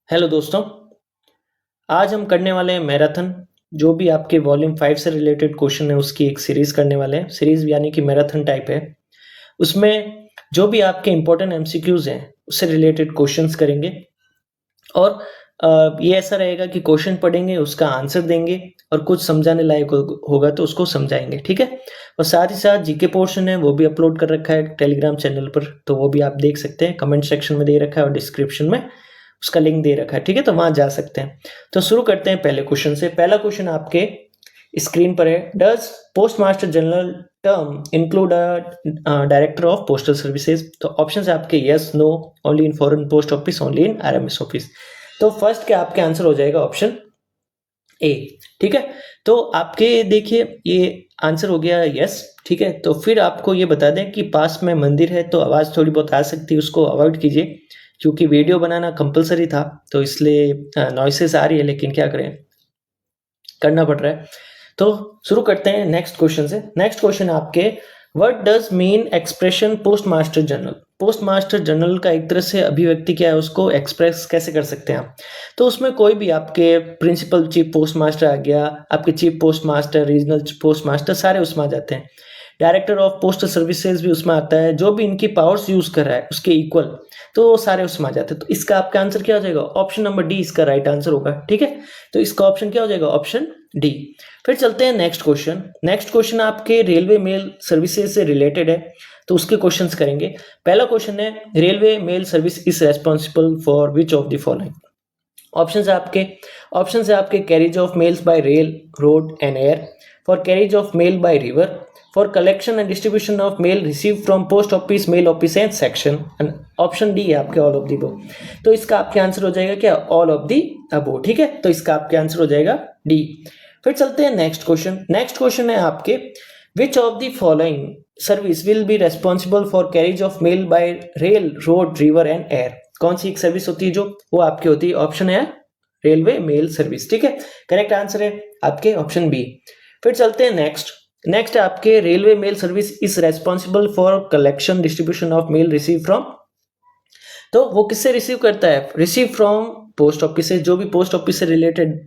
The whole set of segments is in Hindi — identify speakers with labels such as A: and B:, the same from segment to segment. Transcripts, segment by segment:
A: हेलो दोस्तों, आज हम करने वाले हैं मैराथन। जो भी आपके वॉल्यूम 5 से रिलेटेड क्वेश्चन है उसकी एक सीरीज़ करने वाले हैं। सीरीज़ यानी कि मैराथन टाइप है। उसमें जो भी आपके इम्पोर्टेंट एमसीक्यूज़ हैं उससे रिलेटेड क्वेश्चंस करेंगे और ये ऐसा रहेगा कि क्वेश्चन पढ़ेंगे, उसका आंसर देंगे और कुछ समझाने लायक होगा तो उसको समझाएंगे, ठीक है। और साथ ही साथ जीके पोर्शन है वो भी अपलोड कर रखा है टेलीग्राम चैनल पर, तो वो भी आप देख सकते हैं। कमेंट सेक्शन में दे रखा है और डिस्क्रिप्शन में उसका लिंक दे रखा है, ठीक है, तो वहां जा सकते हैं। तो शुरू करते हैं पहले क्वेश्चन से। पहला क्वेश्चन आपके स्क्रीन पर है, does post master general term include director of postal services. तो ऑप्शन है आपके yes, no, only in foreign post office, only in RMS office. तो फर्स्ट के आपके आंसर हो जाएगा ऑप्शन ए, ठीक है। तो आपके देखिए ये आंसर हो गया यस, ठीक है। तो फिर आपको ये बता दें कि पास में मंदिर है तो आवाज़ थोड़ी बहुत आ सकती है, उसको अवॉइड कीजिए क्योंकि वीडियो बनाना कंपलसरी था, तो इसलिए नॉइसेस आ रही है, लेकिन क्या करें, करना पड़ रहा है। तो शुरू करते हैं नेक्स्ट क्वेश्चन से। नेक्स्ट क्वेश्चन आपके, what does mean expression post master general. Post master general का एक तरह से अभिव्यक्ति क्या है, उसको एक्सप्रेस कैसे कर सकते हैं आप। तो उसमें कोई भी आपके प्रिंसिपल चीफ पोस्ट मास्टर आ गया, आपके chief post master, regional post master, सारे उसमें आ जाते हैं। डायरेक्टर ऑफ पोस्टल सर्विसेज भी उसमें आता है, जो भी इनकी पावर्स यूज कर रहा है उसके इक्वल, तो सारे उसमें आ जाते हैं। तो इसका आपका आंसर क्या हो जाएगा, ऑप्शन नंबर डी इसका राइट आंसर होगा, ठीक है। तो इसका ऑप्शन क्या हो जाएगा, ऑप्शन डी। फिर चलते हैं नेक्स्ट क्वेश्चन। नेक्स्ट क्वेश्चन आपके रेलवे मेल सर्विसेज से रिलेटेड है, तो उसके क्वेश्चंस करेंगे। पहला क्वेश्चन है, railway mail service is responsible for which of the following. Option है आपके carriage of mails by rail, road and air, for carriage of mail by river, for collection and distribution of mail receive from post office, mail office and section, and option D है आपके ऑल ऑफ दी अबव। तो इसका आपके आंसर हो जाएगा क्या, ऑल ऑफ दी अबव, ठीक है। तो इसका आपके आंसर हो जाएगा डी। फिर चलते हैं नेक्स्ट क्वेश्चन। नेक्स्ट क्वेश्चन है आपके, which of the following service will be responsible for carriage of mail bye rail, road, river and air. कौन सी एक सर्विस होती है जो वो आपकी होती है, ऑप्शन है रेलवे मेल सर्विस, ठीक है। करेक्ट आंसर है आपके ऑप्शन बी। फिर चलते हैं नेक्स्ट है आपके, railway mail service is responsible for collection distribution of mail receive from. तो वो किससे रिसीव करता है, रिसीव फ्रॉम पोस्ट ऑफिस से, जो भी पोस्ट ऑफिस से रिलेटेड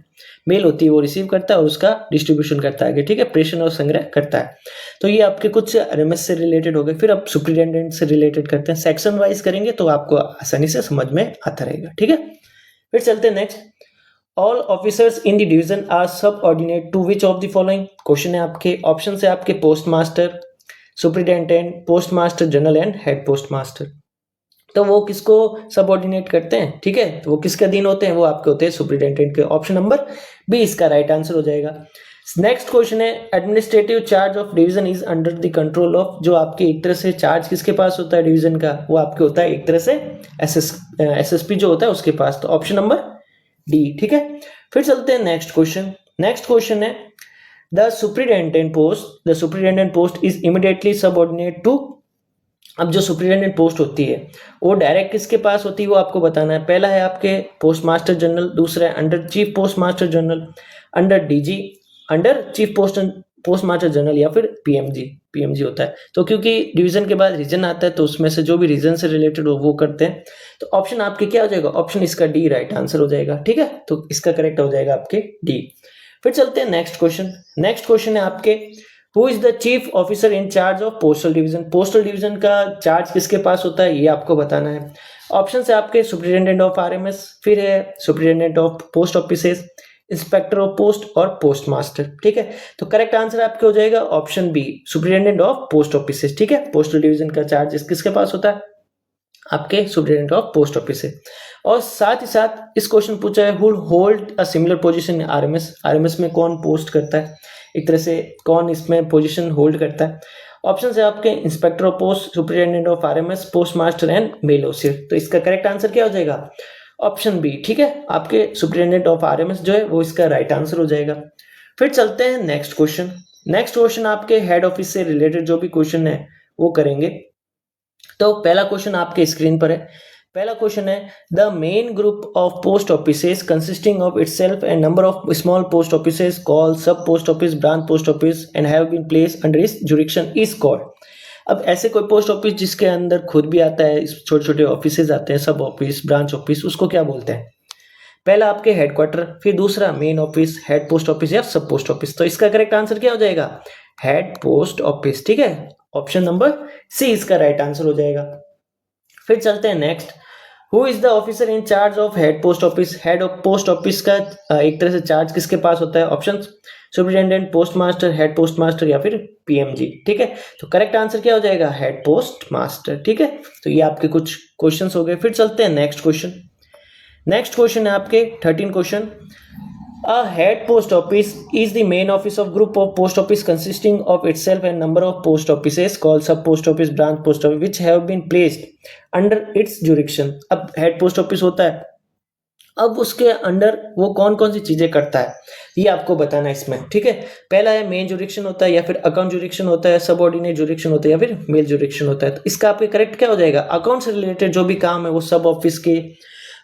A: मेल होती है वो रिसीव करता है और उसका डिस्ट्रीब्यूशन करता है, ठीक है, प्रेषण और संग्रह करता है। तो ये आपके कुछ आरएमएस से रिलेटेड हो गए। फिर अब सुपरिटेंडेंट से रिलेटेड करते हैं, सेक्शन वाइज करेंगे तो आपको आसानी से समझ में आता रहेगा, ठीक है। फिर चलते हैं next, all officers in the division are subordinate to which of the following. Question है आपके, ऑप्शन से आपके post master, superintendent, post master general and head post master. तो वो किसको सबऑर्डिनेट करते हैं, ठीक है, तो वो किसके अधीन होते हैं, वो आपके होते हैं सुपरिटेंडेंट के। ऑप्शन नंबर बी इसका राइट आंसर हो जाएगा। नेक्स्ट क्वेश्चन है, administrative charge of division is under the control of. जो आपके एक तरह से चार्ज किसके पास होता है डिवीजन का, वो आपके होता है एक तरह से एसएसपी जो होता है उसके पास। तो ऑप्शन नंबर डी, ठीक है। फिर चलते हैं नेक्स्ट क्वेश्चन। नेक्स्ट क्वेश्चन है, the superintendent post is immediately subordinate to. अब जो सुपरिटेंडेंट पोस्ट होती है वो डायरेक्ट किसके पास होती है वो आपको बताना है। पहला है आपके पोस्ट मास्टर जनरल, दूसरा है under chief post master general, under DG, under chief post master general, या फिर पीएमजी होता है। तो क्योंकि डिवीजन के बाद रीजन आता है तो उसमें से जो भी रीजन से रिलेटेड हो वो करते हैं। तो ऑप्शन आपके क्या हो जाएगा, ऑप्शन इसका डी राइट आंसर हो जाएगा, ठीक है। तो इसका करेक्ट हो जाएगा आपके डी। फिर चलते हैं नेक्स्ट क्वेश्चन। नेक्स्ट क्वेश्चन है आपके, who is the chief officer in charge of postal division. Postal division का चार्ज किसके पास होता है ये आपको बताना है। ऑप्शन है आपके सुपरिटेंडेंट ऑफ आरएमएस, फिर है superintendent of post offices, inspector of post और पोस्ट मास्टर, ठीक है। तो करेक्ट आंसर आपके हो जाएगा option B, superintendent of post offices, ठीक है। पोस्टल डिवीजन का चार्ज किसके पास होता है, आपके सुपरिटेंडेंट ऑफ पोस्ट ऑफिस है। और साथ ही साथ इस क्वेश्चन पूछा है, who hold a similar position in RMS. RMS में कौन पोस्ट करता है, एक तरह से कौन इसमें पोजीशन होल्ड करता है। ऑप्शन है आपके inspector of post, superintendent of RMS, post master and mail overseer. तो इसका करेक्ट आंसर क्या हो जाएगा, ऑप्शन बी, ठीक है। आपके सुपरिटेंडेंट ऑफ आरएमएस जो है वो इसका राइट आंसर हो जाएगा। फिर चलते हैं नेक्स्ट क्वेश्चन। नेक्स्ट क्वेश्चन आपके हेड ऑफिस से रिलेटेड जो भी क्वेश्चन है वो करेंगे। तो पहला क्वेश्चन आपके स्क्रीन पर है। पहला क्वेश्चन है, the main group of post offices consisting of itself and number of small post offices called sub post office, branch post office and have been placed under its jurisdiction is called. अब ऐसे कोई पोस्ट ऑफिस जिसके अंदर खुद भी आता है, छोटे छोटे ऑफिसेज आते हैं, सब ऑफिस, ब्रांच ऑफिस, उसको क्या बोलते हैं। पहला आपके हेडक्वार्टर, फिर दूसरा main office, head post office या सब पोस्ट ऑफिस। तो इसका करेक्ट आंसर क्या हो जाएगा? Head post office. ठीक है, ऑप्शन नंबर सी इसका राइट आंसर हो जाएगा। फिर चलते हैं next. Who is the officer in charge of head post office? Head of post office का एक तरह से चार्ज किसके पास होता है? Option superintendent, post master, head post master या फिर पीएमजी। ठीक है, तो करेक्ट आंसर क्या हो जाएगा? Head post master. ठीक है, तो ये आपके कुछ क्वेश्चंस हो गए। फिर चलते हैं नेक्स्ट क्वेश्चन। नेक्स्ट क्वेश्चन है आपके 13 question. A head post office is the main office of group of post office consisting of itself and number of post offices called sub post office, branch post office which have been placed under its jurisdiction। अब head post office होता है, अब उसके अंडर वो कौन कौन सी चीजें करता है ये आपको बताना है इसमें। ठीक है, पहला है मेन जुरिक्शन होता है या फिर अकाउंट जुरिक्शन होता है, सबऑर्डिनेट जुरिक्शन होता है या फिर मेल जुरिक्शन होता है। तो इसका आपके करेक्ट क्या हो जाएगा? अकाउंट से रिलेटेड जो भी काम है वो सब ऑफिस के,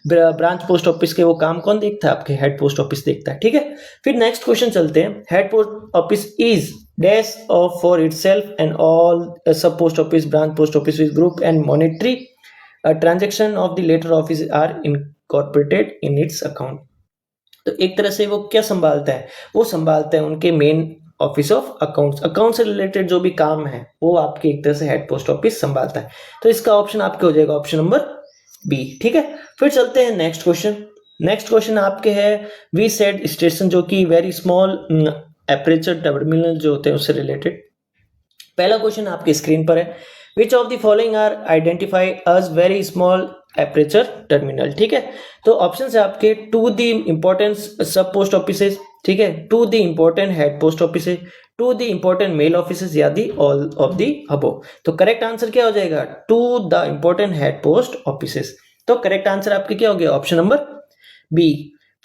A: ब्रांच पोस्ट ऑफिस के वो काम कौन देखता है? आपके हेड पोस्ट ऑफिस देखता है। ठीक है, फिर नेक्स्ट क्वेश्चन चलते हैं। Head post office is dash of for itself and all sub post office, branch post office with group and monetary transaction of the latter office are incorporated in its account. तो एक तरह से वो क्या संभालता है? वो संभालता है उनके main office of accounts, account से रिलेटेड जो भी काम है वो आपके एक तरह से हेड पोस्ट ऑफिस संभालता है। तो इसका ऑप्शन आपके हो जाएगा ऑप्शन नंबर बी। ठीक है, फिर चलते हैं नेक्स्ट क्वेश्चन। नेक्स्ट क्वेश्चन आपके है वी सेट स्टेशन, जो कि वेरी स्मॉल एपरेचर टर्मिनल जो होते हैं उससे रिलेटेड। पहला क्वेश्चन आपके स्क्रीन पर है, which of the following are identify as very small aperture terminal. ठीक है, तो ऑप्शन है आपके to the importance sub post offices, ठीक है, to the important head post offices, to the important mail offices या the all of the above. तो करेक्ट आंसर क्या हो जाएगा? To the important head post offices. तो करेक्ट आंसर आपके क्या हो गया? Option number B.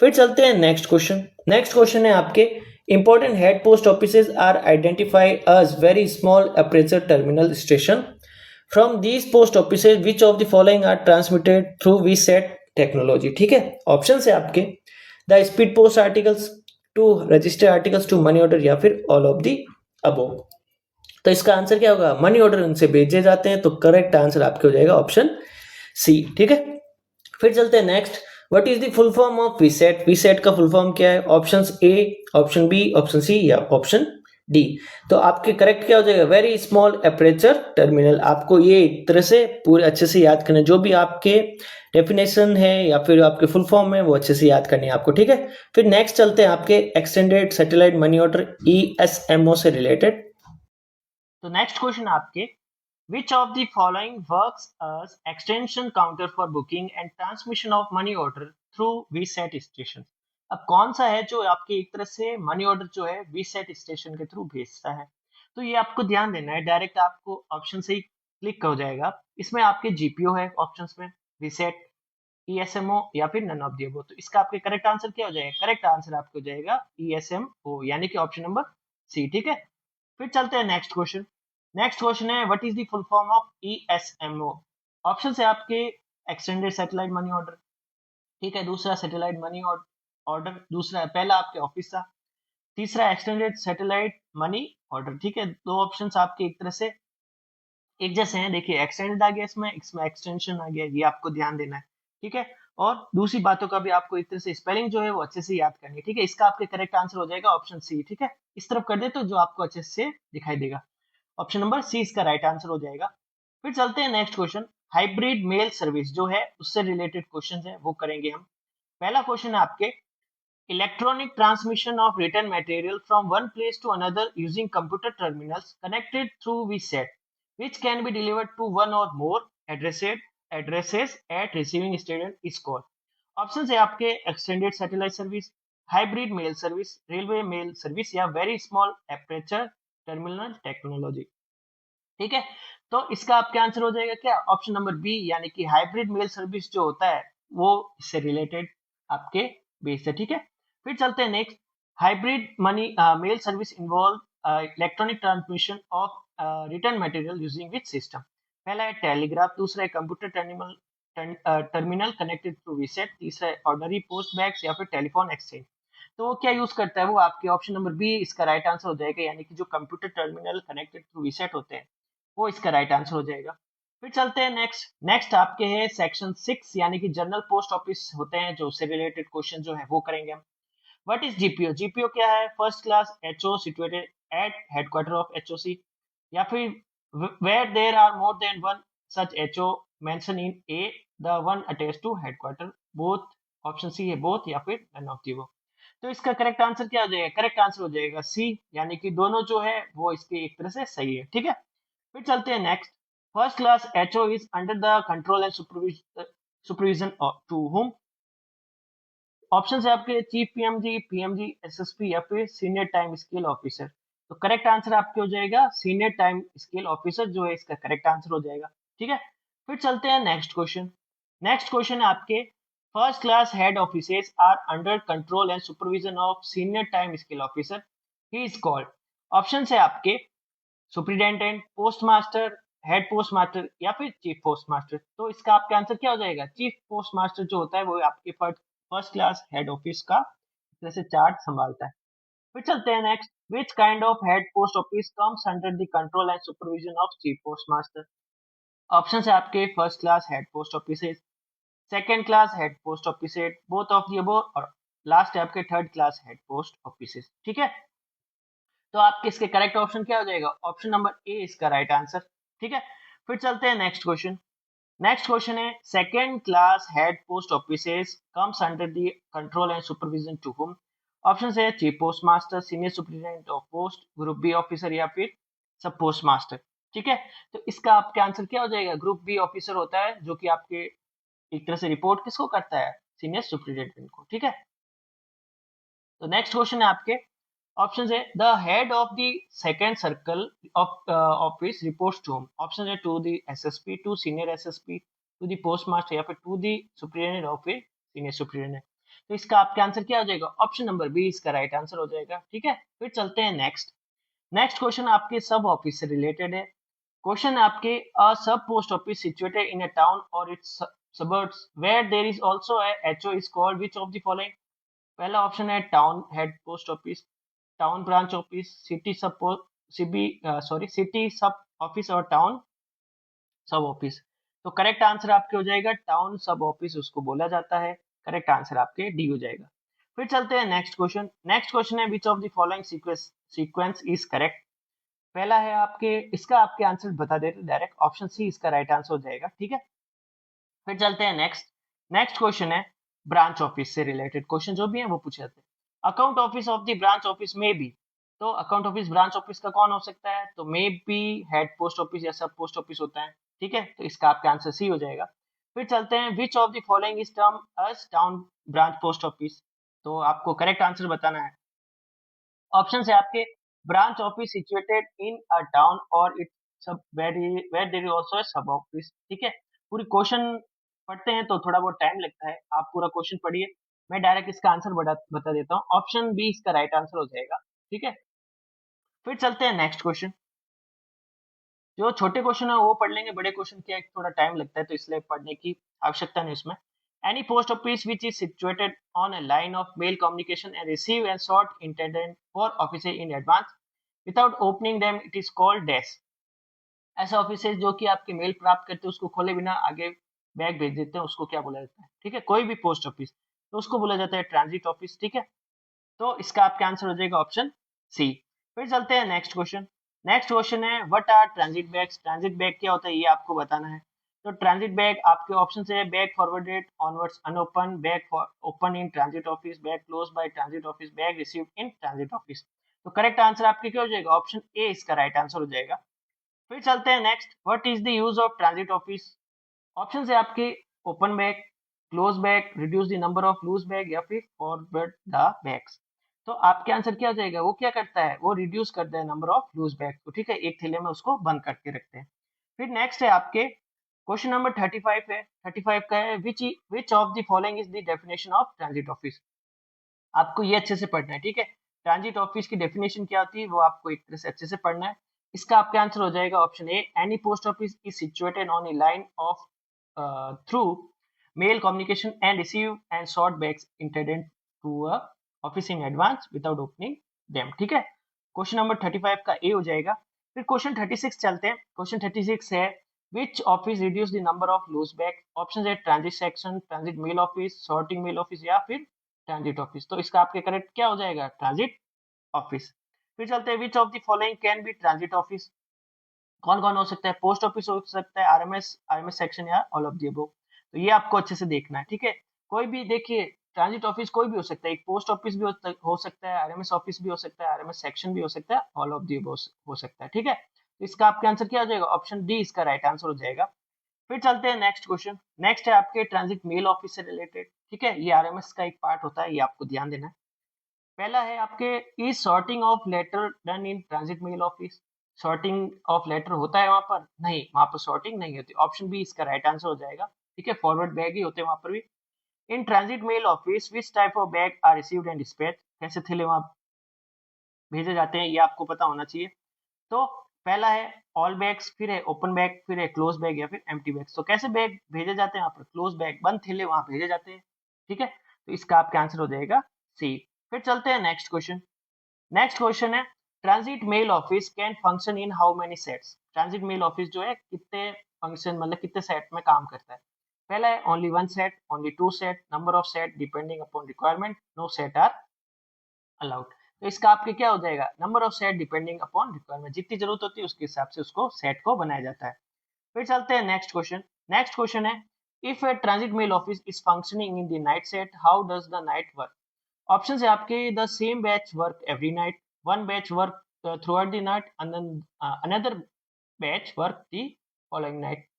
A: फिर चलते हैं नेक्स्ट क्वेश्चन। नेक्स्ट क्वेश्चन है आपके important head post offices are identified as very small aperture terminal station from these post offices which of the following are transmitted through VSAT technology। ठीक है, ऑप्शन है आपके the speed post articles, to register articles, to money order या फिर ऑल ऑफ दी अबव। तो इसका आंसर क्या होगा? मनी ऑर्डर उनसे भेजे जाते हैं। तो करेक्ट आंसर आपके हो जाएगा ऑप्शन सी। ठीक है, फिर चलते हैं next. What is the full form of VSAT? VSAT का फुल फॉर्म क्या है? Option A, option B, option C या ऑप्शन डी। तो आपके करेक्ट क्या हो जाएगा? Very small aperture terminal. आपको ये एक तरह से पूरे अच्छे से याद करना, जो भी आपके डेफिनेशन है या फिर आपके फुल फॉर्म है वो अच्छे से याद करनी है आपको। ठीक है, फिर नेक्स्ट चलते हैं आपके extended satellite money order ESMO से रिलेटेड। तो नेक्स्ट क्वेश्चन आपके which of the following works as extension counter for booking and transmission of money order through VSAT station? अब कौन सा है जो आपके एक तरह से मनी ऑर्डर जो है VSAT स्टेशन के थ्रू भेजता है? तो ये आपको ध्यान देना है, डायरेक्ट आपको ऑप्शन से ही क्लिक हो जाएगा। इसमें आपके जीपीओ है ऑप्शंस में, VSAT, ESMO या फिर नन ऑफ दी अबव। तो इसका आपके करेक्ट आंसर क्या हो जाएगा? करेक्ट आंसर आपको हो जाएगा ESMO यानी कि ऑप्शन नंबर सी। ठीक है, फिर चलते हैं नेक्स्ट क्वेश्चन। नेक्स्ट क्वेश्चन है what is the full form of ESMO? Option है आपके एक्सटेंडेड सैटेलाइट मनी ऑर्डर, ठीक है, दूसरा सैटेलाइट मनी ऑर्डर, दूसरा पहला आपके ऑफिस था, तीसरा एक्सटेंडेड सैटेलाइट मनी ऑर्डर। ठीक है, दो ऑप्शंस आपके एक तरह से एक जैसे हैं। देखिए एक्सटेंडेड आ गया, इसमें इसमें एक्सटेंशन आ गया, ये आपको ध्यान देना है। ठीक है, और दूसरी बातों का भी आपको एक तरह से स्पेलिंग जो है वो अच्छे से याद करनी है। ठीक है, इसका आपके करेक्ट आंसर हो जाएगा ऑप्शन सी। ठीक है, इस तरफ कर दे तो जो आपको अच्छे से दिखाई देगा, ऑप्शन नंबर सी इसका राइट आंसर हो जाएगा। फिर चलते हैं next question. Hybrid mail service जो है उससे रिलेटेड क्वेश्चन है वो करेंगे हम। पहला क्वेश्चन है आपके electronic transmission of written material from one place to another using computer terminals connected through VSAT which can be delivered to one or more addresses at receiving station is called। Option है आपके extended satellite service, hybrid mail service, railway mail service या very small aperture terminal technology. ठीक है, तो इसका आपका आंसर हो जाएगा क्या? ऑप्शन नंबर बी यानी कि हाइब्रिड मेल सर्विस जो होता है वो इससे रिलेटेड आपके बेस है। ठीक है, फिर चलते हैं next. Hybrid money mail service involve electronic transmission of return material using which system? पहला है टेलीग्राफ, दूसरा है computer terminal connected through VSAT, तीसरा है ऑर्डनरी पोस्ट बैग्स या फिर टेलीफोन एक्सचेंज। तो वो क्या यूज करता है? वो आपके ऑप्शन नंबर बी इसका राइट आंसर हो जाएगा, यानी कि जो computer terminal connected through VSAT होते हैं वो इसका राइट आंसर हो जाएगा। फिर चलते हैं नेक्स्ट आपके है सेक्शन 6 यानी कि जनरल पोस्ट ऑफिस होते हैं, जो उससे रिलेटेड क्वेश्चन जो है वो करेंगे हम। What is GPO? जीपीओ क्या है? First class HO situated at headquarter of HOC, या फिर where there are more than one such HO mention in a the one attached to headquarter, both. Option C है बोथ या फिर नन ऑफ दी वो। तो इसका करेक्ट आंसर क्या हो जाएगा? करेक्ट आंसर हो जाएगा सी, यानी कि दोनों जो है वो इसके एक तरह से सही है, ठीक है। फिर चलते हैं next. First class HO is under the control and supervision to whom? Option है आपके चीफ पीएमजी, पीएमजी, एसएसपी या फिर सीनियर टाइम स्केल ऑफिसर। तो करेक्ट आंसर आपके हो जाएगा सीनियर टाइम स्केल ऑफिसर, जो है इसका करेक्ट आंसर हो जाएगा, ठीक है। फिर चलते हैं नेक्स्ट क्वेश्चन। नेक्स्ट क्वेश्चन है आपके first class head officers are under control and supervision of senior time scale officer, he is called. Option है आपके superintendent, post master, head post master या फिर चीफ पोस्ट मास्टर। तो इसका आपका आंसर क्या हो जाएगा? चीफ पोस्ट मास्टर जो होता है वो आपके फर्स्ट क्लास हेड ऑफिस का तरह से चार्ज संभालता है। फिर चलते हैं next. Which kind of head post office comes under the control and supervision of chief post master? Option है आपके first class head post office, second class head post office, both of the above, और लास्ट है आपके third class head post office, ठीक है। तो आपके इसके करेक्ट ऑप्शन क्या हो जाएगा? ऑप्शन नंबर ए इसका राइट आंसर, ठीक है। फिर चलते हैं नेक्स्ट क्वेश्चन। नेक्स्ट क्वेश्चन है second class head post offices comes under the control and supervision to whom? Option है chief post master, senior superintendent of post, group B officer या फिर सब पोस्ट मास्टर, ठीक है। तो इसका आपका आंसर क्या हो जाएगा? ग्रुप बी ऑफिसर होता है, जो कि आपके एक तरह से रिपोर्ट किसको करता है? सीनियर सुपरिटेंडेंट को, ठीक है। तो नेक्स्ट क्वेश्चन है आपके ऑप्शन है the head of the second circle of office reports to whom? Option है to the SSP, to senior SSP, to the post master या फिर to the superintendent of senior superintendent. तो इसका आपका आंसर क्या हो जाएगा? ऑप्शन नंबर बी इसका राइट आंसर हो जाएगा, ठीक है। फिर चलते हैं नेक्स्ट। नेक्स्ट क्वेश्चन आपके सब ऑफिस से रिलेटेड है। क्वेश्चन आपके अ सब post office situated in a town और it's suburbs where there is also a HO is called which of the following? पहला ऑप्शन है town head post office, town branch office, city सब ऑफिस और टाउन सब ऑफिस। तो करेक्ट आंसर आपके हो जाएगा टाउन सब ऑफिस, उसको बोला जाता है। करेक्ट आंसर आपके डी हो जाएगा। फिर चलते हैं नेक्स्ट क्वेश्चन। नेक्स्ट क्वेश्चन है which of the following sequence is correct? पहला है आपके, इसका आपके आंसर बता देते डायरेक्ट, ऑप्शन सी इसका राइट आंसर हो जाएगा, ठीक है। फिर चलते हैं नेक्स्ट। नेक्स्ट क्वेश्चन है ब्रांच ऑफिस से रिलेटेड क्वेश्चन जो भी है वो पूछे जाते हैं। Account office of the branch office में बी? तो अकाउंट ऑफिस ब्रांच ऑफिस का कौन हो सकता है? तो may be head post office या सब पोस्ट ऑफिस होता है, ठीक है। तो इसका आपका आंसर सी हो जाएगा। फिर चलते हैं which of the following is term as town branch post office? तो आपको करेक्ट आंसर बताना है। ऑप्शन है आपके branch office situated in a town और it sub where there is also a sub office, ठीक है। पूरी क्वेश्चन पढ़ते हैं तो थोड़ा बहुत टाइम लगता है, आप पूरा क्वेश्चन पढ़िए, मैं डायरेक्ट इसका आंसर बता देता हूँ। ऑप्शन बी इसका राइट आंसर हो जाएगा, ठीक है। फिर चलते हैं नेक्स्ट क्वेश्चन। जो छोटे क्वेश्चन है वो पढ़ लेंगे, बड़े क्वेश्चन क्या है थोड़ा टाइम लगता है, तो इसलिए पढ़ने की आवश्यकता नहीं उसमें। Any post office which is situated on a line of male communication and receive and sort intended for office in advance without opening them it is called dash? ऐसे ऑफिस जो कि आपके मेल प्राप्त करते हैं उसको खोले बिना आगे बैग भेज देते हैं, उसको क्या बोला जाता है? ठीक है, कोई भी पोस्ट ऑफिस तो उसको बोला जाता है ट्रांजिट ऑफिस, ठीक है। तो इसका आपका आंसर हो जाएगा ऑप्शन सी। फिर चलते हैं नेक्स्ट क्वेश्चन। नेक्स्ट क्वेश्चन है what are transit bags? Transit bag क्या होता है ये आपको बताना है। तो ट्रांजिट बैग आपके ऑप्शन है bag forwarded onwards unopen, bag open in transit office, bag close by transit office, bag received in transit office. तो करेक्ट आंसर आपके क्या हो जाएगा? ऑप्शन ए इसका राइट आंसर हो जाएगा। फिर चलते हैं next. What is the use of transit office? Option है आपके open bag, close bag, reduce the number of loose bag या फिर फॉरवर्ड द बैग्स। तो आपके आंसर क्या हो जाएगा? वो क्या करता है? वो रिड्यूस करता है नंबर ऑफ लूज बैग को, ठीक है, एक थैले में उसको बंद करके रखते हैं। फिर नेक्स्ट है आपके क्वेश्चन नंबर 35 है। 35 का है which of the following is the definition of transit office? आपको ये अच्छे से पढ़ना है, ठीक है। ट्रांजिट ऑफिस की डेफिनेशन क्या होती है वो आपको एक तरह से अच्छे से पढ़ना है। इसका आपका आंसर हो जाएगा option A, any post office is situated on a line of through mail communication and receive and sort bags intended to a office in advance without opening them, ठीक है। क्वेश्चन नंबर 35 का ए हो जाएगा। फिर क्वेश्चन 36 चलते हैं। क्वेश्चन 36 है Which office reduce the number of loose bags? Option है transit section, transit mail office, sorting mail office या फिर ट्रांजिट ऑफिस। तो इसका आपके करेक्ट क्या हो जाएगा? Transit office. फिर चलते हैं, which of the following can be transit office? कौन कौन हो सकता है? पोस्ट ऑफिस हो सकता है, आरएमएस सेक्शन या ऑल ऑफ द अबव। तो ये आपको अच्छे से देखना है, ठीक है। कोई भी देखिए, ट्रांजिट ऑफिस कोई भी हो सकता है, एक पोस्ट ऑफिस भी हो सकता है, आरएमएस ऑफिस भी हो सकता है, आरएमएस सेक्शन भी हो सकता है, ऑल ऑफ द अबव हो सकता है, ठीक है। तो इसका आपका आंसर क्या हो जाएगा? ऑप्शन डी इसका राइट आंसर हो जाएगा। फिर चलते हैं नेक्स्ट क्वेश्चन। नेक्स्ट है आपके ट्रांजिट मेल ऑफिस से रिलेटेड, ठीक है। ये आरएमएस का एक पार्ट होता है, ये आपको ध्यान देना है। पहला है आपके, is sorting of letter done in transit mail office? Sorting of letter होता है वहां पर? नहीं, वहां पर सॉर्टिंग नहीं होती। ऑप्शन बी इसका राइट आंसर हो जाएगा, ठीक है। फॉरवर्ड बैग ही होते हैं वहां पर भी। In transit mail office which type of bag are received and dispatch? कैसे थैले वहां भेजे जाते हैं, ये आपको पता होना चाहिए। तो पहला है ऑल बैग्स, फिर है ओपन बैग, फिर है क्लोज बैग या फिर एम्प्टी बैग। तो कैसे बैग भेजे जाते हैं वहां पर? क्लोज बैग, बंद थैले वहां भेजे जाते हैं, ठीक है। तो इसका आपका आंसर हो जाएगा सी। फिर चलते हैं नेक्स्ट क्वेश्चन। नेक्स्ट क्वेश्चन है, transit mail office can function in how many sets? Transit mail office जो है कितने फंक्शन, मतलब कितने सेट में काम करता है? पहला है only one set, only two set, number of set depending upon requirement, no set are allowed. तो इसका आपके क्या हो जाएगा? Number of set depending upon requirement, जितनी जरूरत होती है उसके हिसाब से उसको सेट को बनाया जाता है। फिर चलते हैं नेक्स्ट क्वेश्चन। नेक्स्ट क्वेश्चन है, if a transit mail office is functioning in the night set, how does the night work? Option है आपके, the same batch work every night, one batch work throughout the night, another batch work the following night,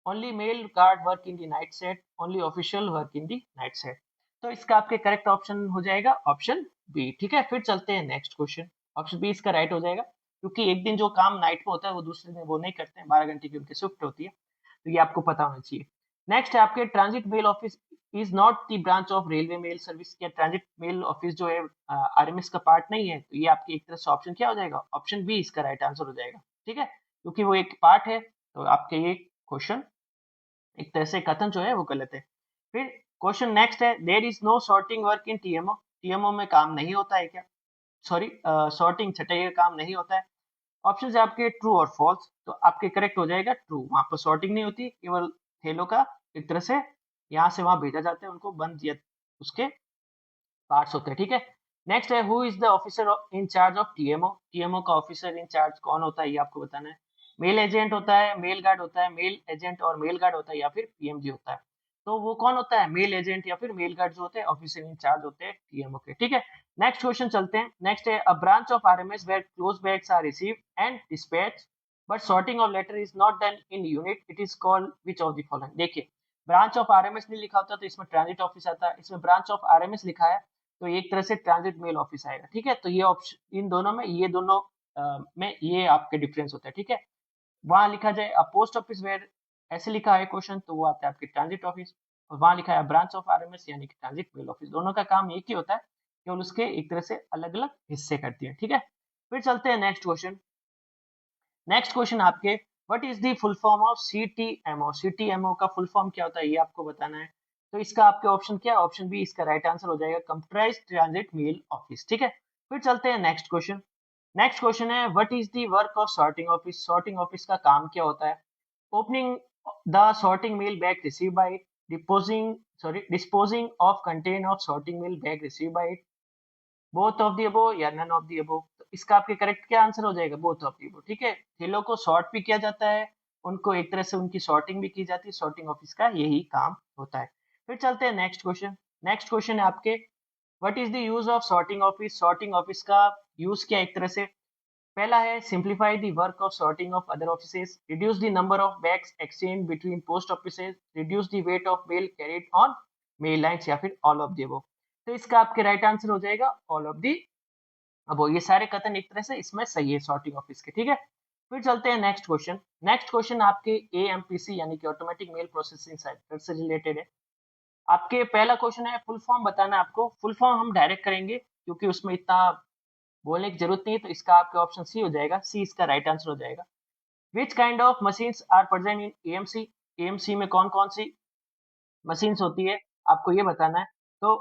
A: only mail guard work in the night set, only official work in the night set. तो इसका आपके करेक्ट ऑप्शन हो जाएगा ऑप्शन बी, ठीक है। फिर चलते हैं नेक्स्ट क्वेश्चन। ऑप्शन बी इसका राइट हो जाएगा, क्योंकि एक दिन जो काम नाइट में होता है वो दूसरे दिन वो नहीं करते हैं, 12 घंटे की उनकी शिफ्ट होती है। तो ये आपको पता होना चाहिए। नेक्स्ट है आपके, transit mail office is not the branch of railway mail service? क्या ट्रांजिट मेल ऑफिस जो है आरएमएस का पार्ट नहीं है? तो ये आपकी एक तरह से ऑप्शन क्या हो जाएगा? ऑप्शन बी इसका राइट आंसर हो जाएगा, ठीक है। क्योंकि वो एक पार्ट है, तो आपके ये क्वेश्चन एक तरह से कथन जो है वो गलत है। फिर क्वेश्चन नेक्स्ट है, there is no sorting work in TMO? TMO में काम नहीं होता है क्या? सॉरी, सॉर्टिंग छटाई का काम नहीं होता है। ऑप्शन है आपके ट्रू और फॉल्स। तो आपके करेक्ट हो जाएगा ट्रू, वहां पर सॉर्टिंग नहीं होती, केवल थैलों का एक तरह से यहाँ से वहां भेजा जाता है, उनको बंद या उसके पार्ट्स होते हैं, ठीक है। नेक्स्ट है, who is the officer in charge of टीएमओ? टीएमओ का ऑफिसर इन चार्ज कौन होता है, ये आपको बताना है। मेल एजेंट होता है, मेल गार्ड होता है, मेल एजेंट और मेल गार्ड होता है, या फिर पीएमजी होता है? तो वो कौन होता है? मेल एजेंट या फिर मेल गार्ड जो होते हैं ऑफिसर इन चार्ज होते हैं टीएमओ के, ठीक है। नेक्स्ट क्वेश्चन चलते हैं। नेक्स्ट है, a branch of RMS where close bags are received and dispatch but sorting of letter is not done in unit, it is called which of the following? देखिए, ब्रांच ऑफ आरएमएस नहीं लिखा होता तो इसमें ट्रांजिट ऑफिस आता है, इसमें ब्रांच ऑफ आरएमएस लिखा है तो एक तरह से ट्रांजिट मेल ऑफिस आएगा, ठीक है। तो ये ऑप्शन, इन दोनों में, ये दोनों में ये आपके डिफरेंस होता है, ठीक है। वहां लिखा जाए अ पोस्ट ऑफिस वेयर, ऐसे लिखा है क्वेश्चन, तो वो आता है आपके ट्रांजिट ऑफिस। और वहां लिखा है ब्रांच ऑफ आरएमएस यानी कि ट्रांजिट मेल ऑफिस। दोनों का काम एक ही होता है, केवल उसके एक तरह से अलग अलग हिस्से करती है, ठीक है। फिर चलते हैं नेक्स्ट क्वेश्चन। नेक्स्ट क्वेश्चन आपके, what is the full form of CTMO? CTMO का फुल फॉर्म क्या होता है, ये आपको बताना है। तो इसका आपके ऑप्शन क्या है? ऑप्शन बी इसका राइट आंसर हो जाएगा, कंप्यूटराइज्ड ट्रांजिट मेल ऑफिस, ठीक है। फिर चलते हैं नेक्स्ट क्वेश्चन। नेक्स्ट क्वेश्चन है, what is the work of sorting office? Sorting office का काम क्या होता है? Opening the sorting mail bag receive by it, disposing of content of sorting mail bag receive by it, both of the above या नन ऑफ दी अबो? तो इसका आपके करेक्ट क्या आंसर हो जाएगा? बोथ ऑफ दी अबो, ठीक है। थैलों को सॉर्ट भी किया जाता है, उनको एक तरह से उनकी सॉर्टिंग भी की जाती है, सॉर्टिंग ऑफिस का यही काम होता है। फिर चलते हैं नेक्स्ट क्वेश्चन। नेक्स्ट क्वेश्चन है आपके, what is the use of sorting office? Sorting office का यूज क्या एक तरह से? पहला है, simplify the work of sorting of other offices, reduce the number of bags exchange between post offices, reduce the weight of mail carried on mail lines, या फिर ऑल ऑफ द अबव? तो इसका आपके राइट आंसर हो जाएगा ऑल ऑफ द अब वो ये सारे कथन एक तरह से इसमें सही है सॉर्टिंग ऑफिस के, ठीक है। फिर चलते हैं नेक्स्ट क्वेश्चन। नेक्स्ट क्वेश्चन आपके एएमपीसी यानी कि ऑटोमेटिक मेल प्रोसेसिंग साइकिल से रिलेटेड है। आपके पहला क्वेश्चन है, फुल फॉर्म बताना है आपको। फुल फॉर्म हम डायरेक्ट करेंगे क्योंकि उसमें इतना बोलने की जरूरत नहीं है, तो इसका आपका ऑप्शन सी हो जाएगा, सी इसका राइट आंसर हो जाएगा। Which kind of machines are present in AMC? AMC में कौन कौन सी मशीन्स होती है आपको ये बताना है। तो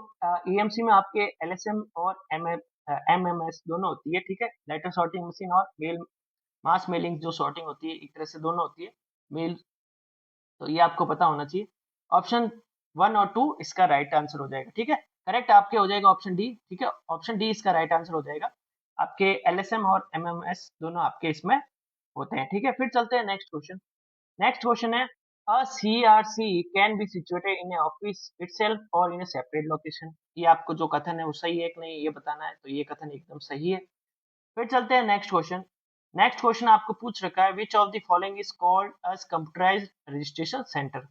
A: ईएमसी में आपके एलएसएम और एमएमएस दोनों होती है, ठीक है। लेटर सॉर्टिंग मशीन और मेल मास मेलिंग जो सॉर्टिंग होती है, एक तरह से दोनों होती है। मेल तो ये आपको पता होना चाहिए। ऑप्शन 1 और 2 इसका राइट आंसर हो जाएगा, ठीक है। करेक्ट आपके हो जाएगा ऑप्शन डी, ठीक है। ऑप्शन डी इसका राइट आंसर हो जाएगा। आपके एलएसएम और एमएमएस दोनों आपके इसमें होते हैं, ठीक है। फिर चलते हैं नेक्स्ट क्वेश्चन। नेक्स्ट क्वेश्चन है a CRC can be situated in a office itself और इन ए सेपरेट लोकेशन। ये आपको जो कथन है वो सही है कि नहीं ये बताना है, तो ये कथन एकदम सही है। फिर चलते हैं नेक्स्ट क्वेश्चन। नेक्स्ट क्वेश्चन आपको पूछ रखा है which of the following is called as computerised registration centre.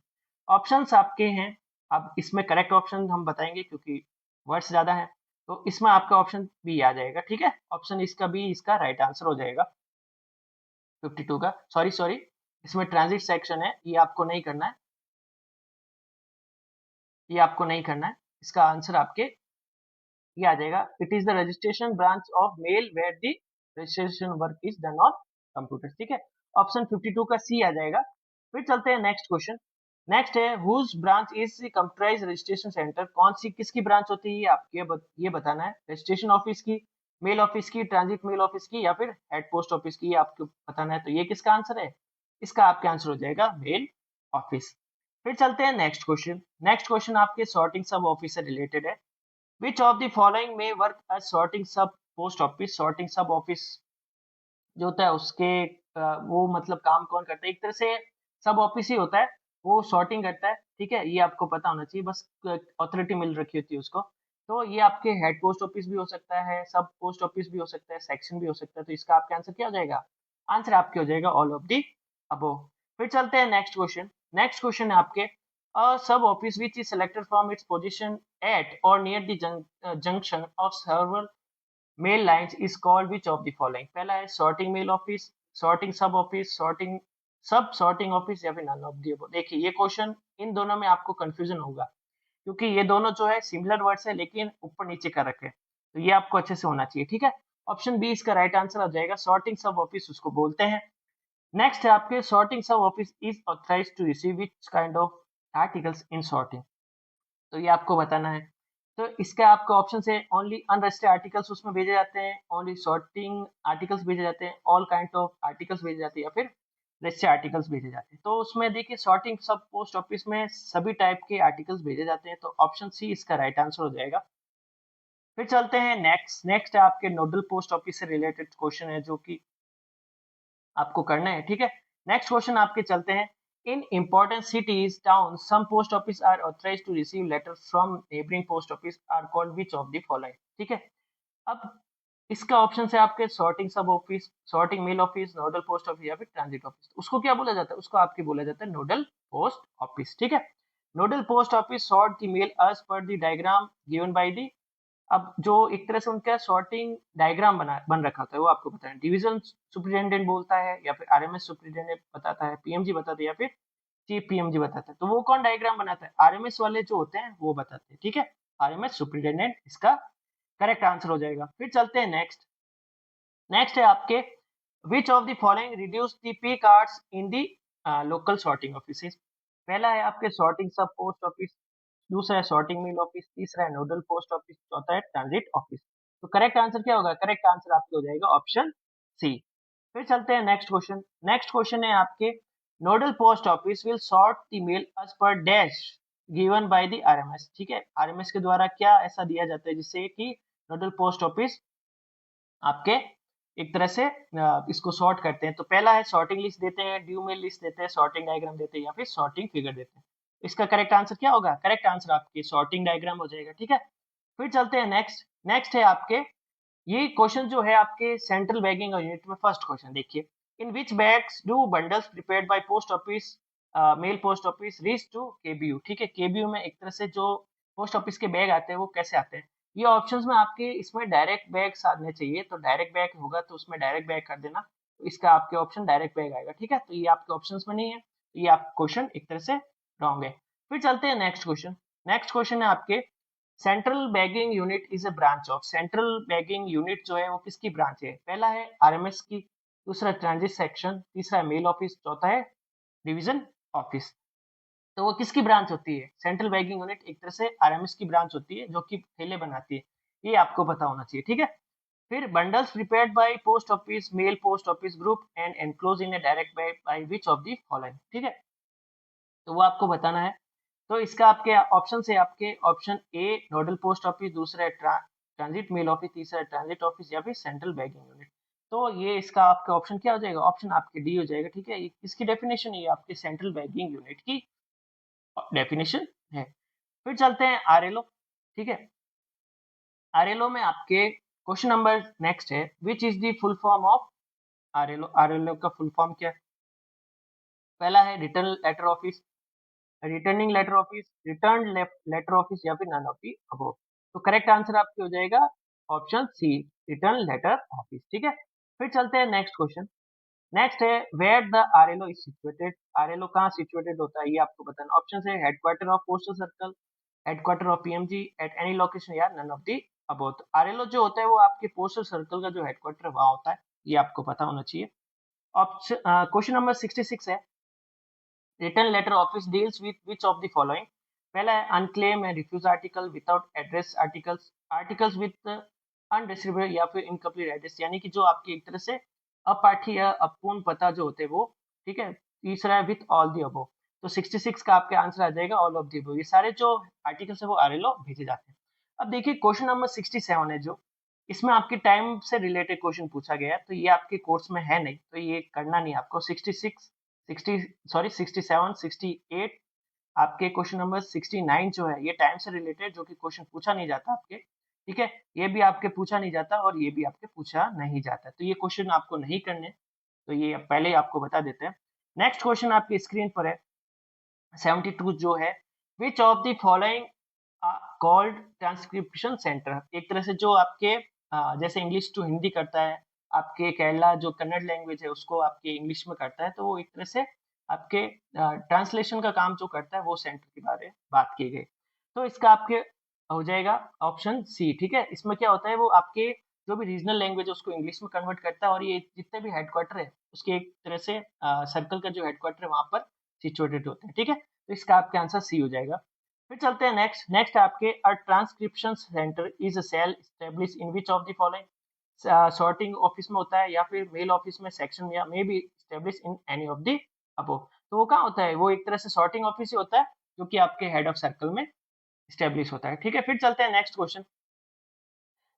A: Options आपके हैं, अब इसमें करेक्ट ऑप्शन हम बताएंगे क्योंकि वर्ड्स ज्यादा हैं। तो इसमें आपका ऑप्शन बी आ जाएगा, ठीक है। ऑप्शन इसका बी इसका राइट आंसर हो जाएगा 52 का। सॉरी सॉरी, इसमें ट्रांजिट सेक्शन है, ये आपको नहीं करना है, ये आपको नहीं करना है। इसका आंसर आपके ये आ जाएगा, it is the registration branch of mail where the registration work is done on computer, ठीक है। ऑप्शन 52 का सी आ जाएगा। फिर चलते हैं नेक्स्ट क्वेश्चन। नेक्स्ट है whose branch is computerise registration centre. कौन सी किसकी ब्रांच होती है आपके ये बताना है। रजिस्ट्रेशन ऑफिस की, मेल ऑफिस की, ट्रांजिट मेल ऑफिस की, या फिर हेड पोस्ट ऑफिस की, ये आपको बताना है। तो ये किसका आंसर है, इसका आपका आंसर हो जाएगा मेल ऑफिस। फिर चलते हैं नेक्स्ट क्वेश्चन। नेक्स्ट क्वेश्चन आपके सॉर्टिंग सब ऑफिस से रिलेटेड है। विच ऑफ द फॉलोइंग में वर्क एज सॉर्टिंग सब post office. Sorting sub office जो होता है उसके वो मतलब काम कौन करता है, एक तरह से सब ऑफिस ही होता है, वो सॉर्टिंग करता है, ठीक है। ये आपको पता होना चाहिए, बस अथॉरिटी मिल रखी होती है उसको। तो ये आपके हेड पोस्ट ऑफिस भी हो सकता है, सब पोस्ट ऑफिस भी हो सकता है, सेक्शन भी हो सकता है। तो इसका आपका आंसर क्या हो जाएगा, आंसर आपके हो जाएगा ऑल ऑफ दी अबो। फिर चलते हैं नेक्स्ट क्वेश्चन। नेक्स्ट क्वेश्चन है आपके a sub office which is selected from its position at और near the junction of several mail lines is called which of the following. पहला है sorting mail office, sorting sub office, sorting sub sorting office, या फिर नन ऑफ द अबव। देखिए ये क्वेश्चन इन दोनों में आपको कंफ्यूजन होगा क्योंकि ये दोनों जो है सिमिलर वर्ड्स है लेकिन ऊपर नीचे कर रखे हैं। तो ये आपको अच्छे से होना चाहिए, ठीक है। ऑप्शन बी इसका राइट आंसर आ जाएगा, सॉर्टिंग सब ऑफिस उसको बोलते हैं। नेक्स्ट है आपके sorting sub office is authorised to receive which kind of articles in sorting. तो ये आपको बताना है। तो इसका आपका ऑप्शन है ओनली अनरजिस्टर्ड आर्टिकल्स उसमें भेजे जाते हैं, ओनली सॉर्टिंग आर्टिकल्स भेजे जाते हैं, ऑल काइंड ऑफ आर्टिकल्स भेजे जाते हैं, या फिर रजिस्टर्ड आर्टिकल्स भेजे जाते हैं। तो उसमें देखिए सॉर्टिंग सब पोस्ट ऑफिस में सभी टाइप के आर्टिकल्स भेजे जाते हैं, तो ऑप्शन सी इसका राइट आंसर हो जाएगा। फिर चलते हैं नेक्स्ट। नेक्स्ट है आपके नोडल पोस्ट ऑफिस से रिलेटेड क्वेश्चन है जो कि आपको करना है, ठीक है। नेक्स्ट क्वेश्चन आपके चलते हैं। In important cities town some post office are authorised to receive letter from neighbouring post office are called which of the following, ठीक है। अब इसका ऑप्शन है आपके sorting sub office, sorting mail office, nodal post office, या फिर ट्रांजिट ऑफिस। उसको क्या बोला जाता है, उसको आपके बोला जाता है नोडल पोस्ट ऑफिस, ठीक है। Nodal post office sort the mail as per the diagram given by the. अब जो एक तरह से उनका सॉर्टिंग डायग्राम बन रखा होता है वो आपको बताएं, डिवीजन सुपरिटेंडेंट बोलता है, या फिर आरएमएस सुपरिटेंडेंट बताता है, पीएमजी बताता है, या फिर चीफ पीएमजी बताता है। तो वो कौन डायग्राम बनाता है, आरएमएस वाले जो होते हैं वो बताते हैं, ठीक है। आरएमएस सुपरिटेंडेंट इसका करेक्ट आंसर हो जाएगा। फिर चलते हैं नेक्स्ट। नेक्स्ट है आपके which of the following reduce the peak hours in the local sorting office. पहला है आपके सॉर्टिंग सब पोस्ट ऑफिस, दूसरा है सॉर्टिंग मिल ऑफिस, तीसरा है नोडल पोस्ट ऑफिस, चौथा है ट्रांजिट ऑफिस। तो करेक्ट आंसर क्या होगा, करेक्ट आंसर आपके हो जाएगा ऑप्शन सी। फिर चलते हैं नेक्स्ट क्वेश्चन। नेक्स्ट क्वेश्चन है आपके nodal post office will sort the mail as per dash given by the RMS, ठीक है। आरएमएस के द्वारा क्या ऐसा दिया जाता है जिससे कि नोडल पोस्ट ऑफिस आपके एक तरह से इसको सॉर्ट करते हैं। तो पहला है सॉर्टिंग लिस्ट देते हैं, ड्यू मेल लिस्ट देते हैं, सॉर्टिंग डायग्राम देते हैं, या फिर सॉर्टिंग फिगर देते हैं। इसका करेक्ट आंसर क्या होगा, करेक्ट आंसर आपके सॉर्टिंग डायग्राम हो जाएगा, ठीक है। फिर चलते हैं नेक्स्ट। नेक्स्ट है आपके ये क्वेश्चन जो है आपके सेंट्रल बैगिंग यूनिट में फर्स्ट क्वेश्चन देखिए। In which bags do bundles prepared by post office mail post office reach to KBU, ठीक है। केबीयू में एक तरह से जो पोस्ट ऑफिस के बैग आते हैं वो कैसे आते हैं। ये ऑप्शंस में आपके इसमें डायरेक्ट बैग आने चाहिए, तो डायरेक्ट बैग होगा तो उसमें डायरेक्ट बैग कर देना, तो इसका आपके ऑप्शन डायरेक्ट बैग आएगा, ठीक है। तो ये आपके ऑप्शंस में नहीं है, तो ये आप क्वेश्चन एक तरह से रॉन्ग है। फिर चलते हैं नेक्स्ट क्वेश्चन। नेक्स्ट क्वेश्चन है आपके central bagging unit is a branch of. Central bagging unit जो है वो किसकी ब्रांच है, पहला है आरएमएस की, दूसरा ट्रांजिट सेक्शन, तीसरा है मेल ऑफिस, चौथा है डिवीजन ऑफिस। तो वो किसकी ब्रांच होती है, सेंट्रल बैगिंग यूनिट एक तरह से आरएमएस की ब्रांच होती है जो कि थैले बनाती है, ये आपको पता होना चाहिए, ठीक है। फिर bundles prepared by post office mail post office group and enclose in A direct by which of the following, ठीक है। तो वो आपको बताना है। तो इसका आपके ऑप्शन से आपके option A nodal post office, दूसरा है ट्रांजिट मेल ऑफिस, तीसरा है ट्रांजिट ऑफिस या फिर सेंट्रल बैगिंग यूनिट। तो ये इसका आपका ऑप्शन क्या हो जाएगा? ऑप्शन आपके डी हो जाएगा। ठीक है, इसकी डेफिनेशन ये आपके सेंट्रल बैगिंग यूनिट की डेफिनेशन है। फिर चलते हैं आरएलओ। ठीक है, आरएलओ में आपके क्वेश्चन नंबर नेक्स्ट है, which is the full form of RLO. RLO का फुल फॉर्म क्या है? पहला है return letter office, returning letter office, return letter office या फिर नन ऑफ दी अबव। तो करेक्ट आंसर आपके हो जाएगा option C, return letter office. ठीक है, फिर चलते हैं नेक्स्ट क्वेश्चन। नेक्स्ट है where the RLO is situated. RLO कहाँ सिचुएटेड होता है ये आपको बताना। ऑप्शन है headquarter of postal circle, headquarter of PMG, at any location या नन ऑफ दी अबव। तो आरएलओ जो होता है वो आपके पोस्टल सर्कल का जो हेडक्वार्टर है वहाँ होता है, ये आपको पता होना चाहिए। ऑप्शन क्वेश्चन नंबर 66 है, return letter office deals with which of the following. पहला है unclaim and refuse article, without address articles, articles with undistributed या फिर इनकम्प्लीट एड्रेस, यानी कि जो आपकी एक तरह से अपाठी या अपूर्ण पता जो होते हैं वो। ठीक है, तीसरा है विथ ऑल दी अबव। तो 66 का आपका आंसर आ जाएगा ऑल ऑफ दी अबव। ये सारे जो आर्टिकल्स है वो आरएलओ भेजे जाते हैं। अब देखिए क्वेश्चन नंबर 67 है, जो इसमें आपके टाइम से रिलेटेड क्वेश्चन पूछा गया है। तो ये आपके कोर्स में है नहीं, तो ये करना नहीं आपको। 66 60 सॉरी 67 68 आपके क्वेश्चन नंबर 69 जो है ये टाइम से रिलेटेड, जो कि क्वेश्चन पूछा नहीं जाता आपके। ठीक है, ये भी आपके पूछा नहीं जाता और ये भी आपके पूछा नहीं जाता, तो ये क्वेश्चन आपको नहीं करने, तो ये पहले ही आपको बता देते हैं। नेक्स्ट क्वेश्चन आपकी स्क्रीन पर है 72 जो है, which of the following called transcription centre. एक तरह से जो आपके जैसे इंग्लिश टू हिंदी करता है, आपके केरला जो कन्नड़ लैंग्वेज है उसको आपके इंग्लिश में करता है, तो वो एक तरह से आपके ट्रांसलेशन का काम जो करता है वो सेंटर के बारे में बात की गई। तो इसका आपके हो जाएगा ऑप्शन सी। ठीक है, इसमें क्या होता है, वो आपके जो भी रीजनल लैंग्वेज है उसको इंग्लिश में कन्वर्ट करता है, और ये जितने भी हेडक्वार्टर है उसके एक तरह से सर्कल का जो हेडक्वार्टर है वहां पर सिचुएटेड होते हैं। ठीक है, तो इसका आपका आंसर सी हो जाएगा। फिर चलते हैं नेक्स्ट। नेक्स्ट आपके a transcription centre is a cell establish in which of the following. Sorting office में होता है या फिर मेल ऑफिस में, सेक्शन में, या may be establish in any of the above. तो वो कहाँ होता है? वो एक तरह से सॉर्टिंग ऑफिस ही होता है, जो कि आपके हेड ऑफ सर्कल में एस्टेब्लिश होता है। ठीक है, फिर चलते हैं नेक्स्ट क्वेश्चन।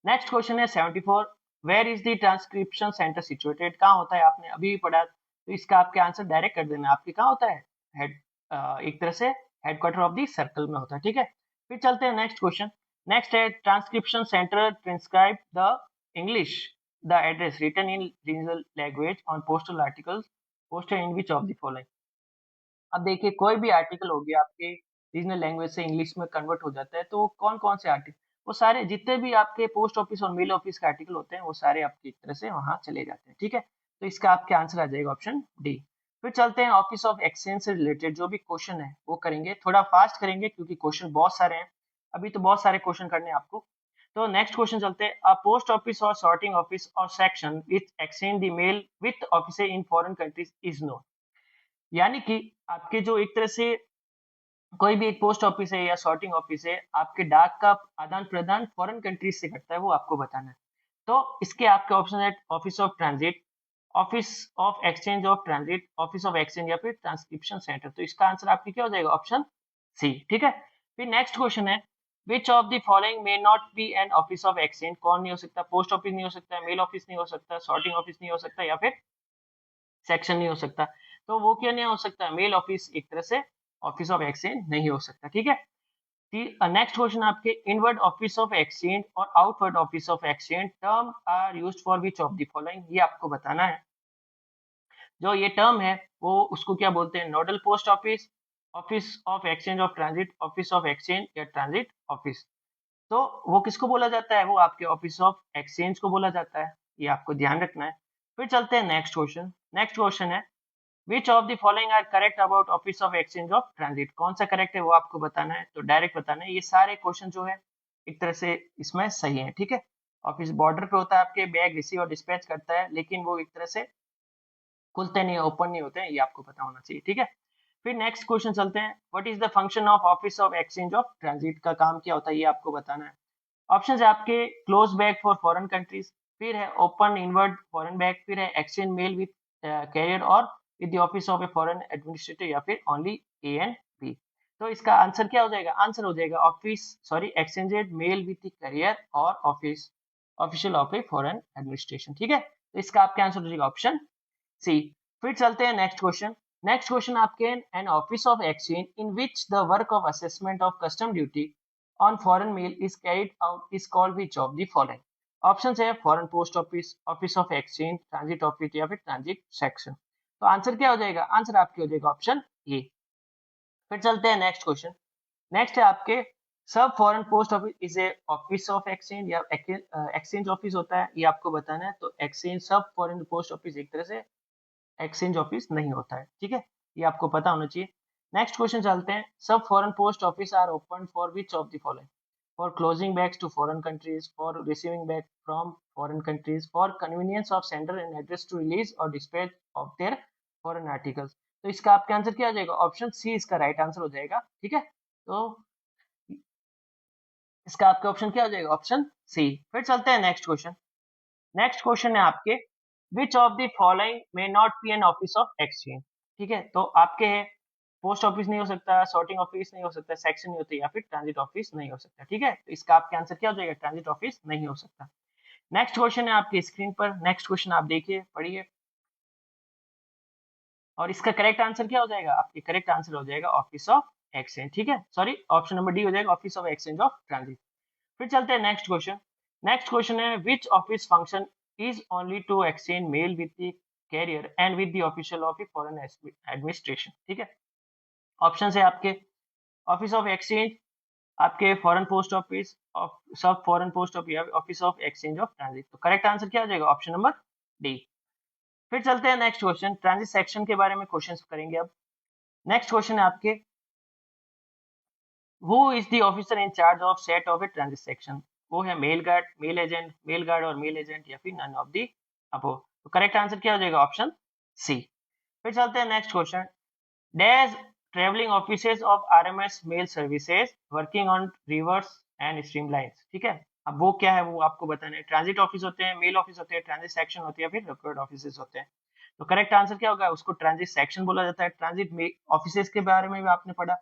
A: नेक्स्ट क्वेश्चन है 74, where is the transcription centre situated. कहाँ होता है? आपने अभी भी पढ़ा, तो इसका आपके आंसर डायरेक्ट कर देना। आपके कहाँ होता है? हेड एक तरह से हेडक्वार्टर ऑफ द सर्कल में होता है। ठीक है, फिर चलते हैं नेक्स्ट क्वेश्चन। नेक्स्ट है transcription centre transcribe the English the address written in regional language on postal articles posted in which of the following. अब देखिए कोई भी आर्टिकल हो गया आपके रीजनल लैंग्वेज से इंग्लिश में कन्वर्ट हो जाता है, तो कौन कौन से आर्टिकल, वो सारे जितने भी आपके पोस्ट ऑफिस और मेल ऑफिस के आर्टिकल होते हैं वो सारे आपकी एक तरह से वहां चले जाते हैं। ठीक है, तो इसका आपके आंसर आ जाएगा ऑप्शन डी। फिर चलते हैं ऑफिस ऑफ एक्सचेंज से रिलेटेड जो भी क्वेश्चन है वो करेंगे, थोड़ा फास्ट करेंगे क्योंकि क्वेश्चन बहुत सारे हैं, अभी तो बहुत सारे क्वेश्चन करने हैं आपको। तो नेक्स्ट क्वेश्चन चलते हैं, अ पोस्ट ऑफिस और सॉर्टिंग ऑफिस और section which exchange the mail with office in foreign countries is known. यानी कि आपके जो एक तरह से कोई भी एक पोस्ट ऑफिस है या सॉर्टिंग ऑफिस है, आपके डाक का आदान प्रदान फॉरेन कंट्रीज से करता है, वो आपको बताना है। तो इसके आपके ऑप्शन है office of transit, office of exchange of transit, office of exchange या फिर ट्रांसक्रिप्शन सेंटर। तो इसका आंसर आपकी क्या हो जाएगा? Option C. ठीक है, फिर नेक्स्ट क्वेश्चन है, which of the following may not be an office of exchange. कौन नहीं हो सकता? पोस्ट ऑफिस नहीं हो सकता, मेल ऑफिस नहीं हो सकता, सॉर्टिंग ऑफिस नहीं हो सकता, या फिर सेक्शन नहीं हो सकता। तो वो क्यों नहीं हो सकता? मेल ऑफिस एक तरह से ऑफिस ऑफ एक्सचेंज नहीं हो सकता। ठीक है, नेक्स्ट क्वेश्चन आपके इनवर्ड ऑफिस ऑफ एक्सचेंज और outward office of exchange term are used for which of the following. ये आपको बताना है। जो ये टर्म है वो उसको क्या बोलते हैं? Nodal post office, office of exchange of transit, office of exchange या ट्रांजिट ऑफिस। तो वो किसको बोला जाता है? वो आपके ऑफिस ऑफ एक्सचेंज को बोला जाता है, ये आपको ध्यान रखना है। फिर चलते हैं नेक्स्ट क्वेश्चन। नेक्स्ट क्वेश्चन है, which of the following are correct about office of exchange of transit. कौन सा करेक्ट है वो आपको बताना है, तो डायरेक्ट बताना है। ये सारे क्वेश्चन जो है एक तरह से इसमें सही है। ठीक है, ऑफिस बॉर्डर पे होता है, आपके बैग रिसीव और डिस्पैच करता है, लेकिन वो एक तरह से खुलते नहीं, ओपन नहीं होते हैं, ये आपको पता होना चाहिए। ठीक है, फिर नेक्स्ट क्वेश्चन चलते हैं, what is the function of office of exchange of transit. का काम क्या होता है ये आपको बताना है। ऑप्शन है आपके close bag for foreign countries, फिर है ओपन इनवर्ड फॉरेन बैग, फिर है एक्सचेंज मेल विथ कैरियर और with the office of a foreign administrator या फिर ओनली ए एंड बी। तो इसका आंसर क्या हो जाएगा? आंसर हो जाएगा एक्सचेंजेड मेल विद द करियर और office official of a foreign administration. ठीक है, तो इसका आपका आंसर हो जाएगा ऑप्शन सी। फिर चलते हैं नेक्स्ट क्वेश्चन। नेक्स्ट क्वेश्चन आपके, an office of exchange in which the work of assessment of custom duty on foreign mail is carried out is called which of the following? Option है foreign post office, office of exchange, transit office या फिर ट्रांजिट सेक्शन। तो आंसर क्या हो जाएगा? आंसर आपकी हो जाएगा ऑप्शन ए। फिर चलते हैं नेक्स्ट क्वेश्चन। नेक्स्ट है आपके, सब foreign post office is a office of exchange या एक्सचेंज ऑफिस होता है, ये आपको बताना है। तो एक्सचेंज सब फॉरेन पोस्ट ऑफिस एक तरह से एक्सचेंज ऑफिस नहीं होता है, ठीक है, ये आपको पता होना चाहिए। नेक्स्ट क्वेश्चन चलते हैं, sub foreign post office are open for which of the following? For closing bags to foreign countries, for receiving bag from foreign countries, for convenience of sender and address to release और dispatch of their foreign articles. तो इसका आपका आंसर क्या हो जाएगा? ऑप्शन सी इसका राइट आंसर हो जाएगा। ठीक है, तो इसका आपका ऑप्शन क्या हो जाएगा? Option C. फिर चलते हैं नेक्स्ट क्वेश्चन। नेक्स्ट क्वेश्चन है आपके, which of the following may not be an office of exchange? ठीक है, तो आपके है पोस्ट ऑफिस नहीं हो सकता, सॉर्टिंग ऑफिस नहीं हो सकता, सेक्शन नहीं होती, या फिर ट्रांजिट ऑफिस नहीं हो सकता। ठीक है, तो इसका आपका आंसर क्या हो जाएगा? ट्रांजिट ऑफिस नहीं हो सकता। नेक्स्ट क्वेश्चन है आपकी स्क्रीन पर। नेक्स्ट क्वेश्चन आप देखिए, पढ़िए, और इसका करेक्ट आंसर क्या हो जाएगा? आपके करेक्ट आंसर हो जाएगा ऑफिस ऑफ एक्सचेंज। ठीक है, सॉरी, ऑप्शन नंबर डी हो जाएगा office of exchange of transit. फिर चलते हैं नेक्स्ट क्वेश्चन। नेक्स्ट क्वेश्चन है, which office function is only to exchange mail with the carrier and with the official of foreign administration? ठीक है, ऑप्शन है आपके ऑफिस ऑफ एक्सचेंज, आपके foreign post office, sub foreign post office, office of exchange of transit. तो करेक्ट आंसर क्या हो जाएगा? Option number D. फिर चलते हैं नेक्स्ट क्वेश्चन, ट्रांजिट सेक्शन के बारे में क्वेश्चन करेंगे अब। नेक्स्ट क्वेश्चन है आपके, who is the officer in charge of set of a transit section? वो है mail guard, mail agent, mail guard और मेल एजेंट, या फिर नन ऑफ दी अबव। तो करेक्ट आंसर क्या हो जाएगा? Option C. फिर चलते हैं next question, dash travelling offices of RMS mail services working on rivers and streamlines? ठीक है, अब वो क्या है वो आपको बताना है। ट्रांजिट ऑफिस होते हैं, मेल ऑफिस होते हैं, ट्रांजिट सेक्शन होती है, फिर रिकॉर्ड ऑफिसेज होते हैं। तो करेक्ट आंसर क्या होगा? उसको ट्रांजिट सेक्शन बोला जाता है। ट्रांजिट ऑफिसेज के बारे में भी आपने पढ़ा,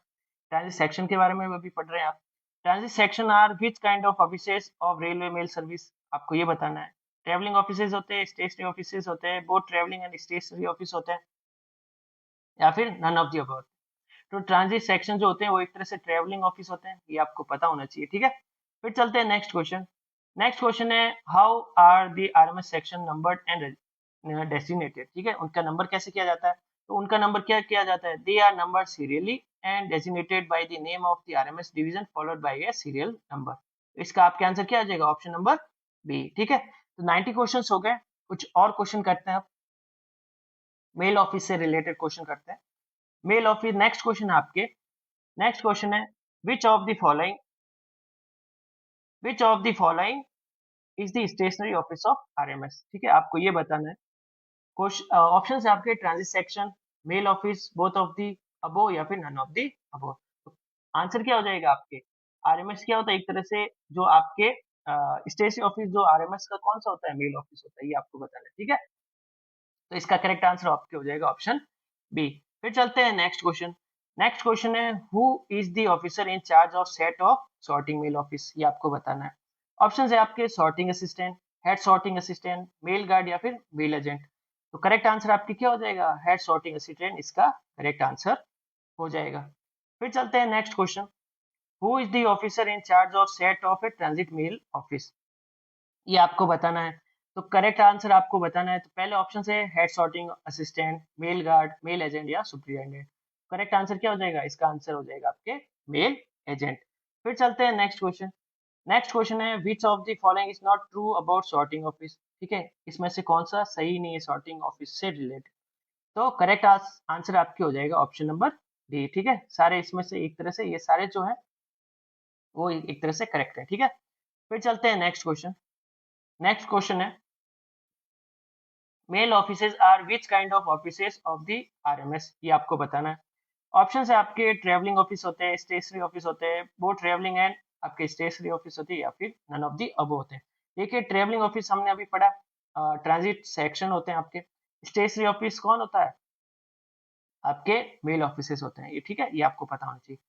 A: ट्रांजिट सेक्शन के बारे में भी पढ़ रहे हैं आप। Transit section are which kind of offices of railway mail service? आपको ये बताना है। ट्रेवलिंग ऑफिसेज होते हैं, स्टेशनरी ऑफिसेज होते हैं, both travelling and stationary office होते हैं, या फिर नन ऑफ दी अबव। तो ट्रांजिट सेक्शन जो होते हैं वो एक तरह से ट्रेवलिंग ऑफिस होते हैं, ये आपको पता होना चाहिए। ठीक है, फिर चलते हैं नेक्स्ट क्वेश्चन। नेक्स्ट क्वेश्चन है, how are the RMS section numbered and designated? ठीक है, उनका नंबर कैसे किया जाता है? तो उनका नंबर क्या किया जाता है? They are number serially and designated by the name of the RMS division followed by a serial number. इसका आपका आंसर क्या आ जाएगा? Option number B. ठीक है, तो 90 क्वेश्चंस हो गए। कुछ और क्वेश्चन करते हैं अब, मेल ऑफिस से रिलेटेड क्वेश्चन करते हैं। मेल ऑफिस, नेक्स्ट क्वेश्चन है आपके। नेक्स्ट क्वेश्चन है, which of the following which of the following is the stationary office of RMS? ठीक है, आपको ये बताना है। ऑप्शन है आपके, transit section, mail office, both of the above, या फिर none of the above. Answer क्या हो जाएगा आपके? आरएमएस क्या होता है? एक तरह से जो आपके स्टेशनरी ऑफिस जो आरएमएस का कौन सा होता है? मेल ऑफिस होता है, ये आपको बताना है। ठीक है, तो इसका करेक्ट आंसर आपके हो जाएगा ऑप्शन बी। फिर चलते हैं नेक्स्ट क्वेश्चन। नेक्स्ट क्वेश्चन है, who is the officer in charge of set of sorting mail office? ये आपको बताना है। ऑप्शन है आपके, sorting assistant, head sorting assistant, mail guard, या फिर मेल एजेंट। तो करेक्ट आंसर आपकी क्या हो जाएगा? हेड सॉर्टिंग असिस्टेंट इसका करेक्ट आंसर हो जाएगा। फिर चलते हैं next question, who is the officer in charge of set of a transit mail office? ये आपको बताना है। तो करेक्ट आंसर आपको बताना है। तो पहले ऑप्शन है head sorting assistant, mail guard, mail agent, या सुपरिटेंडेंट। करेक्ट आंसर क्या हो जाएगा? इसका आंसर हो जाएगा आपके मेल एजेंट। फिर चलते हैं नेक्स्ट क्वेश्चन। नेक्स्ट क्वेश्चन है, which of the following is not true about sorting office? ठीक है, इसमें से कौन सा सही नहीं है सॉर्टिंग ऑफिस से रिलेटेड? तो करेक्ट आंसर आपके हो जाएगा ऑप्शन नंबर डी। ठीक है, सारे इसमें से एक तरह से ये सारे जो है वो एक तरह से करेक्ट है। ठीक है, फिर चलते हैं नेक्स्ट क्वेश्चन। नेक्स्ट क्वेश्चन है, mail offices are which kind of offices of the RMS? ये आपको बताना है। ऑप्शन है आपके, ट्रेवलिंग ऑफिस होते हैं, स्टेशनरी ऑफिस होते हैं, बोथ ट्रेवलिंग एंड आपके स्टेशनरी ऑफिस होती है, या फिर नन ऑफ दी अबव होते हैं। देखिए, ट्रेवलिंग ऑफिस हमने अभी पढ़ा, ट्रांजिट सेक्शन होते हैं आपके। स्टेशनरी ऑफिस कौन होता है? आपके मेल ऑफिसेस होते हैं ये, ठीक है, ये आपको पता होना चाहिए।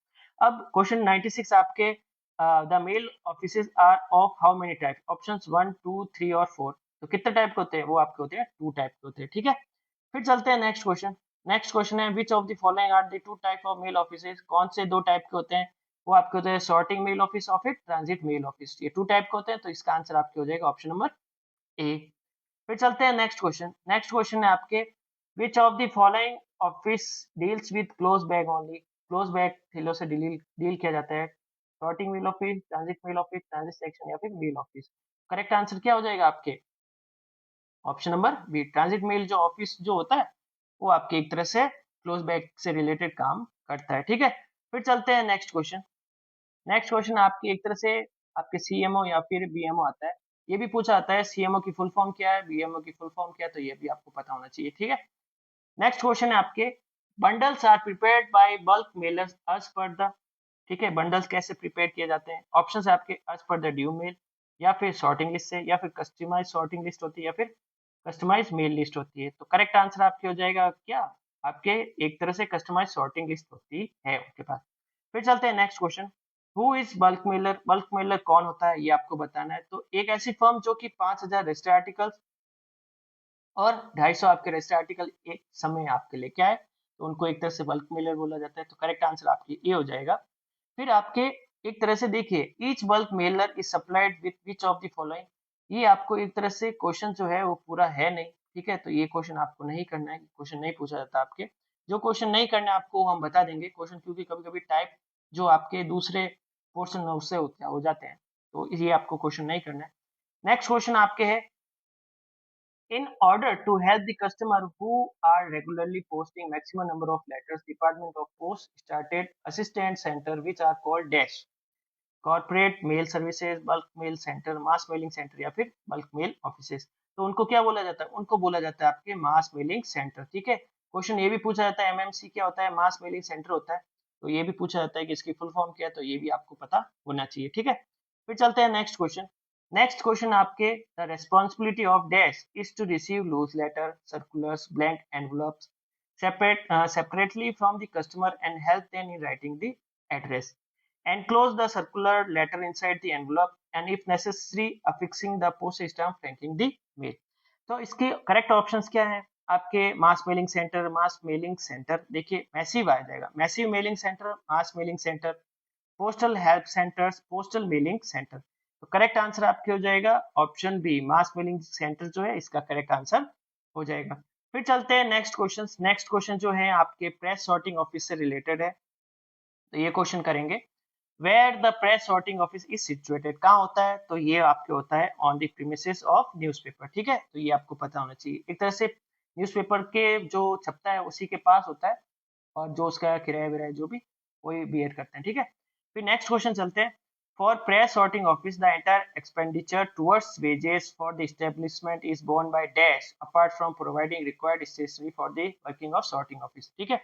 A: अब क्वेश्चन 96 आपके, the mail offices are of how many type, options 1 2 3 और 4। तो कितने टाइप के होते हैं, वो आपके होते हैं 2 टाइप के होते हैं, ठीक है। फिर चलते हैं नेक्स्ट क्वेश्चन। नेक्स्ट क्वेश्चन है which of the following are the two type of mail offices, कौन से दो टाइप के होते हैं, वो आपके होते हैं सॉर्टिंग मेल ऑफिस और फिर ट्रांजिट मेल ऑफिस, ये 2 टाइप के होते हैं, तो इसका आंसर आपके हो जाएगा ऑप्शन नंबर ए। फिर चलते हैं नेक्स्ट क्वेश्चन। नेक्स्ट क्वेश्चन है आपके which of the following office deals with close bag only, close bag थैलों से डील किया जाता है, sorting mail office, transit mail office, transit section या फिर मेल ऑफिस। करेक्ट आंसर क्या हो जाएगा आपके option number B, transit mail जो ऑफिस जो होता है वो आपके एक तरह से क्लोज बैग से रिलेटेड काम करता है, ठीक है। फिर चलते हैं नेक्स्ट क्वेश्चन। नेक्स्ट क्वेश्चन आपकी एक तरह से आपके सीएमओ या फिर बीएमओ आता है, ये भी पूछा जाता है सीएमओ की फुल फॉर्म क्या है, बीएमओ की फुल फॉर्म क्या है, तो ये भी आपको पता होना चाहिए, ठीक है। नेक्स्ट क्वेश्चन है आपके bundles are prepared by bulk mailers as per the, ठीक है, बंडल्स कैसे प्रिपेयर किए जाते हैं, ऑप्शंस है आपके as per the due mail या फिर सॉर्टिंग लिस्ट से या फिर कस्टमाइज सॉर्टिंग लिस्ट होती है या फिर कस्टमाइज मेल लिस्ट होती है। तो करेक्ट आंसर आपके हो जाएगा क्या, आपके एक तरह से कस्टमाइज सॉर्टिंग लिस्ट होती है उनके पास। फिर चलते हैं next question. Who is bulk Mailer, bulk Mailer कौन होता है ये आपको बताना है। तो एक ऐसी फर्म जो कि 5000 रजिस्टर्ड आर्टिकल्स और 250 आपके रजिस्टर्ड आर्टिकल एक समय आपके लेके आए, तो उनको एक तरह से बल्क मेलर बोला जाता है, तो करेक्ट आंसर आपकी ये हो जाएगा। फिर आपके एक तरह से देखिए each bulk Mailer is supplied with which of the following, ये आपको एक तरह से क्वेश्चन जो है वो पूरा है नहीं, ठीक है, तो ये क्वेश्चन आपको नहीं करना है, क्वेश्चन नहीं पूछा जाता आपके, जो क्वेश्चन नहीं करना है आपको हम बता देंगे क्वेश्चन, क्योंकि कभी कभी टाइप जो आपके दूसरे पोर्शन में उससे होते हो जाते हैं, तो ये आपको क्वेश्चन नहीं करना है। नेक्स्ट क्वेश्चन आपके है in order to help the customer who are regularly posting maximum number of letters, Department of Post started assistant center which are called dash, corporate mail services, bulk mail centre, mass mailing centre या फिर बल्क मेल ऑफिसेज। तो उनको क्या बोला जाता है, उनको बोला जाता है आपके मास मेलिंग सेंटर, ठीक है। क्वेश्चन ये भी पूछा जाता है एमएमसी क्या होता है, मास मेलिंग सेंटर होता है, तो ये भी पूछा जाता है कि इसकी फुल फॉर्म क्या है, तो ये भी आपको पता होना चाहिए, ठीक है। फिर चलते हैं नेक्स्ट क्वेश्चन। नेक्स्ट क्वेश्चन आपके the responsibility of dash is to receive loose letter, circulars, blank envelopes separately from the customer and help them in writing the address. Enclose the circular letter inside the envelope and if necessary affixing the postage stamp franking the mail। तो इसके करेक्ट ऑप्शंस क्या हैं आपके, mass mailing centre, mass mailing centre देखिए मैसिव आ जाएगा, massive mailing centre, mass mailing centre, postal help centres, postal mailing centre. तो करेक्ट आंसर आपके हो जाएगा option B, mass mailing centre जो है इसका करेक्ट आंसर हो जाएगा। फिर चलते हैं नेक्स्ट क्वेश्चन। नेक्स्ट क्वेश्चन जो है आपके प्रेस सॉर्टिंग ऑफिस से रिलेटेड है, तो ये क्वेश्चन करेंगे where the press sorting office is situated, कहाँ होता है, तो ये आपके होता है on the premises of newspaper, ठीक है, तो ये आपको पता होना चाहिए, एक तरह से न्यूज़पेपर के जो छपता है उसी के पास होता है, और जो उसका किराया विराया जो भी वही बियर करते हैं, ठीक है। फिर नेक्स्ट क्वेश्चन चलते हैं। For press sorting office the entire expenditure towards wages for the establishment is borne by dash apart from providing required stationery for the working of sorting office, ठीक है।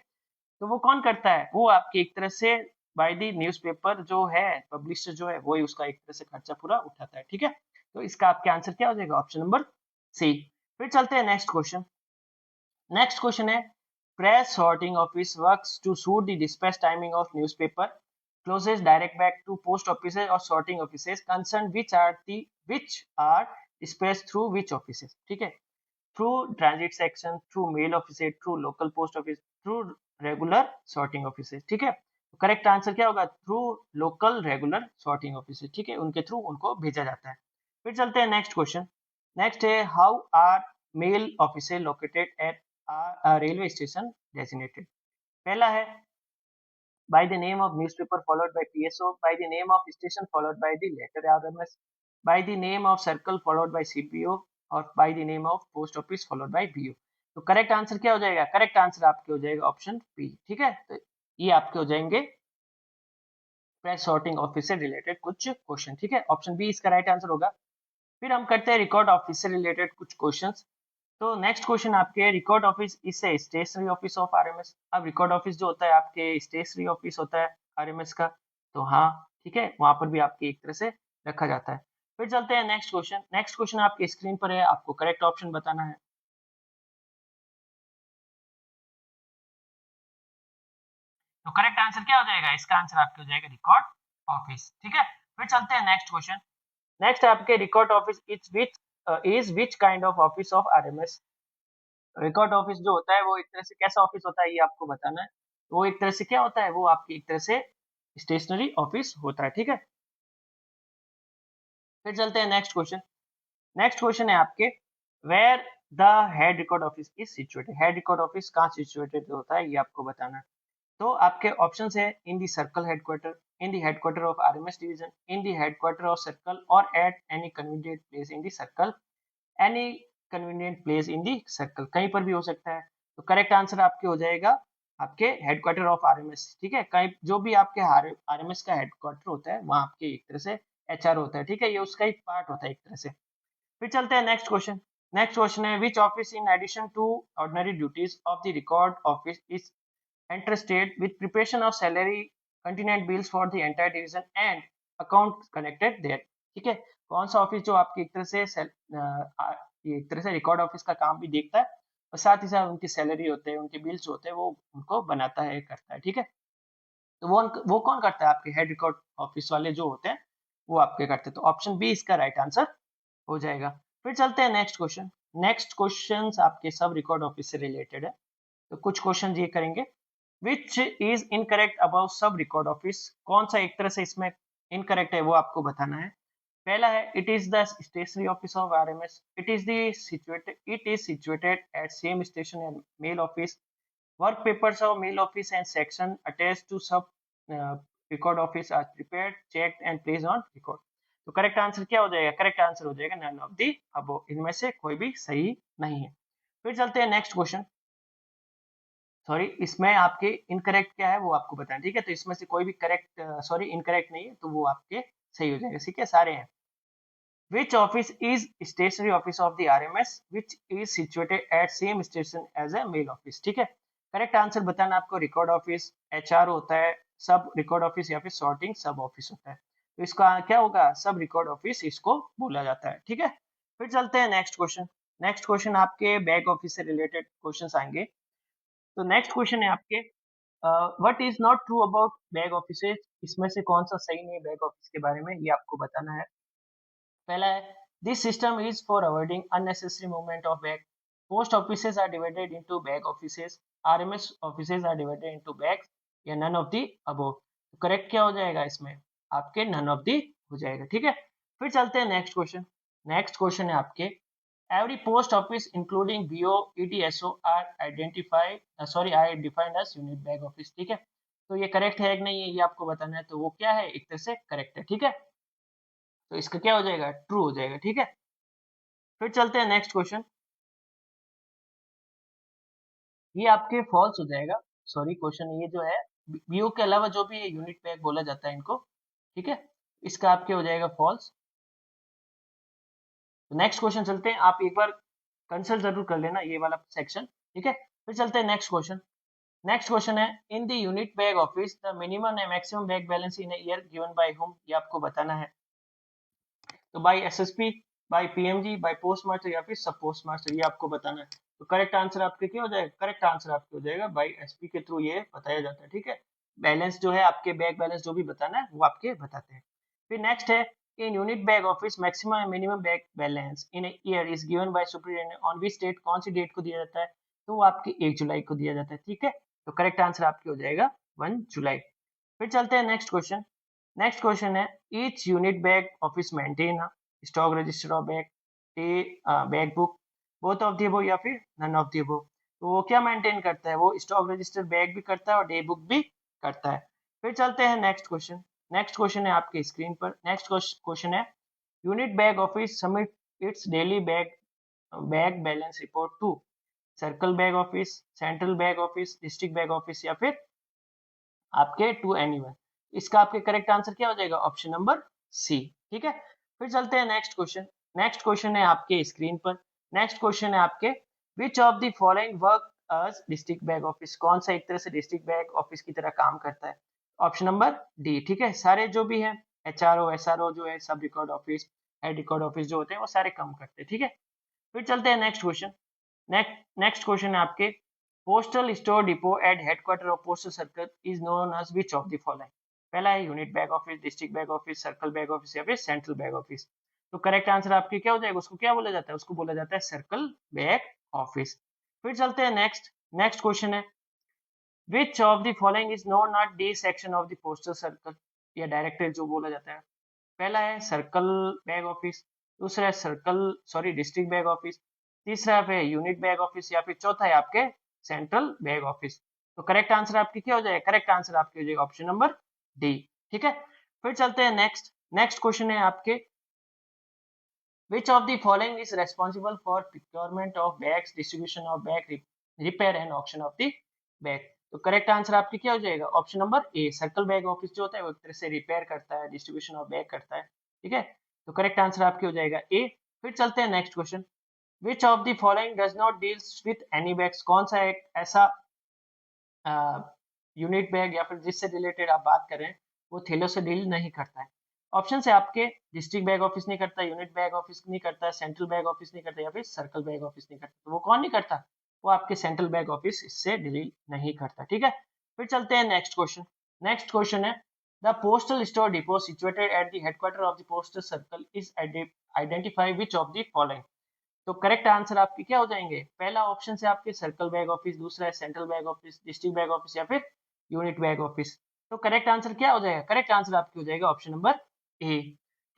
A: तो वो कौन करता है, वो आपकी एक तरह से बाय द न्यूज़पेपर जो है पब्लिशर जो है वही उसका एक तरह से खर्चा पूरा उठाता है, ठीक है। तो इसका आपके आंसर क्या हो जाएगा ऑप्शन नंबर सी। फिर चलते हैं नेक्स्ट क्वेश्चन। नेक्स्ट क्वेश्चन है press sorting office works to suit the dispatch timing of newspaper closest direct back to post offices or sorting offices concerned which are dispatched through which offices, ठीक है, through transit section, through mail offices, through local post office, through regular sorting offices, ठीक है। तो करेक्ट आंसर क्या होगा, through local regular sorting offices, ठीक है, उनके थ्रू उनको भेजा जाता है। फिर चलते हैं नेक्स्ट क्वेश्चन। नेक्स्ट है how are mail offices located at railway station designated. पहला है by the name of newspaper followed by PSO, by the name of station followed by the letter RMS, by the name of circle followed by CPO और by the name of post office followed by BO। तो करेक्ट आंसर क्या हो जाएगा, करेक्ट आंसर आपके हो जाएगा ऑप्शन बी, ठीक है। तो ये आपके हो जाएंगे प्रेस सॉर्टिंग ऑफिस से रिलेटेड कुछ क्वेश्चन, ठीक है, ऑप्शन बी इसका राइट आंसर होगा। फिर हम करते हैं रिकॉर्ड ऑफिस से रिलेटेड कुछ क्वेश्चंस। तो नेक्स्ट क्वेश्चन आपके record office is a stationary office of RMS. अब रिकॉर्ड ऑफिस जो होता है आपके स्टेशनरी ऑफिस होता है आरएमएस का, तो हाँ ठीक है, वहां पर भी आपके एक तरह से रखा जाता है। फिर चलते हैं नेक्स्ट क्वेश्चन। नेक्स्ट क्वेश्चन आपके स्क्रीन पर है, आपको करेक्ट ऑप्शन बताना है। तो करेक्ट आंसर क्या हो जाएगा, इसका आंसर आपके हो जाएगा रिकॉर्ड ऑफिस। ठीक है, फिर चलते हैं नेक्स्ट क्वेश्चन। नेक्स्ट आपके record office is which kind of office of RMS. Record office जो होता है वो एक तरह से कैसा ऑफिस होता है ये आपको बताना है। वो एक तरह से क्या होता है, वो आपकी एक तरह से स्टेशनरी ऑफिस होता है। ठीक है, फिर चलते हैं नेक्स्ट क्वेश्चन। नेक्स्ट क्वेश्चन है आपके where the head record office is situated. Head record office कहाँ सिचुएटेड होता है ये आपको बताना है। तो आपके ऑप्शंस है in the circle headquarter, in the headquarter of RMS division, in the headquarter of circle or at any convenient place in the circle, any convenient place in the circle, कहीं पर भी हो सकता है। तो करेक्ट आंसर आपके हो जाएगा आपके हेडक्वार्टर ऑफ आरएमएस। ठीक है, कहीं जो भी आपके आरएमएस का हेडक्वार्टर होता है वहां आपके एक तरह से एचआर होता है। ठीक है, ये उसका एक पार्ट होता है एक तरह से। फिर चलते हैं नेक्स्ट क्वेश्चन। नेक्स्ट क्वेश्चन है which office in addition to ordinary duties of the record office is entrusted with preparation of salary contingent bills for the entire division and account connected there। ठीक है, कौन सा ऑफिस जो आपकी एक तरह से एक तरह से रिकॉर्ड ऑफिस का काम भी देखता है और साथ ही साथ उनकी सैलरी होते हैं, उनके बिल्स होते हैं, वो उनको बनाता है, करता है। ठीक है, तो वो कौन करता है, आपके हेड रिकॉर्ड ऑफिस वाले जो होते हैं वो आपके करते हैं। तो ऑप्शन बी इसका राइट आंसर हो जाएगा। फिर चलते हैं नेक्स्ट क्वेश्चन। नेक्स्ट क्वेश्चन आपके सब रिकॉर्ड ऑफिस से रिलेटेड है, तो कुछ क्वेश्चन ये करेंगे। विच इज इनकरेक्ट अबाउट सब रिकॉर्ड ऑफिस, कौन सा एक तरह से इसमें इनकरेक्ट है वो आपको बताना है। पहला है it is the stationary office of RMS, it is situated at same station and mail office, work papers of mail office and section attach to sub record office are prepared checked and place on record. तो करेक्ट आंसर क्या हो जाएगा, करेक्ट आंसर हो जाएगा नन ऑफ दी अबव, इनमें से कोई भी सही नहीं है। फिर चलते हैं नेक्स्ट क्वेश्चन। सॉरी, इसमें आपके इनकरेक्ट क्या है वो आपको बताएं। ठीक है, तो इसमें से कोई भी करेक्ट सॉरी इनकरेक्ट नहीं है, तो वो आपके सही हो जाएगा। ठीक है, सारे हैं। Which office is stationary office of the RMS which is situated at same station as a mail office. ठीक है, करेक्ट आंसर बताना आपको रिकॉर्ड ऑफिस एचआर होता है, सब रिकॉर्ड ऑफिस या फिर सॉर्टिंग सब ऑफिस होता है। तो इसका क्या होगा, सब रिकॉर्ड ऑफिस इसको बोला जाता है। ठीक है, फिर चलते हैं नेक्स्ट क्वेश्चन। नेक्स्ट क्वेश्चन आपके बैक ऑफिस से रिलेटेड क्वेश्चन आएंगे। तो नेक्स्ट क्वेश्चन है आपके what is not true about back offices, इसमें से कौन सा सही नहीं है बैक ऑफिस के बारे में, ये आपको बताना है। पहला है this system is for avoiding unnecessary movement of bag, post offices are divided into bag offices, RMS offices are divided into bags, या नन ऑफ द अबव। तो करेक्ट क्या हो जाएगा इसमें, आपके नन ऑफ द हो जाएगा। ठीक है, फिर चलते हैं नेक्स्ट क्वेश्चन। नेक्स्ट क्वेश्चन है आपके every post office including BO, EDSO are defined as unit bag office। ठीक है, तो ये करेक्ट है कि नहीं है ये आपको बताना है। तो वो क्या है, एक तरह से करेक्ट है। ठीक है, तो इसका क्या हो जाएगा, ट्रू हो जाएगा। ठीक है, फिर चलते हैं नेक्स्ट क्वेश्चन। ये आपके फॉल्स हो जाएगा। सॉरी, क्वेश्चन ये जो है बीओ के अलावा जो भी यूनिट बैग बोला जाता है इनको, ठीक है, इसका आपके हो जाएगा फॉल्स। नेक्स्ट क्वेश्चन चलते हैं, आप एक बार कंसल्ट जरूर कर लेना ये वाला सेक्शन। ठीक है, फिर चलते हैं नेक्स्ट क्वेश्चन। नेक्स्ट क्वेश्चन है in the unit bag office the minimum and maximum bag balance in year given by whom, ये आपको बताना है। तो by SSP, by PMG, by post master या फिर सब पोस्ट मास्टर, ये आपको बताना है। तो करेक्ट आंसर आपके क्या हो जाएगा, करेक्ट आंसर आपके हो जाएगा बाय एसपी के थ्रू ये बताया जाता है। ठीक है, बैलेंस जो है आपके बैग बैलेंस जो भी बताना है वो आपके बताते हैं। फिर नेक्स्ट है in unit bag office maximum and minimum bag balance in year is given by superintendent on which date, कौन सी डेट को दिया जाता है, तो वो आपकी 1 जुलाई को दिया जाता है। ठीक है, तो करेक्ट आंसर आपके हो जाएगा 1 जुलाई। फिर चलते हैं नेक्स्ट क्वेश्चन। नेक्स्ट क्वेश्चन है each unit bag office maintain stock register of bag, bag book, both of the above या फिर नन ऑफ द अबव। तो वो क्या मेंटेन करता है, वो स्टॉक रजिस्टर बैग भी करता है और डे बुक भी करता है। फिर चलते हैं नेक्स्ट क्वेश्चन। नेक्स्ट क्वेश्चन है आपके स्क्रीन पर। नेक्स्ट क्वेश्चन है unit bag office submit its daily bag balance report to circle bag office, central bag office, district bag office या फिर आपके टू एनीवन। इसका आपके करेक्ट आंसर क्या हो जाएगा, ऑप्शन नंबर सी। ठीक है, फिर चलते हैं नेक्स्ट क्वेश्चन। नेक्स्ट क्वेश्चन है आपके स्क्रीन पर। नेक्स्ट क्वेश्चन है आपके which of the following work as district bag office, कौन सा एक तरह से डिस्ट्रिक्ट बैग ऑफिस की तरह काम करता है, ऑप्शन नंबर डी। ठीक है, सारे जो भी है एचआरओ एसआरओ जो है सब record office head record office जो होते हैं वो सारे काम करते हैं। ठीक है, फिर चलते हैं नेक्स्ट क्वेश्चन। नेक्स्ट क्वेश्चन है आपके postal store depot at headquarter of postal circle is known as which of the following? पहला है unit bag office, district bag office, circle bag office या फिर सेंट्रल बैग ऑफिस। तो करेक्ट आंसर आपकी क्या हो जाएगा? उसको क्या बोला जाता है? उसको बोला जाता है सर्कल बैग ऑफिस। फिर चलते हैं नेक्स्ट। नेक्स्ट क्वेश्चन है which of the following is not not D section of the postal circle, या डायरेक्टरी जो बोला जाता है। पहला है सर्कल बैग ऑफिस, दूसरा है डिस्ट्रिक्ट बैग ऑफिस, तीसरा है यूनिट बैग ऑफिस या फिर चौथा है आपके सेंट्रल बैग ऑफिस। तो करेक्ट आंसर आपकी क्या हो जाएगा? करेक्ट आंसर आपकी हो जाएगा ऑप्शन नंबर डी। ठीक है, फिर चलते हैं नेक्स्ट। नेक्स्ट क्वेश्चन है आपके which of the following is responsible for procurement of bags, distribution of bag, repair and auction of the bag? तो करेक्ट आंसर आपकी क्या हो जाएगा? ऑप्शन नंबर ए, सर्कल बैग ऑफिस जो होता है वो एक तरह से रिपेयर करता है, डिस्ट्रीब्यूशन ऑफ बैग करता है। ठीक है, तो करेक्ट आंसर आपकी हो जाएगा ए। फिर चलते हैं next question. Which of the following does not deals with any bags? कौन सा एक ऐसा यूनिट बैग या फिर जिससे रिलेटेड आप बात करें वो थैलों से डील नहीं करता है? ऑप्शन है आपके डिस्ट्रिक्ट बैग ऑफिस नहीं करता, यूनिट बैग ऑफिस नहीं करता, सेंट्रल बैग ऑफिस नहीं करता या फिर सर्कल बैग ऑफिस नहीं करता। तो वो कौन नहीं करता? वो आपके सेंट्रल बैग ऑफिस इससे डील नहीं करता। ठीक है, फिर चलते हैं नेक्स्ट क्वेश्चन। नेक्स्ट क्वेश्चन है the postal store depot situated at the headquarter of the postal circle is identify which of the following? तो करेक्ट आंसर आपके क्या हो जाएंगे? पहला ऑप्शन से आपके सर्कल बैग ऑफिस, दूसरा है central bag office, district bag office या फिर यूनिट बैग ऑफिस। तो करेक्ट आंसर क्या हो जाएगा? करेक्ट आंसर आपकी हो जाएगा ऑप्शन नंबर ए।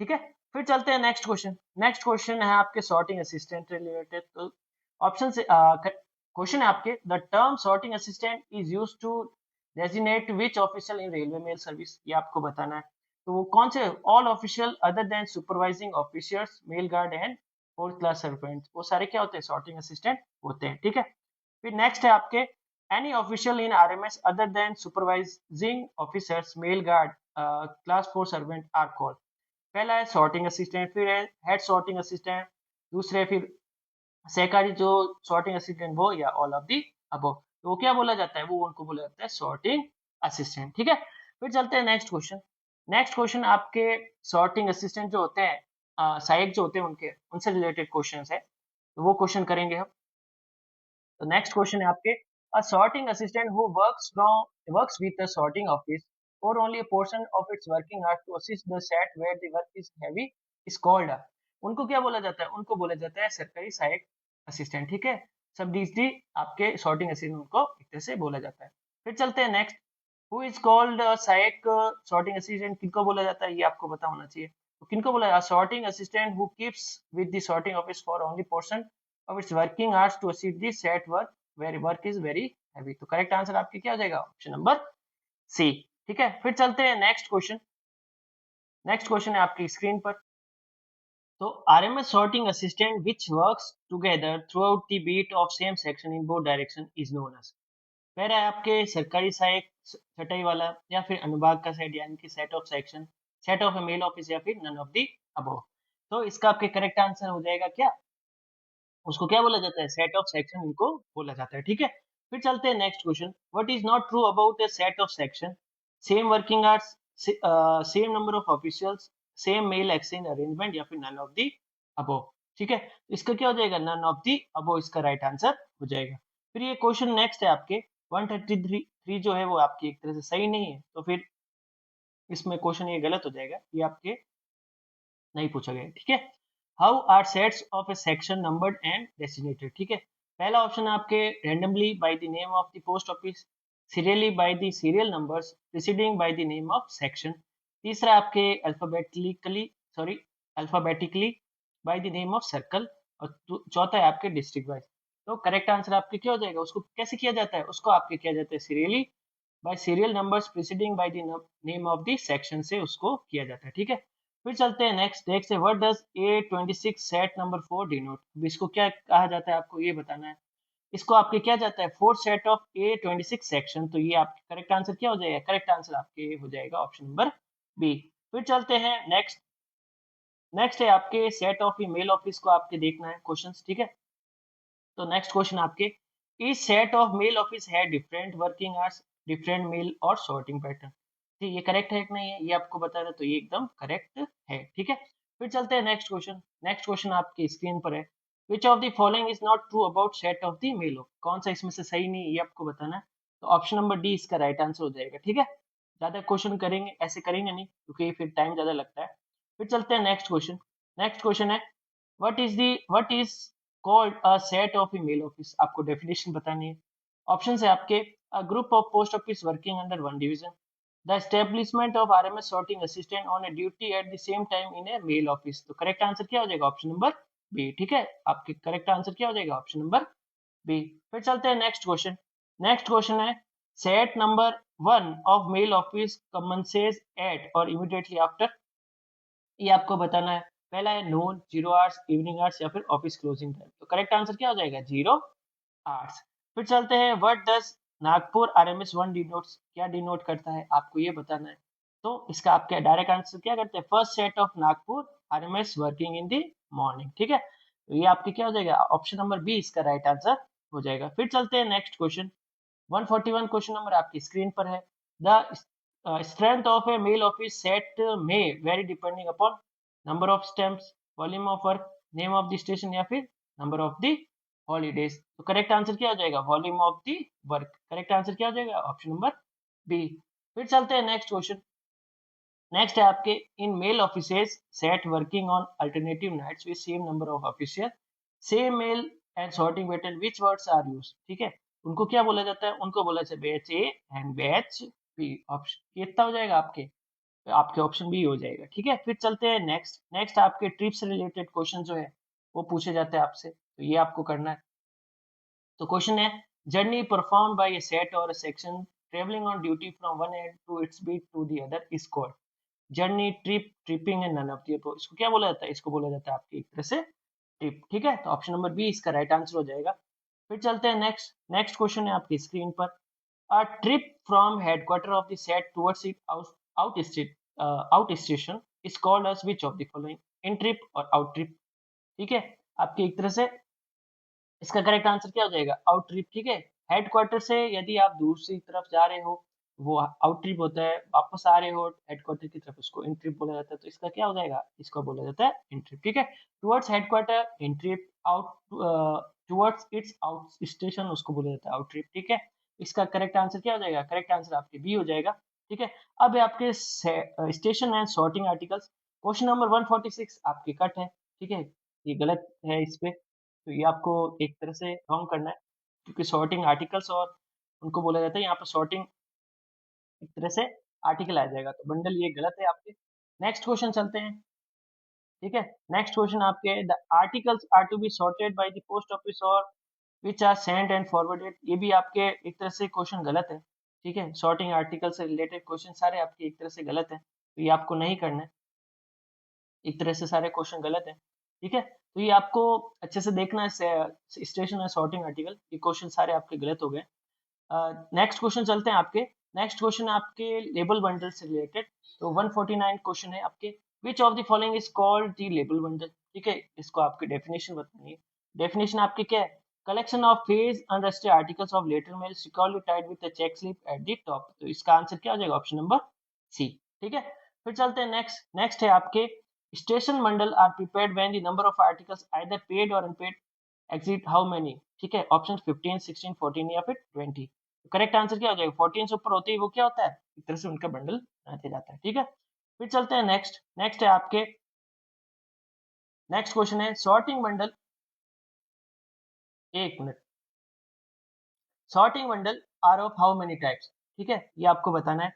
A: ठीक है, फिर चलते हैं नेक्स्ट क्वेश्चन। नेक्स्ट क्वेश्चन है आपके सॉर्टिंग असिस्टेंट रिलेटेड। तो ऑप्शन से क्वेश्चन है आपके the term sorting assistant is use to designate which official in railway mail service? ये आपको बताना है। तो वो कौन से? All official other than supervising officers, mail guard and fourth class servant, वो सारे क्या होते हैं? सॉर्टिंग असिस्टेंट होते हैं। ठीक है, फिर नेक्स्ट है आपके any official in RMS other than supervising officers, mail guard, class 4 servant are called? पहला है सॉर्टिंग असिस्टेंट, फिर है हेड सॉर्टिंग असिस्टेंट, दूसरे फिर सहकारी जो सॉर्टिंग असिस्टेंट वो, या ऑल ऑफ दी अबव। तो वो क्या बोला जाता है? वो उनको बोला जाता है सॉर्टिंग असिस्टेंट। ठीक है, फिर चलते हैं नेक्स्ट क्वेश्चन। नेक्स्ट क्वेश्चन आपके सॉर्टिंग असिस्टेंट जो होते हैं, सहायक जो होते हैं उनके, उनसे रिलेटेड क्वेश्चन है, तो वो क्वेश्चन करेंगे हम। तो नेक्स्ट क्वेश्चन है आपके a sorting assistant who works with the sorting office or only a portion of its working hours to assist the set where the work is heavy is called. उनको क्या बोला जाता है? उनको बोला जाता है सरकारी सहायक असिस्टेंट। ठीक है, सब डिग्री आपके सॉर्टिंग असिस्टेंट को एक तरह से बोला जाता है। फिर चलते हैं नेक्स्ट। हु इज कॉल्ड सहायक सॉर्टिंग असिस्टेंट? किनको बोला जाता है? ये आपको पता होना चाहिए। तो किनको बोला जाता है? Sorting assistant who keeps with the sorting office for only portion of its working hours to achieve the set work where work is very heavy। तो करेक्ट आंसर आपकी क्या हो जाएगा? Option number C. ठीक है, फिर चलते हैं नेक्स्ट क्वेश्चन। नेक्स्ट क्वेश्चन है आपकी स्क्रीन पर। तो RMS sorting assistant which works together throughout the beat of same section in both direction is known as? पहला है आपके सरकारी सहायक छटाई वाला, या फिर अनुभाग का सेट यानी कि set of section, set of mail office या फिर नन ऑफ द अबव। तो इसका आपके करेक्ट आंसर हो जाएगा क्या? उसको क्या बोला जाता है? सेट ऑफ सेक्शन इनको बोला जाता है। ठीक है, फिर चलते हैं next question. What is not true about a set of section? Same working hours, same number of officials, same mail exchange arrangement या फिर नन ऑफ द अबव। ठीक है, इसका क्या हो जाएगा? नन ऑफ द अबव इसका राइट आंसर हो जाएगा। फिर ये क्वेश्चन नेक्स्ट है आपके 133 जो है वो आपकी एक तरह से सही नहीं है, तो फिर इसमें क्वेश्चन ये गलत हो जाएगा, ये आपके नहीं पूछा गया। ठीक है, how are sets of a section numbered and designated? ठीक है, पहला ऑप्शन है आपके randomly by the name of the post office, serially by the serial numbers, preceding by the name of section, तीसरा आपके alphabetically by the name of circle, और चौथा है आपके डिस्ट्रिक्ट वाइज। तो करेक्ट आंसर आपके क्या हो जाएगा? उसको कैसे किया जाता है? उसको आपके किया जाता है serially bye serial numbers preceding by the name of the section से उसको किया जाता है। ठीक है, फिर चलते हैं नेक्स्ट। नेक्स्ट है what does A26 set number 4 denote? इसको क्या कहा जाता है? आपको ये बताना है। इसको आपके क्या जाता है? Fourth set of A26 section. तो ये आपके करेक्ट आंसर क्या हो जाएगा? करेक्ट आंसर आपके हो जाएगा ऑप्शन नंबर बी। फिर चलते हैं नेक्स्ट। नेक्स्ट है आपके सेट ऑफ मेल ऑफिस को आपके देखना है क्वेश्चंस। ठीक है, तो नेक्स्ट क्वेश्चन आपके इस सेट ऑफ मेल ऑफिस है different working hours, different mail और सॉर्टिंग पैटर्न? ठीक, ये करेक्ट है कि नहीं है ये आपको बताना, तो ये एकदम करेक्ट है। ठीक है, फिर चलते हैं नेक्स्ट क्वेश्चन। नेक्स्ट क्वेश्चन आपकी स्क्रीन पर है। Which of the following is not true about set of the mail of, कौन सा इसमें से सही नहीं है ये आपको बताना है। तो ऑप्शन नंबर डी इसका राइट आंसर हो जाएगा। ठीक है, ज्यादा क्वेश्चन करेंगे ऐसे करेंगे नहीं क्योंकि फिर टाइम ज्यादा लगता है। फिर चलते हैं नेक्स्ट क्वेश्चन। नेक्स्ट क्वेश्चन है what is called a set of a mail office, आपको डेफिनेशन बतानी है। ऑप्शन है आपके a group of post office working under one division, the establishment of RMS sorting assistant on a duty at the same time in a mail office. तो करेक्ट आंसर क्या हो जाएगा? Option number B. ठीक है, आपके करेक्ट आंसर क्या हो जाएगा? Option number B. फिर चलते हैं नेक्स्ट क्वेश्चन। नेक्स्ट क्वेश्चन है set number one of mail office commences at और इमीडिएटली आफ्टर, ये आपको बताना है। पहला है नून, 0 आवर्स, इवनिंग आवर्स या फिर ऑफिस क्लोजिंग टाइम। तो करेक्ट आंसर क्या हो जाएगा? 0 आवर्स। फिर चलते हैं what does Nagpur RMS one denotes, क्या डिनोट करता है आपको ये बताना है। तो इसका आपका डायरेक्ट आंसर क्या करते हैं? First set of Nagpur RMS working in the morning. ठीक है, तो ये आपके क्या हो जाएगा? ऑप्शन नंबर बी इसका राइट आंसर हो जाएगा। फिर चलते हैं नेक्स्ट क्वेश्चन। 141 क्वेश्चन नंबर आपकी स्क्रीन पर है। The strength of a mail office set may vary depending upon number of stamps, volume of work, name of the station या फिर number of the holidays। तो करेक्ट आंसर क्या हो जाएगा? Volume of the work. Correct answer क्या हो जाएगा? Option number B. फिर चलते हैं नेक्स्ट क्वेश्चन। नेक्स्ट है आपके in mail offices set working on alternative nights with same number of official same mail and sorting pattern which words are used. ठीक है, उनको क्या बोला जाता है? उनको बोला जाता है batch A and batch B. Option कितना हो जाएगा आपके? तो आपके ऑप्शन बी हो जाएगा। ठीक है, फिर चलते हैं नेक्स्ट। नेक्स्ट आपके ट्रिप से रिलेटेड क्वेश्चन जो है वो पूछे जाते हैं आपसे, तो ये आपको करना है। तो क्वेश्चन है journey perform by a set or section travelling on duty from one end to its beat to the other is called journey, trip, tripping and none of the above. इसको क्या बोला जाता है? इसको बोला जाता है आपकी एक तरह से ट्रिप। ठीक है, तो ऑप्शन नंबर बी इसका राइट आंसर हो जाएगा। फिर चलते हैं नेक्स्ट। नेक्स्ट क्वेश्चन है आपकी स्क्रीन पर। A trip from headquarter of the set towards it out station is called as which of the following, in trip और आउट ट्रिप। ठीक है, आपकी एक तरह से इसका करेक्ट आंसर क्या हो जाएगा? Out trip. ठीक है, हेडक्वार्टर से यदि आप दूसरी तरफ जा रहे हो वो आउट ट्रिप होता है, वापस आ रहे हो हेडक्वार्टर की तरफ उसको इन ट्रिप बोला जाता है। तो इसका क्या हो जाएगा? इसको बोला जाता है इन ट्रिप। ठीक है, towards headquarter in trip, out towards it's out station उसको बोला जाता है आउट ट्रिप। ठीक है, इसका करेक्ट आंसर क्या हो जाएगा? करेक्ट आंसर आपके बी हो जाएगा। ठीक है, अब है आपके station and sorting articles. Question number 146 आपके कट है। ठीक है, ये गलत है इस पे, तो ये आपको एक तरह से रॉन्ग करना है क्योंकि सॉर्टिंग आर्टिकल्स और उनको बोला जाता है, यहाँ पर सॉर्टिंग एक तरह से आर्टिकल आ जाएगा, तो बंडल ये गलत है आपके। नेक्स्ट क्वेश्चन चलते हैं। ठीक है, नेक्स्ट क्वेश्चन आपके the articles are to be sorted by the post office or which are send and forwarded, ये भी आपके एक तरह से क्वेश्चन गलत है। ठीक है, सॉर्टिंग आर्टिकल से रिलेटेड क्वेश्चन सारे आपके एक तरह से गलत है, तो ये आपको नहीं करना है। एक तरह से सारे क्वेश्चन गलत है। ठीक है, तो ये आपको अच्छे से देखना है। स्टेशन और सॉर्टिंग आर्टिकल ये क्वेश्चन सारे आपके गलत हो गए। नेक्स्ट क्वेश्चन चलते हैं आपके। नेक्स्ट क्वेश्चन है आपके लेबल बंडल से रिलेटेड। तो 149 क्वेश्चन है आपके which of the following is called the label bundle. ठीक है, इसको आपकी डेफिनेशन बतानी है। डेफिनेशन आपकी क्या है? Collection of phase unregistered articles of letter mail securely tied with the check slip at the top. तो इसका आंसर क्या हो जाएगा? Option number C. ठीक है, फिर चलते हैं नेक्स्ट। नेक्स्ट है आपके station bundle are prepared when the number of articles either paid और अनपेड एग्जिट हाउ मेनी। ठीक है, ऑप्शन 15, 16, 14 या फिर 20। करेक्ट आंसर क्या हो जाएगा? 14 से ऊपर होते ही वो क्या होता है? एक तरह से उनका बंडल बनाते जाता है। ठीक है, फिर चलते हैं नेक्स्ट। नेक्स्ट है आपके नेक्स्ट क्वेश्चन है सॉर्टिंग बंडल। एक minute. Sorting bundle are of how many types. ठीक है, ये आपको बताना है।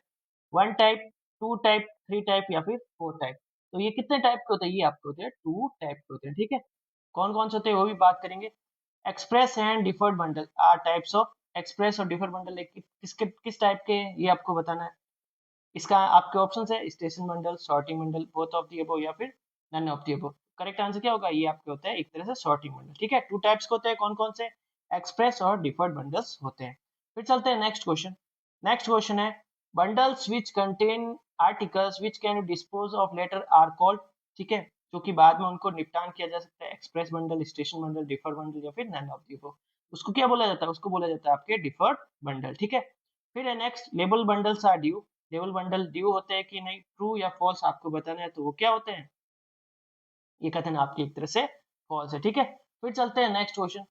A: 1 टाइप, 2 टाइप, 3 टाइप या फिर 4 टाइप। तो ये कितने टाइप के होते हैं? ये आपके होते हैं 2 टाइप के होते हैं। ठीक है, कौन कौन से होते हैं वो भी बात करेंगे। Express and deferred bundle are types of. Express और डिफर्ड बंडल किस टाइप के हैं ये आपको बताना है। इसका आपके ऑप्शन है station bundle, sorting bundle, both of the above या फिर none of the above. Correct answer क्या होगा? ये आपके होता है एक तरह से सॉर्टिंग बंडल। ठीक है, 2 टाइप्स के होते हैं, कौन कौन से? एक्सप्रेस और डिफर्ड बंडल्स होते हैं। फिर चलते हैं नेक्स्ट क्वेश्चन। नेक्स्ट क्वेश्चन है bundles which contain articles which can dispose of later are called. ठीक है, जो कि बाद में उनको निपटान किया जा सकता है। Express bundle, station bundle, deferred bundle या फिर नन ऑफ द अबव। उसको क्या बोला जाता है? उसको बोला जाता है आपके डिफर्ड बंडल। ठीक है, फिर है next label bundles are due. Label bundle due होते हैं कि नहीं, ट्रू या फॉल्स आपको बताना है। तो वो क्या होते हैं? ये कथन आपकी एक तरह से फॉल्स है। ठीक है, फिर चलते हैं नेक्स्ट क्वेश्चन।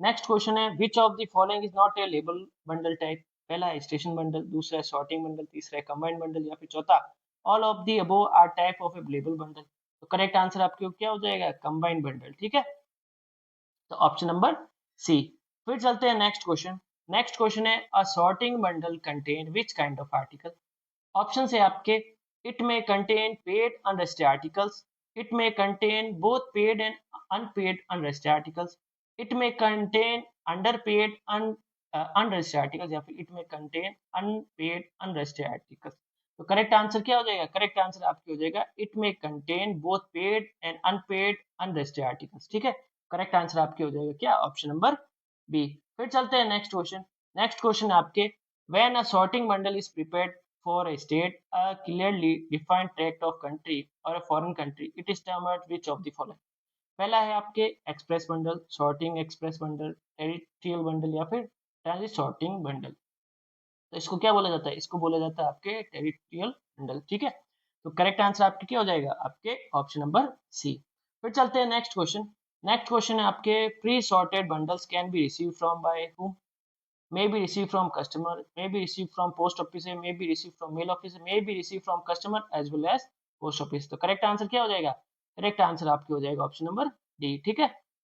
A: नेक्स्ट क्वेश्चन है which of the following is not a label bundle type. पहला है स्टेशन बंडल, दूसरा है सॉर्टिंग बंडल, तीसरा है कंबाइंड बंडल या फिर चौथा all of the above are type of a label bundle. तो करेक्ट आंसर आपके क्या हो जाएगा, कंबाइंड बंडल। ठीक है, तो ऑप्शन नंबर सी। फिर चलते हैं नेक्स्ट क्वेश्चन। नेक्स्ट क्वेश्चन है a sorting bundle contain which kind of article. Option है आपके इट में contain paid unregistered articles, it में contain both paid and unpaid unregistered articles, it में कंटेन अंडरपेड अनरेस्टेड आर्टिकल्स या फिर इट में कंटेन अनपेड अनरेस्टेड आर्टिकल्स। तो करेक्ट आंसर क्या हो जाएगा, करेक्ट आंसर आपकी हो जाएगा इट में contain both paid and unpaid unregistered articles. ठीक है, करेक्ट आंसर आपके हो जाएगा क्या, ऑप्शन नंबर बी। फिर चलते हैं नेक्स्ट क्वेश्चन। नेक्स्ट क्वेश्चन आपके when a sorting bundle is prepared for a state, a clearly defined tract of country or a foreign country, it is termed which of the following। पहला है आपके express bundle, sorting express bundle, territorial bundle या फिर ट्रांजिट सॉर्टिंग बंडल। तो इसको क्या बोला जाता है, इसको बोला जाता है आपके टेरिटोरियल बंडल। ठीक है, तो करेक्ट आंसर आपके क्या हो जाएगा, आपके ऑप्शन नंबर सी। फिर चलते हैं नेक्स्ट क्वेश्चन। नेक्स्ट क्वेश्चन है आपके pre sorted bundles can be receive from by whom. may be received from customer, may be received from post office, may be received from mail office, may be received from customer as well as post office। तो करेक्ट आंसर क्या हो जाएगा, करेक्ट आंसर आपके हो जाएगा ऑप्शन नंबर डी। ठीक है,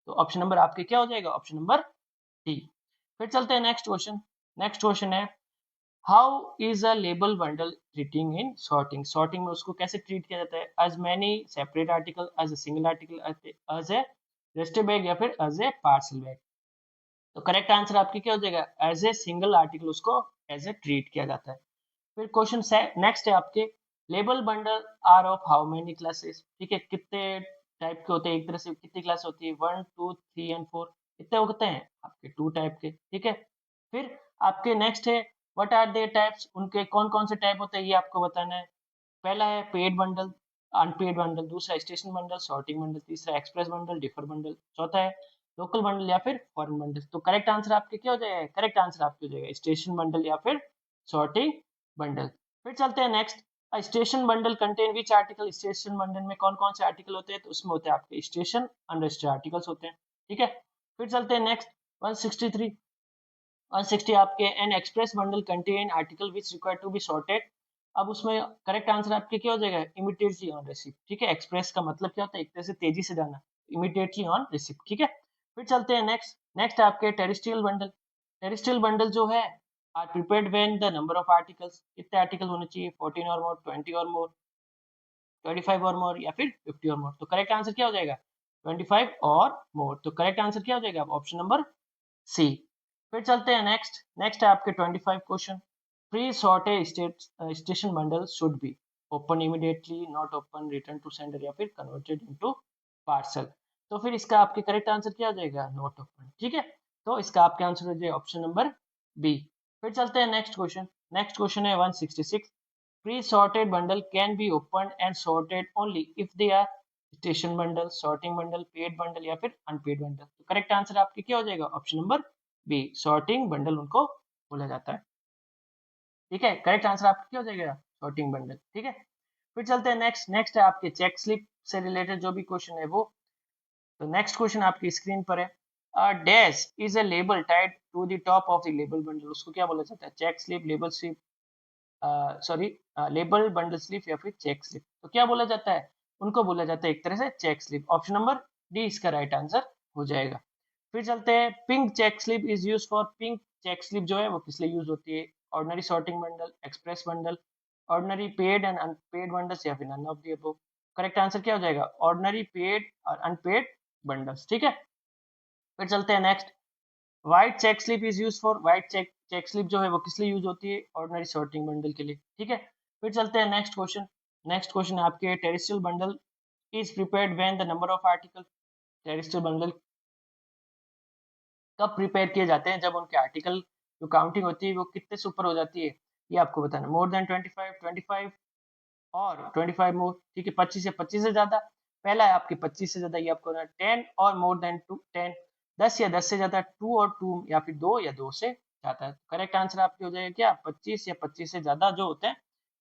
A: तो ऑप्शन नंबर आपके क्या हो जाएगा, ऑप्शन नंबर डी। फिर चलते हैं नेक्स्ट क्वेश्चन। नेक्स्ट क्वेश्चन है how is a label bundle treating in sorting. Sorting में उसको कैसे ट्रीट किया जाता है, as many separate article, as a single article, as a registered bag या फिर एज ए पार्सल बैग। तो करेक्ट आंसर आपकी क्या हो जाएगा, एज ए सिंगल आर्टिकल उसको एज ए ट्रीट किया जाता है। फिर क्वेश्चन नेक्स्ट है आपके label bundle are of how many classes. ठीक है, कितने टाइप के होते हैं, एक तरह से कितनी क्लास होती है, 1 2 3 एंड 4, कितने होते हैं आपके 2 टाइप के। ठीक है, फिर आपके नेक्स्ट है व्हाट आर दे टाइप्स, उनके कौन कौन से टाइप होते हैं ये आपको बताना है। पहला है पेड बंडल, अनपेड बंडल, दूसरा स्टेशन बंडल, सॉर्टिंग बंडल, तीसरा एक्सप्रेस बंडल, डिफर बंडल, चौथा है लोकल बंडल या फिर फॉरेन बंडल। तो करेक्ट आंसर आपके क्या हो जाएगा, करेक्ट आंसर आपके हो जाएगा स्टेशन बंडल या फिर सॉर्टिंग बंडल। फिर चलते हैं next, station bundle contain which article. Station bundle में कौन कौन से आर्टिकल होते हैं, तो उसमें होते हैं आपके स्टेशन अनरेस्टेड आर्टिकल्स होते हैं। ठीक है, फिर चलते हैं नेक्स्ट 163। 160 आपके an express bundle contain article which require to be sorted. अब उसमें करेक्ट आंसर आपके क्या हो जाएगा, इमीडिएटली ऑन रिसीव। ठीक है, एक्सप्रेस का मतलब क्या होता है, एक तरह से तेजी से जाना, इमीडिएटली ऑन रिसीव। ठीक है, फिर चलते हैं नेक्स्ट। नेक्स्ट आपके टेरिस्ट्रियल बंडल। टेरिस्ट्रियल बंडल जो है are prepared when the number of articles, कितने आर्टिकल होने चाहिए, 14 और मोर, 20 और मोर, 25 और मोर या फिर 50 और मोर। तो करेक्ट आंसर क्या हो जाएगा, 25 और मोर। तो करेक्ट आंसर क्या हो जाएगा, ऑप्शन नंबर सी। फिर चलते हैं नेक्स्ट। नेक्स्ट है आपके 25 question. Pre sorted station bundle should be open immediately, not open, return to sender या फिर कन्वर्टेड इनटू पार्सल। तो फिर इसका आपके करेक्ट आंसर क्या हो जाएगा, नॉट ओपन। ठीक है, तो इसका आपके आंसर हो जाएगा ऑप्शन नंबर बी। फिर चलते हैं नेक्स्ट क्वेश्चन। नेक्स्ट क्वेश्चन है 166। Pre sorted bundle can be open and sorted only if they are station bundle, sorting bundle, paid bundle या फिर अनपेड बंडल। तो करेक्ट आंसर आपके क्या हो जाएगा, option number B, sorting bundle उनको बोला जाता है। ठीक है, करेक्ट आंसर आपका क्या हो जाएगा, सॉर्टिंग बंडल। ठीक है, फिर चलते हैं नेक्स्ट। नेक्स्ट है आपके चेक स्लिप से रिलेटेड जो भी क्वेश्चन है वो। तो नेक्स्ट क्वेश्चन आपकी स्क्रीन पर है a dash is a label tied to the top of the label bundle. उसको क्या बोला जाता है, check slip, label slip, sorry label bundle slip या फिर चेक स्लिप। तो क्या बोला जाता है, उनको बोला जाता है एक तरह से check slip. Option number D इसका राइट आंसर हो जाएगा। फिर चलते हैं pink check slip is use for, pink check slip जो है वो किस लिए यूज होती है, ordinary sorting bundle, express bundle, ordinary paid and unpaid bundles या फिर none of the above. Correct answer क्या हो जाएगा, ऑर्डिनरी, पेड और अनपेड बंडल्स। ठीक है, फिर चलते हैं next. White check slip is use for, white check check slip जो है वो किस लिए यूज होती है, ऑर्डिनरी सॉर्टिंग बंडल के लिए। ठीक है, फिर चलते हैं नेक्स्ट क्वेश्चन। नेक्स्ट क्वेश्चन आपके terrestrial bundle is prepared when the number of article. Terrestrial bundle कब प्रिपेयर किए जाते हैं, जब उनके आर्टिकल जो काउंटिंग होती है वो कितने से ऊपर हो जाती है, ये आपको बताना। मोर देन 25, 25 और 25 मोर। ठीक है, 25 से 25 से ज्यादा। पहला है आपके 25 से ज्यादा, ये आपको 10 और मोर देन 10, 10 या 10 से ज्यादा, 2 और 2 या फिर 2 या 2 से ज्यादा है। करेक्ट आंसर आपके हो जाएगा क्या, 25 या 25 से ज्यादा जो होते हैं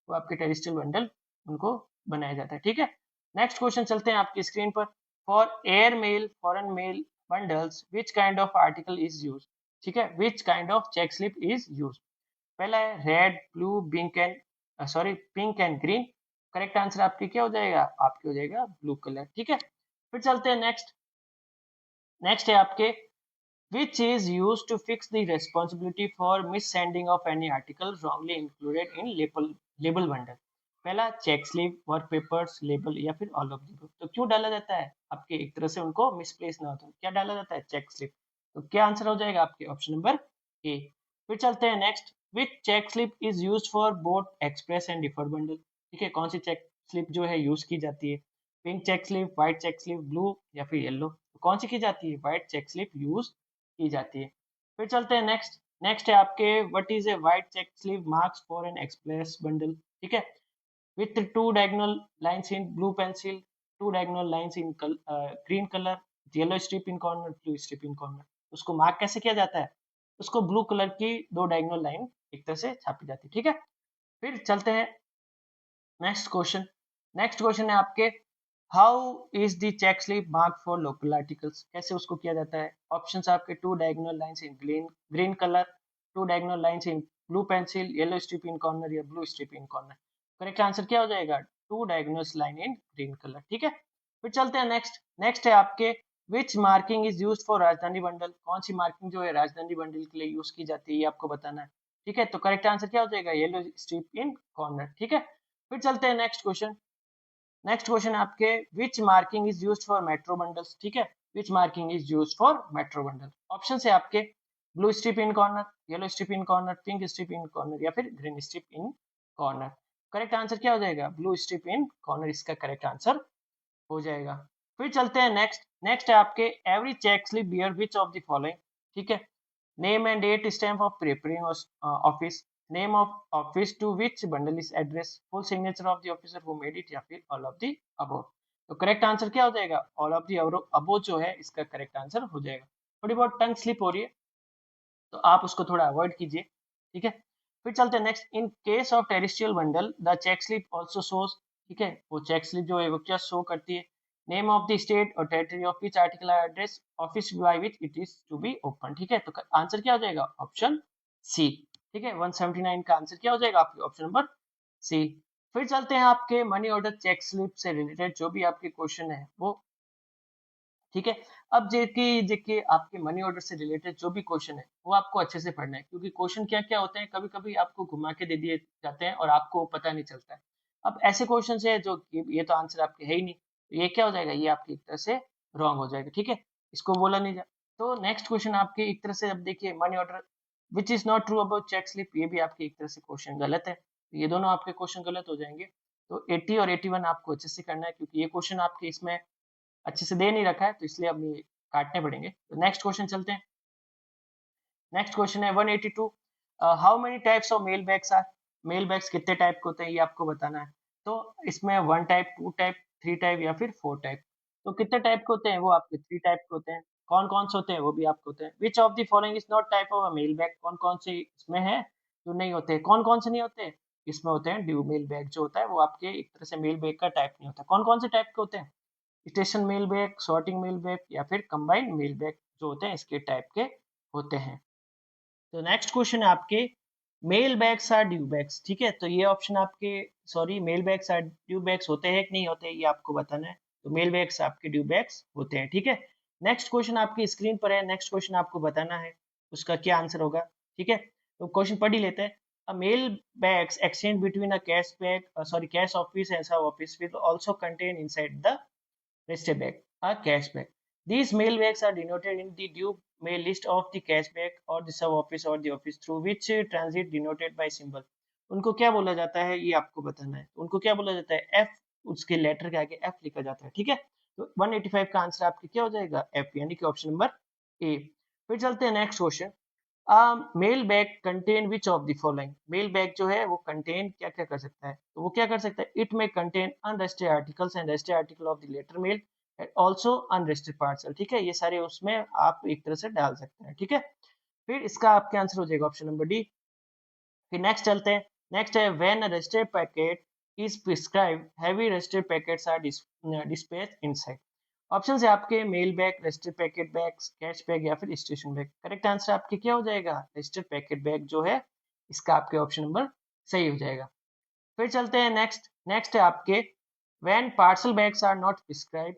A: वो आपके टेरिस्ट्रियल बंडल उनको बनाया जाता है। ठीक है, नेक्स्ट क्वेश्चन चलते हैं आपकी स्क्रीन पर। For air mail, foreign mail bundles which kind of article is used. ठीक है, which kind of check slip is used. पहला है red blue pink and green. Correct answer आपकी क्या हो जाएगा, आपकी हो जाएगा ब्लू कलर। ठीक है, फिर चलते हैं नेक्स्ट। नेक्स्ट है आपके which is used to fix the responsibility for missending of any article wrongly included in label bundle. पहला check slip, work papers, label या फिर ऑल ऑफ द अबव। तो क्यों डाला जाता है आपके, एक तरह से उनको मिसप्लेस ना हो तो क्या डाला जाता है, चेक स्लिप। तो क्या आंसर हो जाएगा आपके ऑप्शन नंबर ए। फिर चलते हैं next, which check slip is used for both express and deferred bundle. ठीक है, कौन सी चेक स्लिप जो है यूज की जाती है, pink check slip, white check slip, blue या फिर येलो। तो कौन सी की जाती है, व्हाइट चेक स्लिप यूज की जाती है। फिर चलते हैं नेक्स्ट। नेक्स्ट है आपके what is a white check sleeve marks for an express bundle. ठीक है, with two diagonal lines in blue pencil, two diagonal lines in green colour, yellow strip in corner, blue strip in corner. उसको मार्क कैसे किया जाता है, उसको ब्लू कलर की दो डायगोनल लाइन एक तरह से छापी जाती है। ठीक है, फिर चलते हैं नेक्स्ट क्वेश्चन। नेक्स्ट क्वेश्चन है आपके how is the check slip mark for local articles. कैसे उसको किया जाता है, ऑप्शंस आपके two diagonal lines in green colour, two diagonal lines in blue pencil, yellow strip in corner या blue strip in corner. Correct answer क्या हो जाएगा, two diagonal line in green colour. ठीक है, फिर चलते हैं नेक्स्ट। नेक्स्ट है आपके which marking is used for Rajdhani bundle. कौन सी मार्किंग जो है राजधानी बंडल के लिए यूज की जाती है, ये आपको बताना है। ठीक है, तो करेक्ट आंसर क्या हो जाएगा, येलो स्ट्रिप इन कॉर्नर। ठीक है, फिर चलते हैं नेक्स्ट क्वेश्चन। नेक्स्ट क्वेश्चन आपके which marking is used for metro bundles. ठीक है, which marking is used for metro bundle. Option है आपके blue strip in corner, yellow strip in corner, pink strip in corner या फिर green strip in corner. Correct answer क्या हो जाएगा, ब्लू स्ट्रिप इन कॉर्नर इसका करेक्ट आंसर हो जाएगा। फिर चलते हैं नेक्स्ट। नेक्स्ट है आपके every check slip bear which of the following. ठीक है, name and date stamp of preparing office, name of office to which bundle is address, full signature of the officer who made it या फिर ऑल ऑफ द अबव। तो करेक्ट आंसर क्या हो जाएगा, ऑल ऑफ द अबव जो है इसका करेक्ट आंसर हो जाएगा। थोड़ी बहुत टंग स्लिप हो रही है तो आप उसको थोड़ा अवॉइड कीजिए। ठीक है, फिर चलते हैं next. In case of terrestrial bundle the check slip also shows. ठीक है, वो चेक स्लिप जो है वो क्या शो करती है, नेम ऑफ द स्टेट और territory of which article address office by which it is to be open. ठीक है, तो आंसर क्या हो जाएगा, ऑप्शन सी। ठीक है, 179 का आंसर क्या हो जाएगा आपके ऑप्शन नंबर सी। फिर चलते हैं आपके मनी ऑर्डर चेक स्लिप से रिलेटेड जो भी आपके क्वेश्चन है वो। ठीक है, अब देखिए देखिए आपके मनी ऑर्डर से रिलेटेड जो भी क्वेश्चन है वो आपको अच्छे से पढ़ना है, क्योंकि क्वेश्चन क्या क्या होते हैं कभी कभी आपको घुमा के दे दिए जाते हैं और आपको पता नहीं चलता है। अब ऐसे क्वेश्चन है जो ये तो आंसर आपके है ही नहीं, तो ये क्या हो जाएगा, ये आपकी एक तरह से रॉन्ग हो जाएगा। ठीक है, इसको बोला नहीं जा। तो नेक्स्ट क्वेश्चन आपके एक तरह से अब देखिए money order which is not true about check slip, ये भी आपकी एक तरह से क्वेश्चन गलत है। ये दोनों आपके क्वेश्चन गलत हो जाएंगे। तो 80 और 81 आपको अच्छे से करना है, क्योंकि ये क्वेश्चन आपके इसमें अच्छे से दे नहीं रखा है तो इसलिए अब ये काटने पड़ेंगे। तो नेक्स्ट क्वेश्चन चलते हैं। नेक्स्ट क्वेश्चन है 182, how many types of mail bags are. Mail bags कितने टाइप के होते हैं ये आपको बताना है। तो इसमें 1 टाइप, 2 टाइप, 3 टाइप या फिर 4 टाइप। तो कितने टाइप के होते हैं, वो आपके 3 टाइप के होते हैं। कौन कौन से होते हैं वो भी आपको होते हैं। Which of the following is not type of a mail bag, कौन कौन से इसमें है जो नहीं होते, कौन कौन से नहीं होते इसमें होते हैं। ड्यू मेल बैग जो होता है वो आपके एक तरह से मेल बैग का टाइप नहीं होता। कौन कौन से टाइप के होते हैं, station mail bag, sorting mail bag या फिर कंबाइंड मेल बैग जो होते हैं इसके टाइप के होते हैं। तो नेक्स्ट क्वेश्चन है आपके mail bags are due bags. ठीक है, तो ये ऑप्शन आपके sorry mail bags are due bags होते हैं कि नहीं होते ये आपको बताना है। तो मेल बैग्स आपके ड्यू बैग्स होते हैं। ठीक है, नेक्स्ट क्वेश्चन आपकी स्क्रीन पर है। नेक्स्ट क्वेश्चन आपको बताना है उसका क्या आंसर होगा। ठीक है, तो क्वेश्चन पढ़ ही लेते हैं। A mail bags exchange between a cash office and sub office will also contain inside the rest bag, a cash bag. These mail bags are denoted in the due mail list of the cash bag or the sub office or the office through which transit denoted by symbol. उनको क्या बोला जाता है ये आपको बताना है। उनको क्या बोला जाता है, एफ, उसके लेटर के आगे एफ लिखा जाता है। ठीक है, तो 185 का आंसर आपके क्या हो जाएगा, एफ, यानी कि ऑप्शन नंबर ए। फिर चलते हैं next question. Mail bag contain which of the following. Mail bag जो है वो कंटेन क्या क्या कर सकता है, तो वो क्या कर सकता है, इट में contain unregistered articles and registered article of the letter mail and also unregistered parcel. ठीक है, ये सारे उसमें आप एक तरह से डाल सकते हैं। ठीक है, फिर इसका आपके आंसर हो जाएगा ऑप्शन नंबर डी। फिर नेक्स्ट चलते हैं। नेक्स्ट है when a registered packet is prescribed heavy registered packets are dispatched inside. Option है आपके mail bag, registered packet bag, cash bag या फिर स्टेशन बैग। करेक्ट आंसर आपके क्या हो जाएगा? रजिस्टर्ड पैकेट बैग जो है इसका आपके ऑप्शन नंबर सही हो जाएगा। फिर चलते हैं नेक्स्ट। नेक्स्ट है आपके when parcel bags are not prescribed,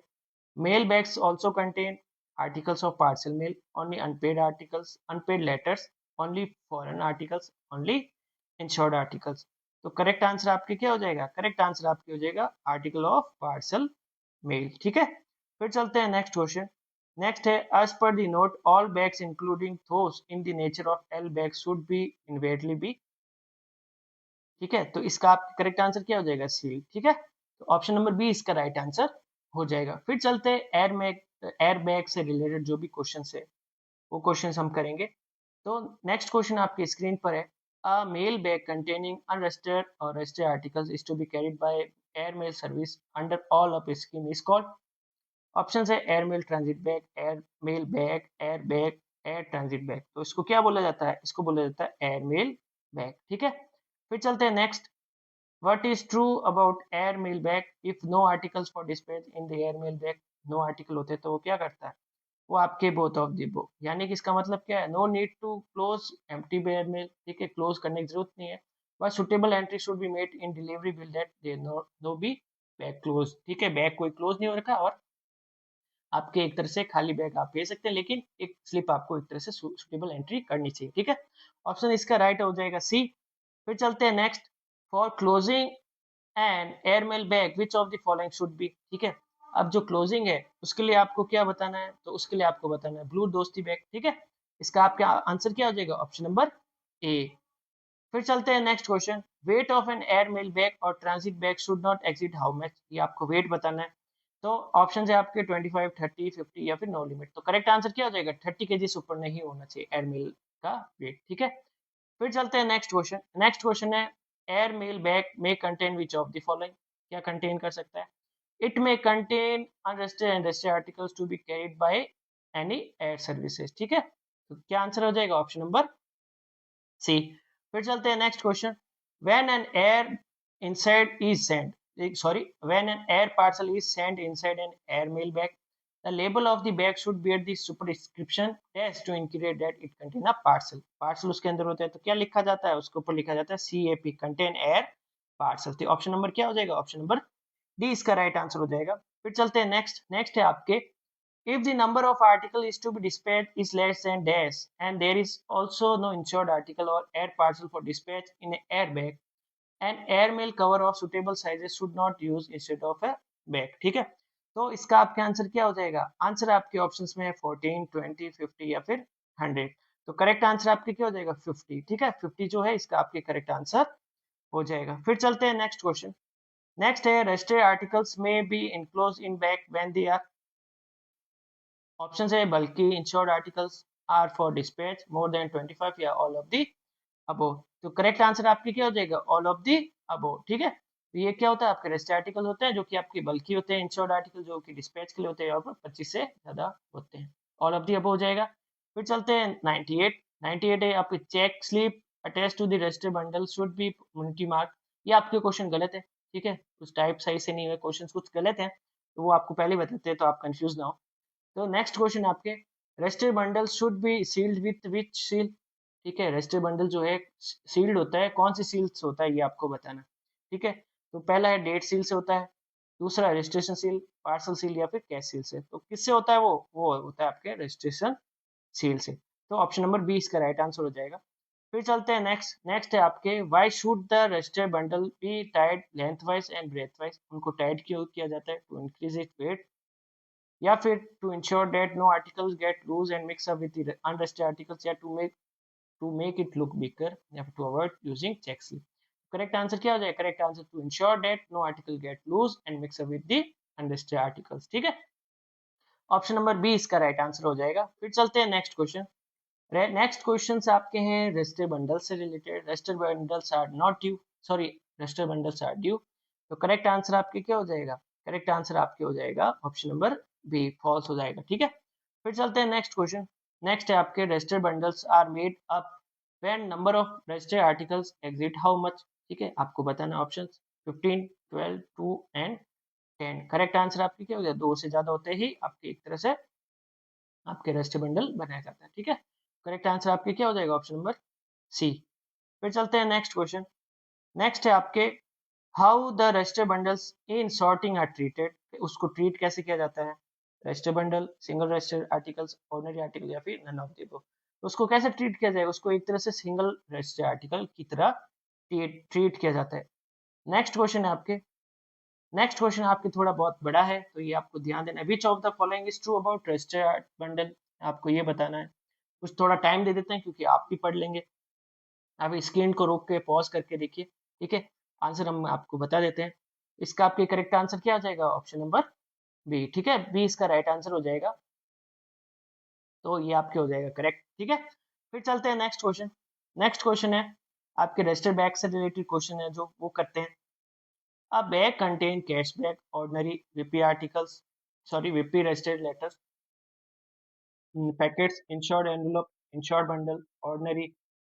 A: mail bags also contain articles of parcel mail, only unpaid articles, unpaid letters, only foreign articles, only insured articles। तो करेक्ट आंसर आपके क्या हो जाएगा? करेक्ट आंसर आपके हो जाएगा आर्टिकल ऑफ पार्सल मेल। ठीक है, फिर चलते हैं नेक्स्ट क्वेश्चन। नेक्स्ट है as per the note all bags including those in the nature of L bags should be invariably be। ठीक है, तो इसका आप करेक्ट आंसर क्या हो जाएगा? सील। ठीक है, तो ऑप्शन नंबर बी इसका राइट आंसर हो जाएगा। फिर चलते हैं एयर बैग से रिलेटेड जो भी क्वेश्चन है वो क्वेश्चन हम करेंगे। तो नेक्स्ट क्वेश्चन आपकी स्क्रीन पर है, a mail bag containing unregistered or registered articles is to be carried by air mail service under all of scheme is called. Option है air mail transit bag, air mail bag, air transit bag. तो इसको क्या बोला जाता है? इसको बोला जाता है एयर मेल बैग। ठीक है, फिर चलते हैं next. What is true about air mail bag if no articles for dispatch in the air mail bag? No article होते तो वो क्या करता है? वो आपके बोथ ऑफ दी बो, यानी कि इसका मतलब क्या है? No need to close empty air mail. ठीक है, क्लोज करने की जरूरत नहीं है, बस suitable entry should be made in delivery bill that they no B bag close. ठीक है, बैग कोई क्लोज नहीं हो रखा और आपके एक तरह से खाली बैग आप भेज सकते हैं, लेकिन एक स्लिप आपको एक तरह से सुटेबल एंट्री करनी चाहिए। ठीक है, ऑप्शन इसका राइट हो जाएगा सी। फिर चलते हैं next. For closing and airmail bag which of the following should be. ठीक है, अब जो क्लोजिंग है उसके लिए आपको क्या बताना है? तो उसके लिए आपको बताना है ब्लू दोस्ती बैग। ठीक है, इसका आपका आंसर क्या हो जाएगा? Option number A. फिर चलते हैं next question. Weight of an airmail bag or transit bag should not exceed how much. ये आपको वेट बताना है। तो ऑप्शन है आपके 25, 30, 50 या फिर नो लिमिट। तो करेक्ट आंसर क्या हो जाएगा? 30 kg से ऊपर नहीं होना चाहिए एयरमेल का वेट। ठीक है, फिर चलते हैं नेक्स्ट क्वेश्चन। नेक्स्ट क्वेश्चन है एयर मेल बैग में contain which of the following. क्या कंटेन कर सकता है? इट में contain unregistered and registered articles to be carried by any air services. ठीक है, तो क्या आंसर हो जाएगा? Option number C. फिर चलते हैं next question. When an air inside is send, sorry, when an air parcel is send inside an air mail bag, the label of the bag should bear the superscription dash to indicate that it contain a parcel। Parcel उसके अंदर होता है तो क्या लिखा जाता है? उसके ऊपर लिखा जाता है CAP, कंटेन एयर पार्सल। तो ऑप्शन नंबर क्या हो जाएगा? ऑप्शन नंबर डी इसका राइट आंसर हो जाएगा। फिर चलते हैं नेक्स्ट। नेक्स्ट है आपके if the number of article is to be dispatched is less than dash and there is also no insured article or air parcel for dispatch in an airbag, an airmail cover of suitable sizes should not use instead of a bag। ठीक है, तो इसका आपका आंसर क्या हो जाएगा? आंसर आपके ऑप्शंस में है 14, 20, 50 या फिर 100। तो करेक्ट आंसर आपके क्या हो जाएगा? 50। ठीक है, 50 जो है इसका आपके करेक्ट आंसर हो जाएगा। फिर चलते हैं नेक्स्ट क्वेश्चन। नेक्स्ट है रजिस्टर्ड आर्टिकल्स में be enclose in bag when they are. Option है बल्कि insured articles are for dispatch more than 25 या ऑल ऑफ दी अबोव। तो करेक्ट आंसर आपकी क्या हो जाएगा? All of the above. ठीक है, तो ये क्या होता है? आपके रजिस्टर्ड आर्टिकल होते हैं जो कि आपके बल्कि होते हैं, इंश्योर्ड आर्टिकल जो कि डिस्पैच के लिए होते हैं और 25 से ज्यादा होते हैं। ऑल ऑफ दी अबोव हो जाएगा। फिर चलते हैं 98। 98 है आपकी check slip attach to the registered bundle should be म्यूनिटी मार्क। ये आपके क्वेश्चन गलत है। ठीक है, कुछ टाइप सही से नहीं हुए, क्वेश्चन कुछ गलत है, तो वो आपको पहले बताते हैं तो आप कंफ्यूज ना हो। तो नेक्स्ट क्वेश्चन आपके registered bundle should be sealed with which seal. ठीक है, रजिस्टर्ड बंडल जो है सील्ड होता है, कौन सी सील से होता है ये आपको बताना। ठीक है, तो पहला है डेट सील से होता है, दूसरा रजिस्ट्रेशन सील, पार्सल सील या फिर कैश सील से। तो किससे होता है? वो होता है आपके रजिस्ट्रेशन सील से। तो ऑप्शन नंबर बी इसका राइट आंसर हो जाएगा। फिर चलते हैं नेक्स्ट। नेक्स्ट है आपके why should the registered bundle be tied length wise and breadth wise. उनको टाइड क्यों किया जाता है? टू इंक्रीज इट वेट या फिर to ensure that no articles get loose and mix up with the unregistered articles या to make it look bigger या फिर to avoid using check slip. Correct answer क्या हो जाएगा? Correct answer to ensure that no article get loose and mix up with the unregistered articles. ठीक है, ऑप्शन नंबर बी इसका राइट आंसर हो जाएगा। फिर चलते हैं नेक्स्ट क्वेश्चन। नेक्स्ट क्वेश्चन आपके हैं रजिस्टर बंडल से related. Register bundles are not due, sorry, register bundles are due. तो करेक्ट आंसर आपके क्या हो जाएगा? करेक्ट आंसर आपके हो जाएगा ऑप्शन नंबर बी, फॉल्स हो जाएगा। ठीक है, फिर चलते हैं नेक्स्ट क्वेश्चन। नेक्स्ट है आपके register bundles are made up when number of registered articles exit how much. ठीक है, आपको बताना ऑप्शन 15, 12, 2 एंड 10। करेक्ट आंसर आपकी क्या हो गया, 2 से ज्यादा होते ही आपके एक तरह से आपके रजिस्टर बंडल बनाया जाता है, ठीक है। करेक्ट आंसर आपके क्या हो जाएगा, ऑप्शन नंबर सी। फिर चलते हैं नेक्स्ट क्वेश्चन। नेक्स्ट है आपके how the register bundles in sorting are treated, उसको ट्रीट कैसे किया जाता है, register bundle, single register articles, ordinary article या फिर नन ऑफ द अबव। तो उसको कैसे ट्रीट किया जाएगा, उसको एक तरह से सिंगल रजिस्टर आर्टिकल की तरह ट्रीट किया जाता है। नेक्स्ट क्वेश्चन है आपके, नेक्स्ट क्वेश्चन आपके थोड़ा बहुत बड़ा है तो ये आपको ध्यान देना है। Which of the following is true about register bundle, आपको ये बताना है। कुछ थोड़ा टाइम दे देते हैं क्योंकि आप भी पढ़ लेंगे। आप स्क्रीन को रोक के पॉज करके देखिए, ठीक है। आंसर हम आपको बता देते हैं। इसका आपके करेक्ट आंसर क्या हो जाएगा, ऑप्शन नंबर बी, ठीक है। बी इसका राइट आंसर हो जाएगा, तो ये आपके हो जाएगा करेक्ट, ठीक है। फिर चलते हैं नेक्स्ट क्वेश्चन। नेक्स्ट क्वेश्चन है आपके रजिस्टर बैग से रिलेटेड क्वेश्चन है जो वो करते हैं। A bag contain cashback, ordinary VP articles, sorry, VP registered letters, packets, insured envelope, insured bundle, ordinary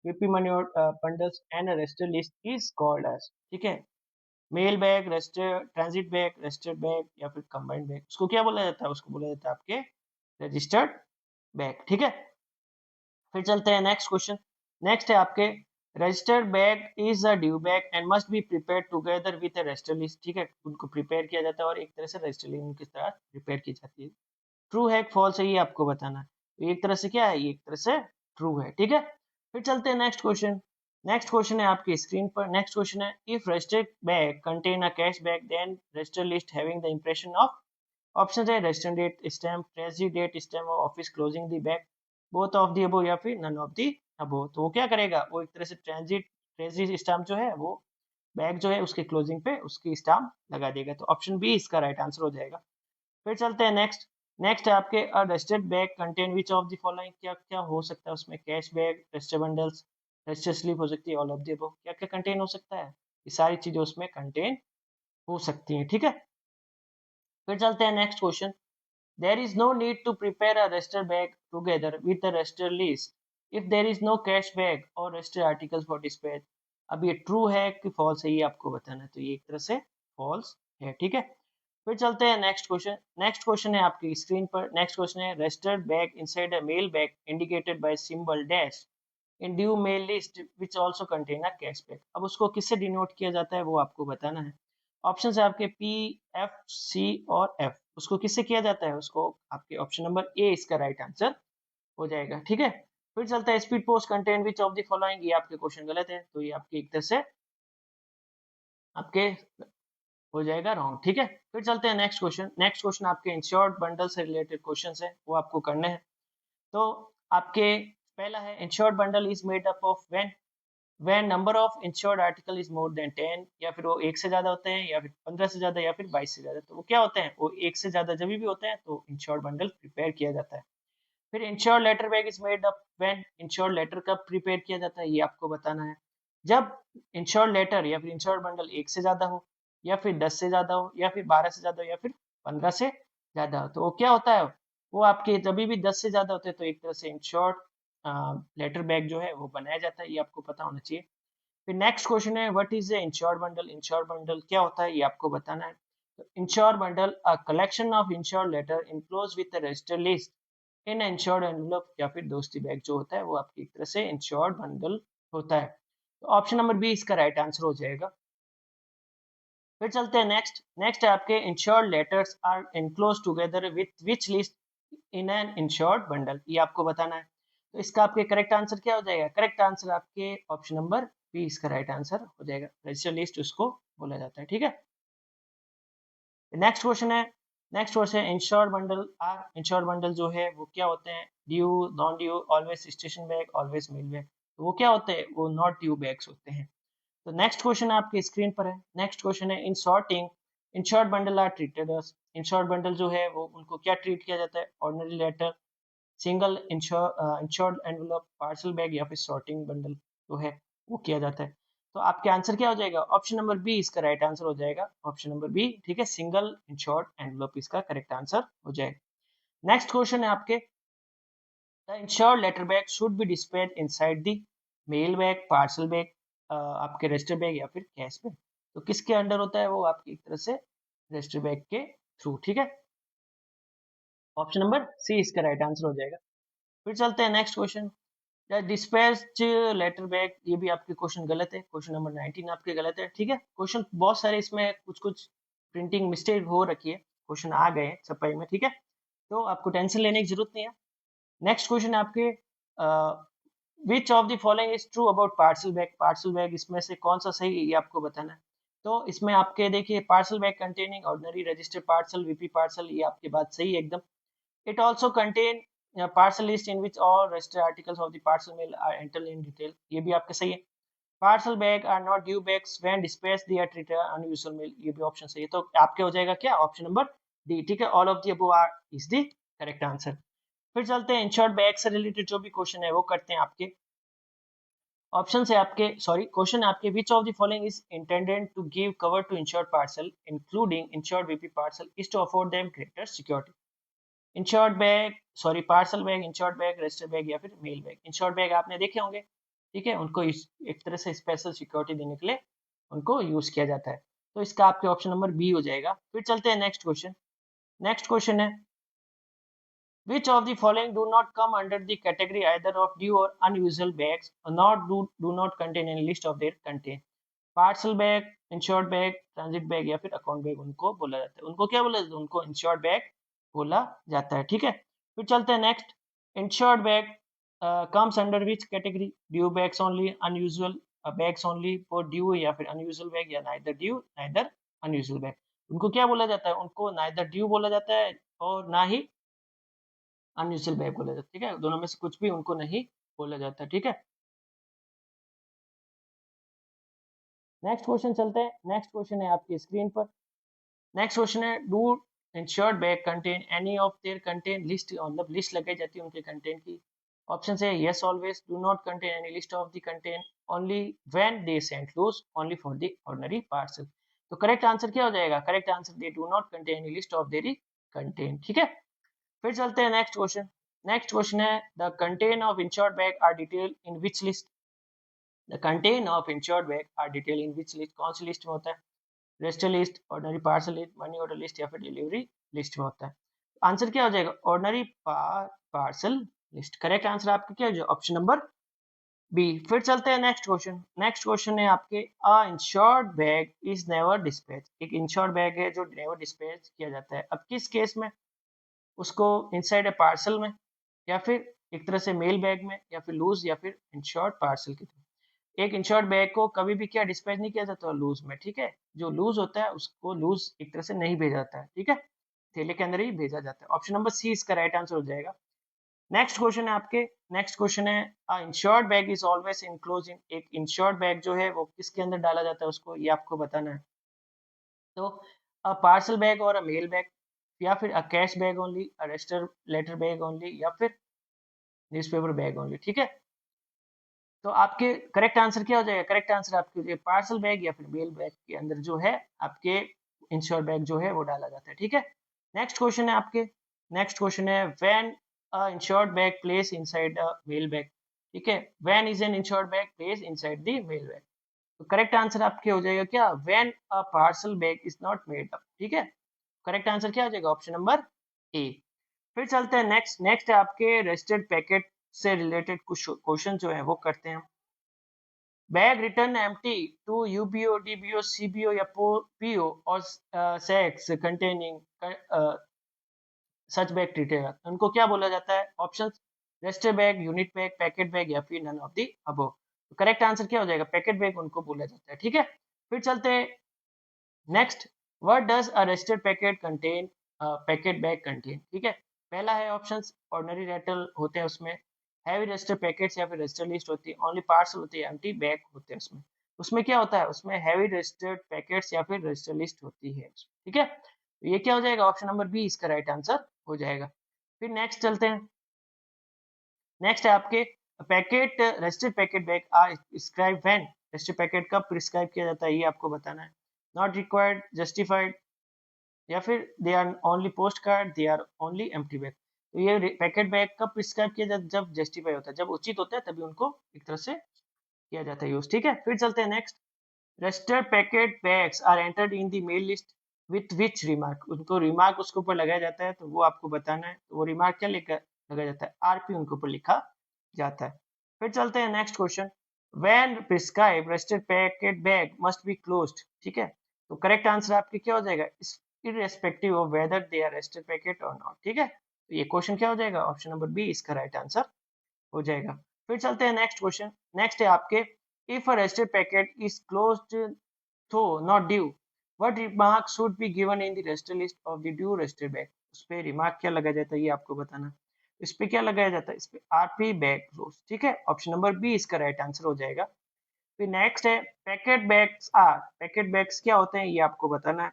A: VP money or bundles, and a registered list is called as, ठीक है। Mail bag, register transit bag, registered bag या फिर कंबाइंड बैग, उसको क्या बोला जाता है, उसको बोला जाता है आपके रजिस्टर्ड बैग, ठीक है। फिर चलते हैं नेक्स्ट क्वेश्चन। नेक्स्ट है आपके registered bag is a due bag and must be prepare together with a resistor list, ठीक है। उनको प्रिपेयर किया जाता है और एक तरह से रजिस्टर लिस्ट की तरह प्रिपेयर की जाती है। ट्रू है फॉल्स है ये आपको बताना है। तो एक तरह से क्या है, ये एक तरह से ट्रू है, ठीक है। फिर चलते हैं नेक्स्ट क्वेश्चन। नेक्स्ट क्वेश्चन है आपकी स्क्रीन पर। नेक्स्ट क्वेश्चन है if registered bag contain a cash bag then register list having the impression of, option है register date stamp, treasury date stamp or office closing the bag, both of the above या फिर नन ऑफ दी अबो। तो वो क्या करेगा, वो एक तरह से ट्रेजरी स्टैम्प जो है वो बैग जो है उसके क्लोजिंग पे उसकी स्टैम्प लगा देगा। तो ऑप्शन बी इसका राइट आंसर हो जाएगा। फिर चलते हैं नेक्स्ट। नेक्स्ट है आपके a registered bag contain which of the following, क्या क्या हो सकता है उसमें, cash bag, register bundles, register slip हो सकती है, ऑल ऑफ द अबव, क्या क्या कंटेन हो सकता है, ये सारी चीजें उसमें कंटेन हो सकती हैं, ठीक है। फिर चलते हैं next question. There is no need to prepare a register bag together with the register list if there is no cash bag or register articles for dispatch। अब ये ट्रू है कि फॉल्स है ये आपको बताना है, तो ये एक तरह से फॉल्स है, ठीक है। फिर चलते हैं नेक्स्ट क्वेश्चन। नेक्स्ट क्वेश्चन है आपकी स्क्रीन पर। नेक्स्ट क्वेश्चन है registered bag inside a mail bag indicated by symbol dash in due mail list which also contain a cash bag. अब उसको किससे डिनोट किया जाता है वो आपको बताना है। ऑप्शन है आपके पी, एफ, सी और एफ। उसको किससे किया जाता है, उसको आपके ऑप्शन नंबर ए इसका राइट आंसर हो जाएगा, ठीक है। फिर चलता है speed post content which of the following, ये आपके क्वेश्चन गलत है तो ये आपके एक तरह से आपके हो जाएगा रॉन्ग, ठीक है। फिर चलते हैं नेक्स्ट क्वेश्चन। नेक्स्ट क्वेश्चन आपके इंश्योर्ड बंडल से रिलेटेड क्वेश्चन है, वो आपको करने हैं। तो आपके पहला है insured bundle is made up of when number of insured article is more than 10, या फिर वो एक से ज्यादा होते हैं या फिर 15 से ज्यादा या फिर 22 से ज्यादा। तो वो क्या होते हैं, वो एक से ज्यादा जब भी होते हैं तो इंश्योर्ड बंडल प्रिपेयर किया जाता है। फिर insured letter bag is made up when, insured letter कब प्रिपेयर किया जाता है ये आपको बताना है। जब इंश्योर्ड लेटर या फिर इंश्योर्ड बंडल एक से ज्यादा हो या फिर 10 से ज्यादा हो या फिर 12 से ज्यादा हो या फिर 15 से ज्यादा हो। तो वो क्या होता है, वो आपके जब भी 10 से ज्यादा होते हैं तो एक तरह से इंश्योर्ड लेटर बैग जो है वो बनाया जाता है, ये आपको पता होना चाहिए। फिर नेक्स्ट क्वेश्चन है what is a insured bundle, insured bundle क्या होता है ये आपको बताना है। तो insured bundle a collection of insured letter enclose with the register list in insured envelope, या फिर दोस्ती बैग जो होता है वो आपकी एक तरह से इंश्योर्ड बंडल होता है। तो ऑप्शन नंबर बी इसका राइट आंसर हो जाएगा। फिर चलते हैं नेक्स्ट। नेक्स्ट है आपके insured letters are enclose together with which list in an insured bundle, ये आपको बताना है। तो इसका आपके करेक्ट आंसर क्या हो जाएगा, करेक्ट आंसर आपके ऑप्शन नंबर बी इसका राइट आंसर हो जाएगा। रजिस्टर लिस्ट उसको बोला जाता है, ठीक है। नेक्स्ट क्वेश्चन है, नेक्स्ट क्वेश्चन है insured bundle are, insured bundle जो है वो क्या होते हैं, due, non due, always station bag, always mail bag. तो वो क्या होते हैं, वो नॉट ड्यू बैग्स होते हैं। तो नेक्स्ट क्वेश्चन आपके स्क्रीन पर है। नेक्स्ट क्वेश्चन है in sorting insured bundle are treated as, insured bundle जो है वो उनको क्या ट्रीट किया जाता है, ordinary letter, single insured envelope, parcel bag या फिर सॉर्टिंग बंडल जो है वो किया जाता है। तो आपके आंसर क्या हो जाएगा, ऑप्शन नंबर बी इसका राइट आंसर हो जाएगा, ऑप्शन नंबर बी, ठीक है। सिंगल इंश्योर्ड एनवलप इसका करेक्ट आंसर हो जाएगा। नेक्स्ट क्वेश्चन है आपके the insured letter bag should be dispatch inside the mail bag, parcel bag, आपके रजिस्टर बैग या फिर कैश बैग। तो किसके अंडर होता है वो आपकी एक तरह से रजिस्टर बैग के थ्रू, ठीक है। ऑप्शन नंबर सी इसका राइट आंसर हो जाएगा। फिर चलते हैं next question. Dispatch letter bag, ये भी आपके क्वेश्चन गलत है, क्वेश्चन नंबर 19 आपके गलत है, ठीक है। क्वेश्चन बहुत सारे इसमें कुछ कुछ प्रिंटिंग मिस्टेक हो रखी है, क्वेश्चन आ गए हैं छपाई में, ठीक है, तो आपको टेंशन लेने की जरूरत नहीं है। नेक्स्ट क्वेश्चन है आपके which of the following is true about parcel bag. Parcel bag इसमें से कौन सा सही है ये आपको बताना है। तो इसमें आपके देखिए, parcel bag containing ordinary registered parcel VP parcel, ये आपकी बात सही है एकदम। It also contain a parcel list in which all registered articles of the parcel mail are entered in detail. ये भी आपका सही है। Parcel bag are not due bags when dispatched they are treated unusual mail, ये भी ऑप्शन सही है। तो आपके हो जाएगा क्या, ऑप्शन नंबर डी, ठीक है। All of the above are is the correct answer. फिर चलते हैं इंश्योर्ड बैग से रिलेटेड जो भी क्वेश्चन है वो करते हैं आपके। ऑप्शन है आपके, सॉरी, क्वेश्चन है आपके, which of the following is intended to give cover to insured parcel including insured VP parcel is to afford them greater security. Insured bag, sorry, parcel bag, insured bag, register bag या फिर मेल बैग। इंश्योर्ड बैग आपने देखे होंगे, ठीक है, उनको एक तरह से स्पेशल सिक्योरिटी देने के लिए उनको यूज किया जाता है। तो इसका आपके ऑप्शन नंबर बी हो जाएगा। फिर चलते हैं नेक्स्ट क्वेश्चन। नेक्स्ट क्वेश्चन है, which of the following do not come under the category either of due or unusual bags or not do not contain any list of their content। Parcel bag, insured bag, transit bag या फिर अकाउंट बैग उनको बोला जाता है। उनको क्या बोला जाता है, उनको इंश्योर्ड बैग बोला जाता है, ठीक है। फिर चलते हैं next. Insured bag comes under which category, due bags only, unusual bags only for due या फिर अनयूजुअल बैग या neither due neither unusual bag. उनको क्या बोला जाता है, उनको नाइदर ड्यू बोला जाता है और ना ही अनयूजुअल बैग बोला जाता है, ठीक है। दोनों में से कुछ भी उनको नहीं बोला जाता, ठीक है। नेक्स्ट क्वेश्चन चलते हैं। नेक्स्ट क्वेश्चन है आपकी स्क्रीन पर। नेक्स्ट क्वेश्चन है, do insured bag contain any of their content list, मतलब लिस्ट लगाई जाती है उनके कंटेंट की। ऑप्शन है yes always, do not contain any list of the content, only when they sent loose, only for the ordinary parcel. तो करेक्ट आंसर क्या हो जाएगा, correct answer they do not contain any list of their content, ठीक है। फिर चलते हैं नेक्स्ट क्वेश्चन। नेक्स्ट क्वेश्चन है, the content of insured bag are detail in which list. The content of insured bag are detail in which list, कौन सी लिस्ट में होता है, register list, ordinary parcel list, money order list या फिर डिलीवरी लिस्ट में होता है। आंसर क्या हो जाएगा, ordinary parcel list. Correct answer आपका क्या हो, ऑप्शन नंबर बी। फिर चलते हैं नेक्स्ट क्वेश्चन। नेक्स्ट क्वेश्चन है आपके, a insured bag is never dispatch. एक इंश्योर्ड बैग है जो नेवर डिस्पैच किया जाता है। अब किस केस में, उसको इनसाइड ए पार्सल में या फिर एक तरह से मेल बैग में या फिर लूज या फिर इंश्योर्ड पार्सल के थ्रू। एक इंश्योर्ड बैग को कभी भी क्या डिस्पैच नहीं किया जाता लूज में, ठीक है। जो लूज होता है उसको लूज एक तरह से नहीं भेजा जाता है, ठीक है, थैले के अंदर ही भेजा जाता है। ऑप्शन नंबर सी इसका राइट आंसर हो जाएगा। नेक्स्ट क्वेश्चन है आपके। नेक्स्ट क्वेश्चन है, insured bag is always enclose in. एक इंश्योर्ड बैग जो है वो किसके अंदर डाला जाता है उसको, ये आपको बताना है। तो अ पार्सल बैग और अ मेल बैग या फिर a cash bag only, a register letter bag only या फिर न्यूज़पेपर बैग ओनली, ठीक है। तो आपके करेक्ट आंसर क्या हो जाएगा, करेक्ट आंसर आपके लिए पार्सल बैग या फिर मेल बैग के अंदर जो है आपके इंश्योर बैग जो है वो डाला जाता है, ठीक है। नेक्स्ट क्वेश्चन है आपके। नेक्स्ट क्वेश्चन है, when a insured bag place inside a mail bag, ठीक है। When is an insured bag place inside the mail bag. तो करेक्ट आंसर आपके हो जाएगा क्या, when a parcel bag is not made up, ठीक है। करेक्ट आंसर क्या हो जाएगा, ऑप्शन नंबर ए। फिर चलते हैं नेक्स्ट। नेक्स्ट है आपके रजिस्टर्ड पैकेट से रिलेटेड कुछ क्वेश्चन जो है वो करते हैं। Bag return empty to UBO DBO CBO या PO or sacks containing such bag treated, उनको क्या बोला जाता है। Option, register bag, unit bag, packet bag या फिर नन ऑफ द अबव। तो करेक्ट आंसर क्या हो जाएगा, पैकेट बैग उनको बोला जाता है, ठीक है। फिर चलते हैं next. What does a registered packet contain, packet bag contain, ठीक है। पहला है ऑप्शन, ऑर्डिनरी रेटल होते हैं उसमें, हैवी रजिस्टर पैकेट्स या फिर रजिस्टर लिस्ट होती है, ओनली पार्सल होती है, एम्प्टी बैग होते हैं उसमें। उसमें क्या होता है, उसमें हैवी रजिस्टर्ड पैकेट्स या फिर रजिस्टर लिस्ट होती है, ठीक है। तो ये क्या हो जाएगा, ऑप्शन नंबर बी इसका राइट आंसर हो जाएगा। फिर नेक्स्ट चलते हैं। नेक्स्ट है आपके, packet registered packet bag are prescribe when. Registered packet कब प्रिस्क्राइब किया जाता है ये आपको बताना है। नॉट रिक्वायर्ड, जस्टिफाइड या फिर they are only post card, they are only empty bag. तो ये पैकेट बैग कब प्रिस्क्राइब किया जाता है, जब जस्टिफाई होता है, जब उचित होता है तभी उनको एक तरह से किया जाता है यूज, ठीक है। फिर चलते हैं next. Registered packet bags are entered in the mail list. With which remark, उनको रिमार्क उसके ऊपर लगाया जाता है, तो वो आपको बताना है। तो वो रिमार्क क्या लेकर लगाया जाता है, आरपी उनके ऊपर लिखा जाता है। फिर चलते हैं next question, when prescribe rested packet bag must be closed, ठीक है। तो करेक्ट आंसर आपके क्या हो जाएगा, irrespective of whether they are rested packet or not, ठीक है। तो ये क्वेश्चन क्या हो जाएगा, ऑप्शन नंबर बी इसका राइट आंसर हो जाएगा। फिर चलते हैं नेक्स्ट क्वेश्चन, नेक्स्ट है आपके, if a registered packet is closed though not due, what remark should be given in the registered list of the due registered bag, उस पे रिमार्क क्या लगाया जाता है ये आपको बताना। इस पे क्या लगाया जाता है, इस पे आरपी बैग क्लोज, ठीक है। ऑप्शन नंबर बी इसका राइट आंसर हो जाएगा। फिर नेक्स्ट है, पैकेट बैग्स क्या होते हैं ये आपको बताना है।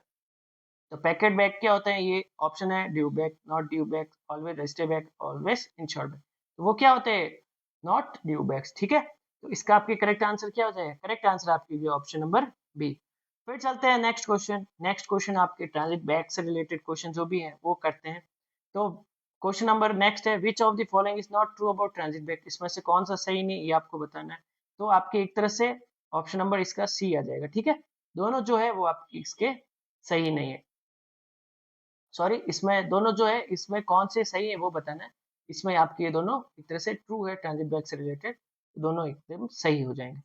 A: तो पैकेट बैग क्या होते हैं, ये ऑप्शन है due bag, not due bag, always rested bag, always insured bag. तो वो क्या होते हैं, नॉट ड्यू बैग्स, ठीक है। तो इसका आपके करेक्ट आंसर क्या हो जाएगा, करेक्ट आंसर आपकी भी ऑप्शन नंबर बी। फिर चलते हैं नेक्स्ट क्वेश्चन, नेक्स्ट क्वेश्चन आपके ट्रांजिट बैग से रिलेटेड क्वेश्चन जो भी है वो करते हैं। तो क्वेश्चन नंबर नेक्स्ट है, which of the following is not true about transit bag, इसमें से कौन सा सही नहीं ये आपको बताना है। तो आपके एक तरह से ऑप्शन नंबर इसका सी आ जाएगा, ठीक है। दोनों जो है वो आपके इसके सही नहीं है, सॉरी इसमें दोनों जो है इसमें कौन से सही है वो बताना है। इसमें आपके ये दोनों एक तरह से ट्रू है ट्रांजिट बैग से रिलेटेड, दोनों एकदम सही हो जाएंगे।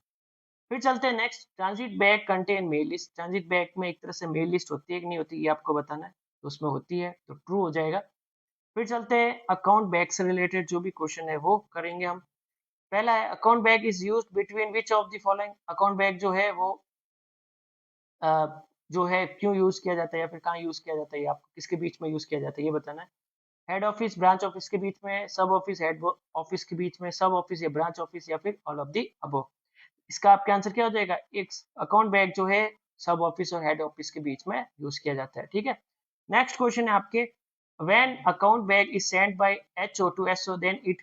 A: फिर चलते हैं next, transit bag contain mail list, transit bag में एक तरह से मेल लिस्ट होती है कि नहीं होती ये आपको बताना है। तो उसमें होती है तो ट्रू हो जाएगा। फिर चलते हैं अकाउंट बैग से रिलेटेड जो भी क्वेश्चन है वो करेंगे हम। पहला है, account bag is used between which of the following, account bag जो है वो जो है क्यों यूज किया जाता है या फिर कहाँ यूज किया जाता है, आपको किसके बीच में यूज किया जाता है ये बताना है। हेड ऑफिस ब्रांच ऑफिस के बीच में, सब ऑफिस हेड ऑफिस के बीच में, सब ऑफिस या ब्रांच ऑफिस, या फिर ऑल ऑफ दी अबव। इसका आपका आंसर क्या हो जाएगा, एक अकाउंट बैग जो है सब ऑफिस और हेड ऑफिस के बीच में यूज किया जाता है, ठीक है। नेक्स्ट क्वेश्चन है आपके, when account bag is send by HO to SO then it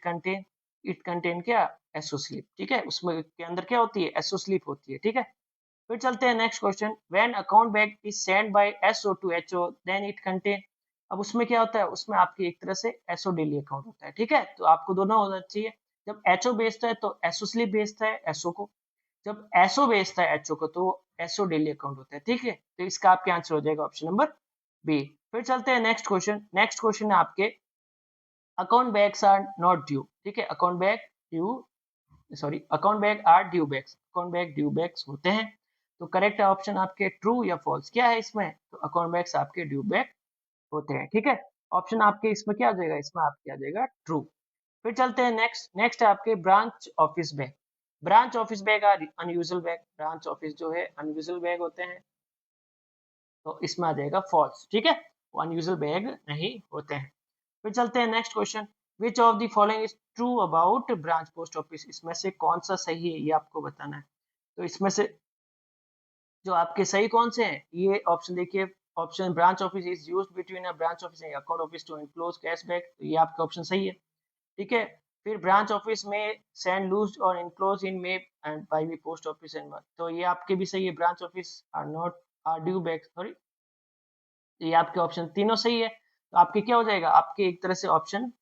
A: contain क्या, एसओ स्लिप, ठीक है। उसमें के अंदर क्या होती है, एसओ स्लिप होती है, ठीक है। फिर चलते हैं next question, when account bag is send by SO to HO then it contain, अब उसमें क्या होता है, उसमें आपकी एक तरह से एसओ डेली अकाउंट होता है, ठीक है। तो आपको दोनों होना चाहिए, जब एचओ भेजता है तो एसओ स्लिप भेजता है एसओ को, जब एसओ भेजता है एचओ को तो एसओ डेली अकाउंट होता है, ठीक है। तो इसका आपके आंसर हो जाएगा ऑप्शन नंबर बी। फिर चलते हैं नेक्स्ट क्वेश्चन, नेक्स्ट क्वेश्चन है आपके, account bags are not due, ठीक है। Account bag are due bags, account bag due bags होते हैं। तो करेक्ट ऑप्शन आपके ट्रू या फॉल्स क्या है इसमें, तो अकाउंट बैग्स आपके ड्यू बैग होते हैं, ठीक है। ऑप्शन आपके इसमें क्या आ जाएगा, इसमें आपके आ जाएगा ट्रू। फिर चलते हैं नेक्स्ट, नेक्स्ट है आपके branch office bag, branch office bag are unusual bag, branch office जो है अनयूजुअल बैग होते हैं, तो इसमें आ जाएगा फॉल्स, ठीक है। वो अनयूजुअल बैग नहीं होते हैं। फिर चलते हैं next question, which of the following is true about branch post office, इसमें से कौन सा सही है ये आपको बताना है। तो इसमें से जो आपके सही कौन से हैं, ये ऑप्शन देखिए, option branch office is used between a branch office and account office to enclose cashback, तो ये आपका ऑप्शन सही है, ठीक है। फिर ब्रांच ऑफिस में send loose or enclose in may and by the post office end, तो ये आपके भी सही है, branch office are not are due back, sorry ये आपके ऑप्शन तीनों सही है। तो आपके क्या हो जाएगा, आपके एक तरह से ऑप्शन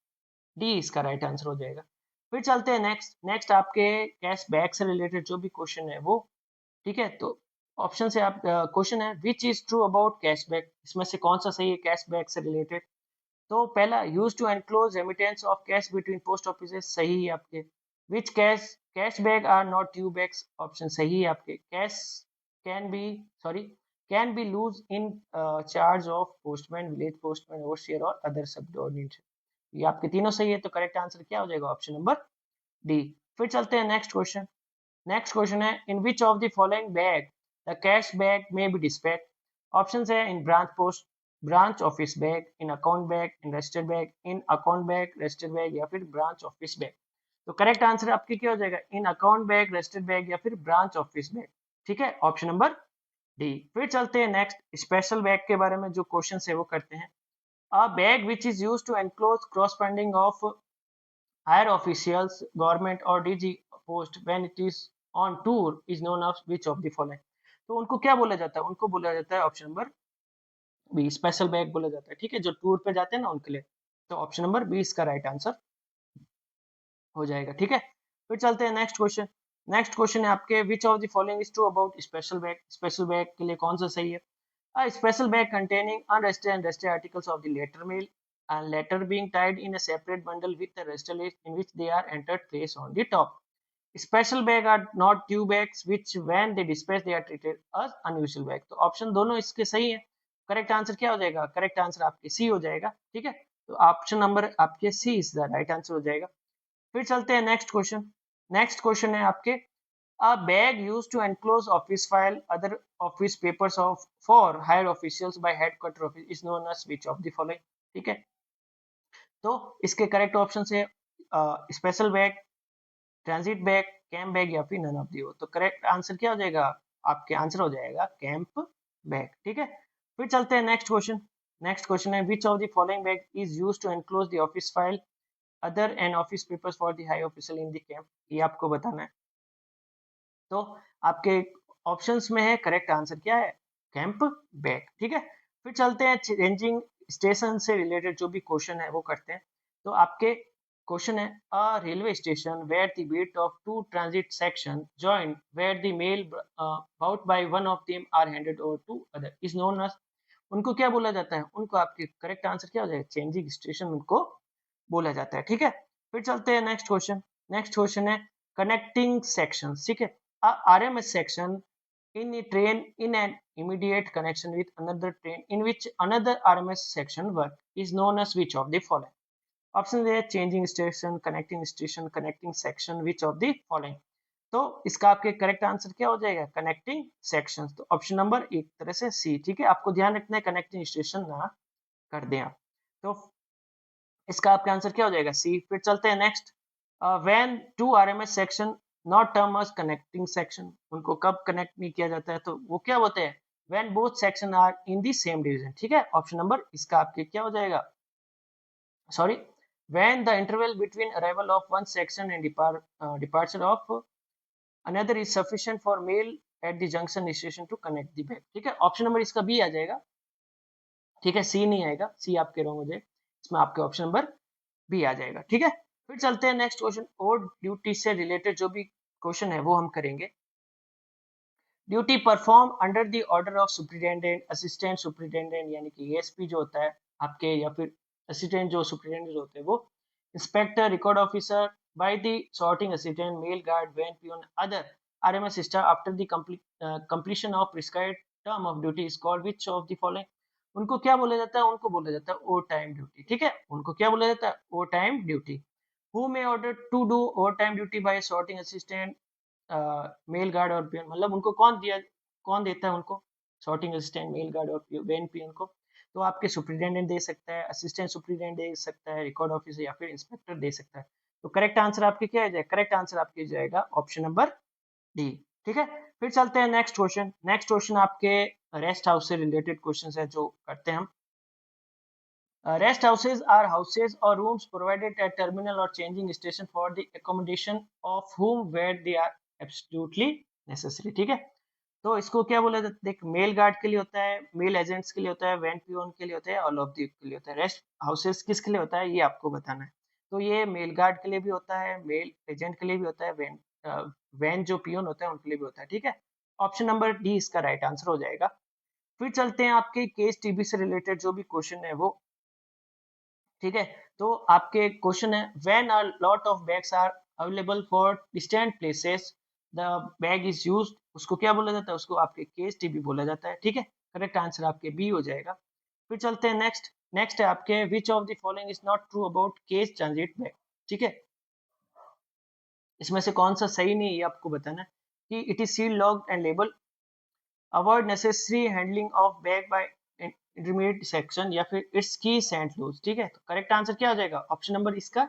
A: डी इसका राइट आंसर हो जाएगा। फिर चलते हैं नेक्स्ट, नेक्स्ट आपके कैश बैक से रिलेटेड जो भी क्वेश्चन है वो, ठीक है। तो ऑप्शन से आप क्वेश्चन है, which is true about cashback, इसमें से कौन सा सही है कैशबैक से रिलेटेड। तो पहला, use to enclose remittance of cash between post office, सही है आपके। Which cash bag are not due bags, option सही है आपके। Cash can be sorry can be loose in charge of postman, village postman, overseer or other subordinate, ये आपके तीनों सही है। तो करेक्ट आंसर क्या हो जाएगा, ऑप्शन नंबर डी। फिर चलते हैं नेक्स्ट क्वेश्चन, नेक्स्ट क्वेश्चन है, in which of the following bag the cash bag may be dispatch, option है in branch post branch office bag, in account bag, in registered bag, in account bag registered bag, या फिर ब्रांच ऑफिस बैग। तो करेक्ट आंसर आपकी क्या हो जाएगा, in account bag registered bag या फिर ब्रांच ऑफिस बैग, ठीक है, ऑप्शन नंबर डी। फिर चलते हैं नेक्स्ट, स्पेशल बैग के बारे में जो क्वेश्चन है वो करते हैं। A bag which is use to enclose cross funding of higher officials, government or DG post when it is on tour is known as which of the following, तो उनको क्या बोला जाता है, उनको बोला जाता है option number B, special bag बोला जाता है, ठीक है, जो टूर पे जाते हैं ना उनके लिए। तो ऑप्शन नंबर बी इसका राइट आंसर हो जाएगा, ठीक है। फिर चलते हैं नेक्स्ट क्वेश्चन, नेक्स्ट क्वेश्चन है आपके, which of the following is true about special bag, special bag के लिए कौन सा सही है।
B: A special bag containing unrested and rested articles of the latter mail and latter being tied in a separate bundle with the rested list in which they are entered place on the top. Special bag are not due bags which when they dispatch they are treated as unusual bag. तो ऑप्शन दोनों इसके सही है. करेक्ट आंसर क्या हो जाएगा? करेक्ट आंसर आपके सी हो जाएगा. ठीक है, तो ऑप्शन नंबर आपके सी इज द राइट आंसर हो जाएगा. फिर चलते हैं नेक्स्ट क्वेश्चन. नेक्स्ट क्वेश्चन है आपके a bag used to enclose office file other office papers of for higher officials by headquarter office is known as which of the following. ठीक है, तो इसके करेक्ट ऑप्शन है special bag, transit bag, camp bag या फिर नन ऑफ दी हो. तो करेक्ट आंसर क्या हो जाएगा? आपके आंसर हो जाएगा कैंप बैग. ठीक है, फिर चलते हैं नेक्स्ट क्वेश्चन. नेक्स्ट क्वेश्चन है which of the following bag is used to enclose the office file other and office papers for the high official in the camp. ये आपको बताना है. तो आपके ऑप्शंस में है करेक्ट आंसर क्या है? Camp bag. ठीक है, फिर चलते हैं चेंजिंग स्टेशन से रिलेटेड जो भी क्वेश्चन है वो करते हैं. तो आपके क्वेश्चन है a railway station where the beat of two transit section join where the mail brought by one of them are handed over to other is known as. उनको क्या बोला जाता है? उनको आपके करेक्ट आंसर क्या हो जाएगा? चेंजिंग स्टेशन उनको बोला जाता है. ठीक है, फिर चलते हैं नेक्स्ट क्वेश्चन. नेक्स्ट क्वेश्चन है कनेक्टिंग सेक्शन. ठीक है, RMS section in a train in an immediate connection with another train in which another RMS section work is known as which of the following. Option है changing station, connecting section, which of the following. तो इसका आपके करेक्ट आंसर क्या हो जाएगा? Connecting sections. तो ऑप्शन नंबर एक तरह से सी. ठीक है, आपको ध्यान रखना है कनेक्टिंग स्टेशन ना कर दें आप. तो इसका आपका आंसर क्या हो जाएगा? सी. फिर चलते हैं next. When two RMS section not term as connecting section. उनको कब कनेक्ट नहीं किया जाता है? तो वो क्या होते हैं? When both section are in the same division. ठीक है, ऑप्शन नंबर इसका आपके क्या हो जाएगा? Sorry, when the interval between arrival of one section and departure of another is sufficient for mail at the junction station to connect the bag. ठीक है, ऑप्शन नंबर इसका बी आ जाएगा. ठीक है, सी नहीं आएगा, सी आपके रॉन्ग हो जाए. इसमें आपके ऑप्शन नंबर बी आ जाएगा. ठीक है, फिर चलते हैं नेक्स्ट क्वेश्चन. और ड्यूटी से रिलेटेड जो भी क्वेश्चन है वो हम करेंगे. Duty perform under the order of superintendent, assistant superintendent यानी कि एएसपी जो होता है आपके, या फिर असिस्टेंट जो सुपरिटेंडेंट होते हैं वो, inspector, record officer, by the sorting assistant, mail guard, van peon, other RMS staff after the completion of prescribed term of duty is called which of the following. उनको क्या बोला जाता है? उनको बोला जाता है ओवर टाइम ड्यूटी. ठीक है, उनको क्या बोला जाता है? Over time duty. Who may order to do over time duty by sorting assistant, mail guard और पियन. मतलब उनको कौन देता है उनको? सॉर्टिंग असिस्टेंट, मेल गार्ड और वेन पियन को. तो आपके सुपरिटेंडेंट दे सकता है, असिस्टेंट सुपरिटेंडेंट दे सकता है, रिकॉर्ड ऑफिसर या फिर इंस्पेक्टर दे सकता है. तो करेक्ट आंसर आपके क्या है? करेक्ट आंसर आपके जाएगा ऑप्शन नंबर डी. ठीक है, फिर चलते हैं नेक्स्ट क्वेश्चन. नेक्स्ट क्वेश्चन आपके रेस्ट हाउस से रिलेटेड क्वेश्चन है जो करते हैं हम. Rest houses are houses or rooms provided at terminal or changing station for the accommodation of whom where they are absolutely necessary. ठीक है, तो इसको क्या बोला जाता है? देख, मेल गार्ड के लिए होता है, मेल एजेंट्स के लिए होता है, वैन पियोन के लिए होता है, ऑल ऑफ दी के लिए होता है. रेस्ट हाउसेस किसके लिए होता है ये आपको बताना है. तो ये मेल गार्ड के लिए भी होता है, मेल एजेंट के लिए भी होता है, वैन जो पियोन होता है उनके लिए भी होता है. ठीक है, ऑप्शन नंबर डी इसका राइट आंसर हो जाएगा. फिर चलते हैं आपके केस टीबी से रिलेटेड जो भी क्वेश्चन है वो. ठीक है, तो आपके क्वेश्चन है when a lot of bags are available for distant places the bag is used. उसको क्या बोला जाता है? उसको आपके केस टीबी बोला जाता है. ठीक है, करेक्ट आंसर आपके बी हो जाएगा. फिर चलते हैं नेक्स्ट. नेक्स्ट है आपके which of the following is not true about case transit bag. ठीक है, इसमें से कौन सा सही नहीं है ये आपको बताना है. कि it is sealed, locked and label, avoid necessary handling of bag by intermediate section, या फिर इट्स की सेंट लूज. ठीक है, तो करेक्ट आंसर क्या हो जाएगा? ऑप्शन नंबर इसका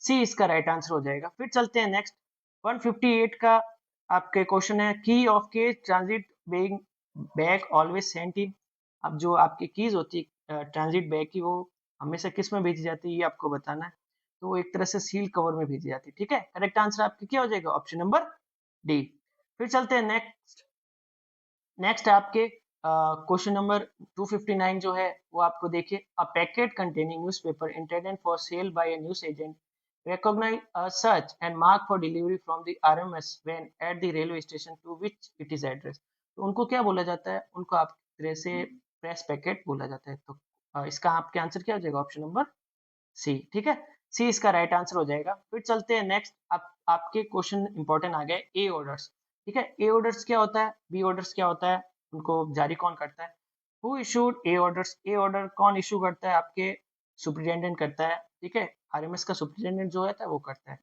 B: सी इसका राइट आंसर हो जाएगा. फिर चलते हैं नेक्स्ट. 158 का आपके क्वेश्चन है की ऑफ के transit being bag always sent in. अब जो आपकी कीज होती है ट्रांजिट बैग की, वो हमेशा किस में भेजी जाती है ये आपको बताना है. तो वो एक तरह से सील कवर में भेजी जाती है. ठीक है, करेक्ट आंसर आपकी क्या हो जाएगा? Option number D. फिर चलते हैं नेक्स्ट. नेक्स्ट आपके क्वेश्चन नंबर 259 जो है वो आपको देखिए. A packet containing newspaper intended for sale by a news agent recognize as such and mark for delivery from the RMS when at the railway station to which it is addressed. तो उनको क्या बोला जाता है? उनको आप तरह से प्रेस पैकेट बोला जाता है। तो इसका आपके आंसर क्या हो जाएगा? Option number C. ठीक है, सी इसका राइट आंसर हो जाएगा। फिर चलते हैं नेक्स्ट। आपके क्वेश्चन इंपॉर्टेंट आ गए ए ऑर्डर्स। ठीक है, ए ऑर्डर्स क्या होता है, बी ऑर्डर्स क्या होता है, उनको जारी कौन करता है? Who issued A orders? A order कौन इशू करता है? आपके सुपरिटेंडेंट करता है। ठीक है, आरएमएस का सुपरिटेंडेंट जो होता है वो करता है।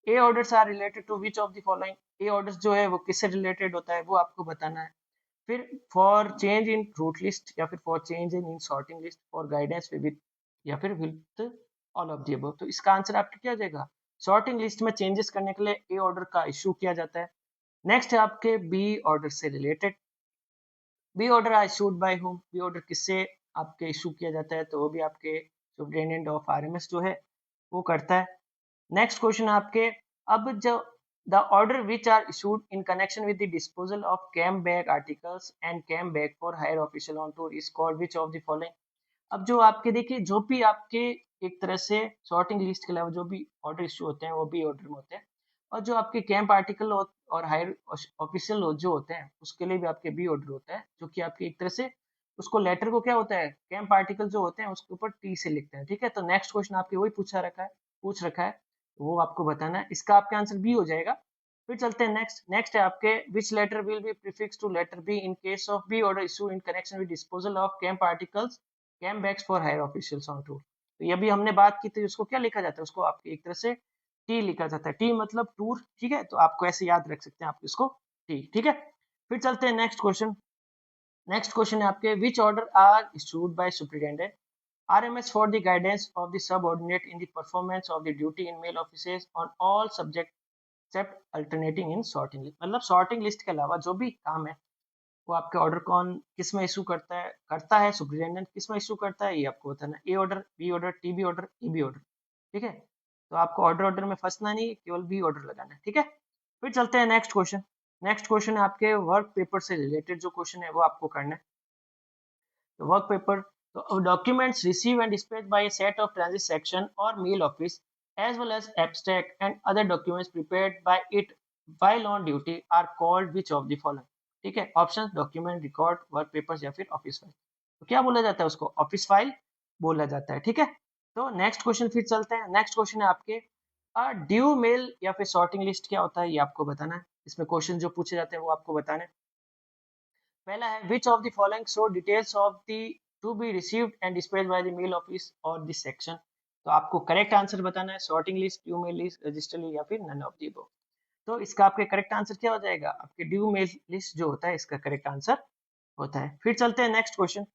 B: A orders are related to which of the following? A orders जो है वो किससे रिलेटेड होता है वो आपको बताना है। फिर for change in route list, या फिर for change in sorting list, for guidance with, या फिर with all of the above. तो इसका आंसर आपका क्या हो जाएगा? सॉर्टिंग लिस्ट में चेंजेस करने के लिए ए ऑर्डर का इशू किया जाता है। नेक्स्ट है आपके बी ऑर्डर से रिलेटेड। B order are issued by whom? B order किससे आपके इशू किया जाता है? तो वो भी आपके सुपरिटेंडेंट ऑफ आरएमएस जो है वो करता है। नेक्स्ट क्वेश्चन आपके, अब जो the order which are issued in connection with the disposal of camp bag articles and camp bag for hire official on tour is called which of the following? अब जो आपके देखिए, जो भी आपके एक तरह से सॉर्टिंग लिस्ट के अलावा जो भी ऑर्डर इशू होते हैं वो भी ऑर्डर में होते हैं, और जो आपके कैंप आर्टिकल और हायर ऑफिशियल जो होते हैं उसके लिए भी आपके बी ऑर्डर होता है, जो कि आपके एक तरह से उसको लेटर को क्या होता है, कैंप आर्टिकल जो होते हैं उसके ऊपर टी से लिखते हैं। ठीक है, तो नेक्स्ट क्वेश्चन आपके वही पूछ रखा है, वो आपको बताना है। इसका आपका आंसर बी हो जाएगा। फिर चलते हैं नेक्स्ट है आपके which letter will be prefix to letter B in case of B order issue in connection with disposal of camp articles camp bags for higher officials on tour. तो ये भी हमने बात की थी, उसको क्या लिखा जाता है? उसको आपकी एक तरह से टी लिखा जाता है, टी मतलब टूर। ठीक है, तो आपको ऐसे याद रख सकते हैं आप इसको, टी। ठीक है, फिर चलते हैं नेक्स्ट क्वेश्चन। नेक्स्ट क्वेश्चन है आपके which order are issued by superintendent RMS for the guidance of the subordinate in the performance of the duty in mail offices on all subject except alternating in sorting list। मतलब sorting list के अलावा जो भी काम है वो आपके ऑर्डर कौन किस में इशू करता है सुपरिटेंडेंट किस में इशू करता है, ये आपको बताना। A order, B order, TB order, EB order. ठीक है, तो आपको ऑर्डर में फंसना नहीं, केवल बी ऑर्डर लगाना है। ठीक है, फिर चलते हैं नेक्स्ट क्वेश्चन। नेक्स्ट क्वेश्चन है आपके वर्क पेपर से रिलेटेड जो क्वेश्चन है वो आपको करना है। तो work paper, so documents received and dispatched by a set of transit section or mail office as well as abstract and other documents prepared by it while on duty are called which of the following? ठीक है, option document, record, work papers या फिर ऑफिस फाइल। तो क्या बोला जाता है उसको? ऑफिस फाइल बोला जाता है। ठीक है, तो नेक्स्ट क्वेश्चन फिर चलते हैं। नेक्स्ट क्वेश्चन है आपके ड्यू मेल या फिर सॉर्टिंग लिस्ट क्या होता है ये आपको बताना है। इसमें क्वेश्चन जो पूछे जाते हैं वो आपको बताने हैं। पहला है which of the following show details of the to be received and dispatched by the mail office or this section. तो आपको करेक्ट आंसर बताना है, sorting list, due mail list, register list या फिर नन ऑफ द अबव। तो इसका आपके करेक्ट आंसर क्या हो जाएगा? आपके ड्यू मेल लिस्ट जो होता है इसका करेक्ट आंसर होता है। फिर चलते हैं नेक्स्ट क्वेश्चन।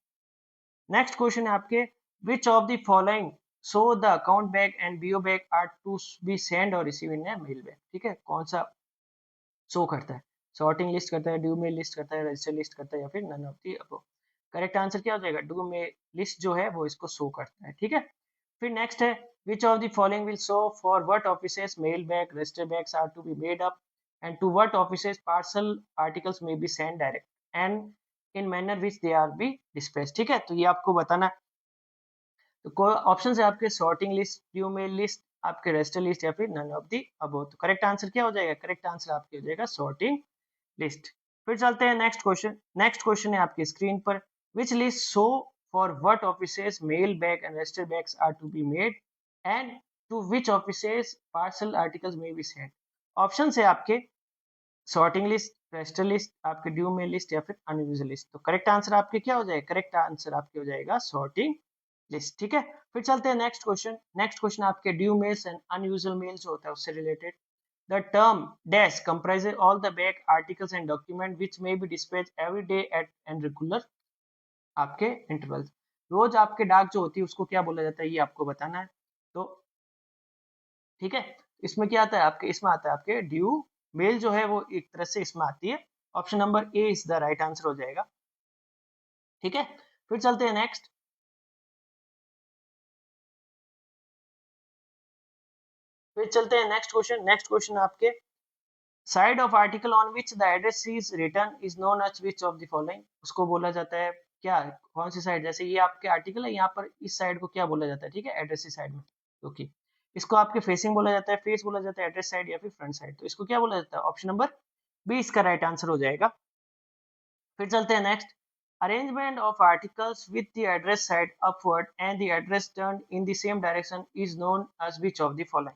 B: नेक्स्ट क्वेश्चन है आपके which of the following show the account bag and BO bag are to be send और receive in a mail bag. ठीक है, कौन सा शो करता है? सॉर्टिंग लिस्ट करता है, ड्यू मेल लिस्ट करता है, रजिस्टर लिस्ट करता है या फिर none of the above. Correct answer क्या हो जाएगा? ड्यू मेल लिस्ट जो है वो इसको शो करता है। ठीक है, फिर नेक्स्ट है which of the following will show for what offices mail bag register bags are to be made up and to what offices parcel articles may be send direct and in manner which they are be dispatched. ठीक है, तो ये आपको बताना है। तो कोई ऑप्शन है आपके sorting list, due mail list, आपके रजिस्टर लिस्ट या फिर नन ऑफ द अबव। तो करेक्ट आंसर क्या हो जाएगा? करेक्ट आंसर आपके हो जाएगा सॉर्टिंग लिस्ट। फिर चलते हैं नेक्स्ट क्वेश्चन। नेक्स्ट क्वेश्चन है आपकी स्क्रीन पर which list show for what offices mail bag and register bags are to be made and to which offices parcel articles may be send. Option है आपके सॉर्टिंग लिस्ट, रजिस्टर लिस्ट, आपके ड्यू मेल लिस्ट या फिर अनयूजुअल लिस्ट। तो करेक्ट आंसर आपके क्या हो जाएगा? करेक्ट आंसर आपके हो जाएगा सॉर्टिंग लिस्ट। ठीक है, फिर चलते हैं नेक्स्ट क्वेश्चन। नेक्स्ट क्वेश्चन आपके due mails and unusual mails जो होता है उससे related. The term dash comprises all the back articles and documents which may be dispatched every day at and regular आपके intervals। रोज आपके डाक जो होती है उसको क्या बोला जाता है ये आपको बताना है। तो ठीक है, इसमें क्या आता है आपके? इसमें आता है आपके ड्यू मेल जो है वो एक तरह से इसमें आती है। Option number A is the right answer हो जाएगा। ठीक है, फिर चलते हैं नेक्स्ट। फिर चलते हैं नेक्स्ट क्वेश्चन। नेक्स्ट क्वेश्चन आपके side of article on which the address is written is known as which of the following. उसको बोला जाता है क्या? कौन सी साइड? जैसे ये आपके आर्टिकल है, यहाँ पर इस साइड को क्या बोला जाता है? ठीक है, एड्रेस की साइड में। ओके, इसको आपके फेसिंग बोला जाता है, फेस बोला जाता है, एड्रेस साइड या फिर फ्रंट साइड। तो इसको क्या बोला जाता है? ऑप्शन नंबर बी इसका राइट आंसर हो जाएगा। फिर चलते हैं next. Arrangement of articles with the address side upward and the address turned in the same direction is known as which of the following?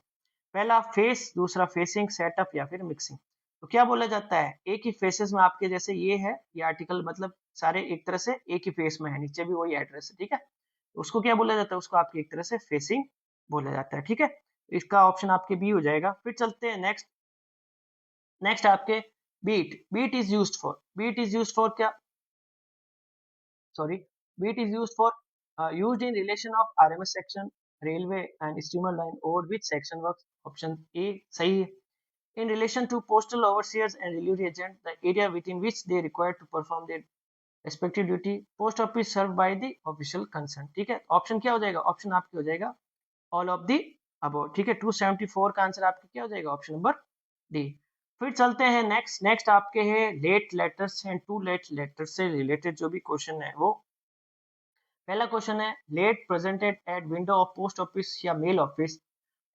B: पहला फेस, दूसरा फेसिंग, सेटअप या फिर मिक्सिंग। तो क्या बोला जाता है, एक ही फेसेस में आपके जैसे ये है, ये आर्टिकल मतलब सारे एक तरह से एक ही फेस में है, नीचे भी वही एड्रेस है, ठीक है। तो उसको क्या बोला जाता है, उसको आपकी एक तरह से फेसिंग बोला जाता है, ठीक है। इसका ऑप्शन आपके बी हो जाएगा। फिर चलते हैं नेक्स्ट। नेक्स्ट आपके beat. Beat is used for, beat is used for क्या, sorry, beat is used for used in relation of RMS section, railway and steamer line over which section works. Option A सही है। In relation to postal overseers and delivery agent, the area within which they require to perform their respective duty, post office served by the official concern, ठीक है। ऑप्शन क्या हो जाएगा, ऑप्शन आपके हो जाएगा ऑल ऑफ दी अबव, ठीक है। 274 का आंसर आपका क्या हो जाएगा, ऑप्शन नंबर डी। फिर चलते हैं नेक्स्ट। नेक्स्ट आपके है late letters and to late letters से रिलेटेड जो भी क्वेश्चन है वो पहला क्वेश्चन है, late presented at window of post office या मेल ऑफिस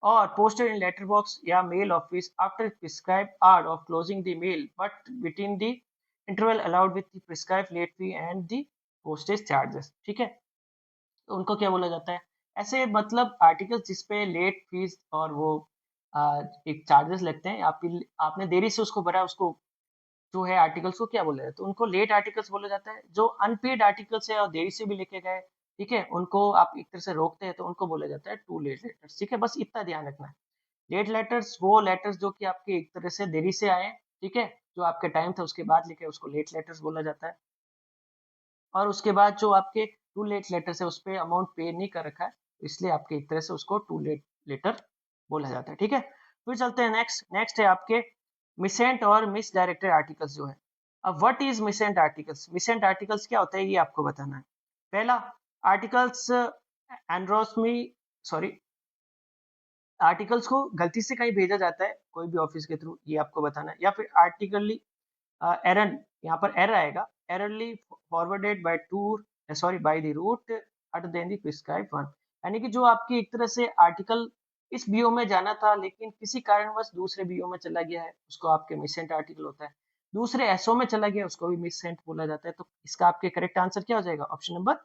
B: और पोस्टेड इन लेटर बॉक्स या mail office after prescribe hour of closing the mail but between the interval allowed with the prescribe late fee and the postage charges, ठीक है। तो उनको क्या बोला जाता है, ऐसे मतलब आर्टिकल्स जिसपे लेट फीस और वो एक चार्जेस लगते हैं, आपने देरी से उसको भरा, उसको जो है आर्टिकल्स को क्या बोला जाता है, तो उनको लेट आर्टिकल्स बोला जाता है। जो अनपेड आर्टिकल्स है और देरी से भी लेके गए, ठीक है, उनको आप एक तरह से रोकते हैं तो उनको बोला जाता है टू लेट लेटर्स, ठीक है। बस इतना ध्यान रखना है। लेट लेटर्स वो लेटर्स जो कि आपके एक तरह से देरी से आए, ठीक है, जो आपके टाइम था उसके बाद लिखे, उसको लेट लेटर्स बोला जाता है। और उसके बाद जो आपके टू लेट लेटर्स है उस पर अमाउंट पे नहीं कर रखा है, इसलिए आपके एक तरह से उसको टू लेट लेटर बोला जाता है, ठीक है। फिर चलते हैं नेक्स्ट। नेक्स्ट है आपके मिसेंट और मिस डायरेक्टेड आर्टिकल्स जो है। अब व्हाट इज मिसेंट आर्टिकल्स, मिसेंट आर्टिकल्स क्या होता है ये आपको बताना है। पहला आर्टिकल्स एंड्रोस्मी, सॉरी, आर्टिकल्स को गलती से कहीं भेजा जाता है कोई भी ऑफिस के थ्रू, ये आपको बताना है। या फिर आर्टिकली एरर, यहाँ पर एरर आएगा, एररली forwarded by tour, sorry by the route other than the prescribe one, यानी कि जो आपकी एक तरह से आर्टिकल इस बीओ में जाना था लेकिन किसी कारणवश दूसरे बीओ में चला गया है, उसको आपके मिसेंट आर्टिकल होता है। दूसरे एसओ में चला गया, उसको भी मिसेंट बोला जाता है। तो इसका आपके करेक्ट आंसर क्या हो जाएगा, ऑप्शन नंबर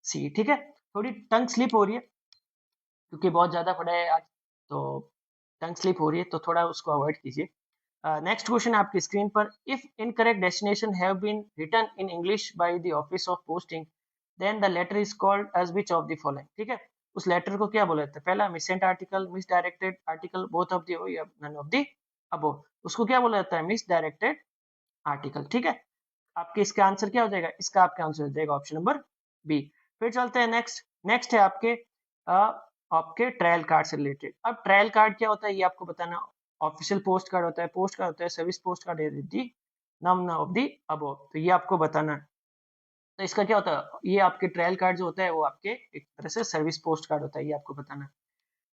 B: सी, ठीक है। थोड़ी टंग स्लिप हो रही है क्योंकि बहुत ज्यादा पढ़ा है आज, तो टंग स्लिप हो रही है तो थोड़ा उसको अवॉइड कीजिए। नेक्स्ट क्वेश्चन है आपकी स्क्रीन पर, if incorrect destination have been written in English by the office of posting then the letter is called as which of the following, ठीक है। उस लेटर को क्या बोला जाता है, पहला missent article, misdirected article, both of the या नन ऑफ द अबव, उसको क्या बोला जाता है, मिस डायरेक्टेड आर्टिकल, ठीक है। आपके इसका आंसर क्या हो जाएगा, इसका आपका आंसर हो जाएगा ऑप्शन नंबर बी। फिर चलते हैं नेक्स्ट। नेक्स्ट है आपके आपके ट्रायल कार्ड से रिलेटेड। अब ट्रायल कार्ड क्या होता है ये आपको बताना। ऑफिशियल पोस्ट कार्ड होता है, पोस्ट कार्ड होता है, सर्विस पोस्ट कार्ड है, दी नम ऑफ दी अबव, तो ये आपको बताना है। तो इसका क्या होता है, ये आपके ट्रायल कार्ड जो होता है वो आपके एक तरह से सर्विस पोस्ट कार्ड होता है, ये आपको बताना है।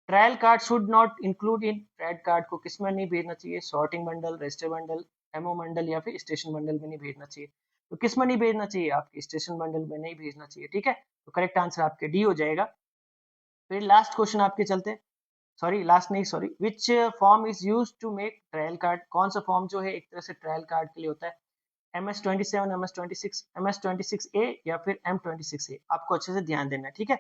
B: Trial card should not include in, trial card को किस में नहीं भेजना चाहिए, sorting bundle, register bundle, MO bundle या फिर स्टेशन बंडल में नहीं भेजना चाहिए। तो किस में नहीं भेजना चाहिए, आपके स्टेशन बंडल में नहीं भेजना चाहिए, ठीक है। तो करेक्ट आंसर आपके डी हो जाएगा। फिर लास्ट क्वेश्चन आपके चलते हैं, सॉरी लास्ट नहीं, sorry, which form is use to make trial card, कौन सा फॉर्म जो है एक तरह से ट्रायल कार्ड के लिए होता है, MS-27, MS-26, MS-26A या फिर M-26A, आपको अच्छे से ध्यान देना है, ठीक है।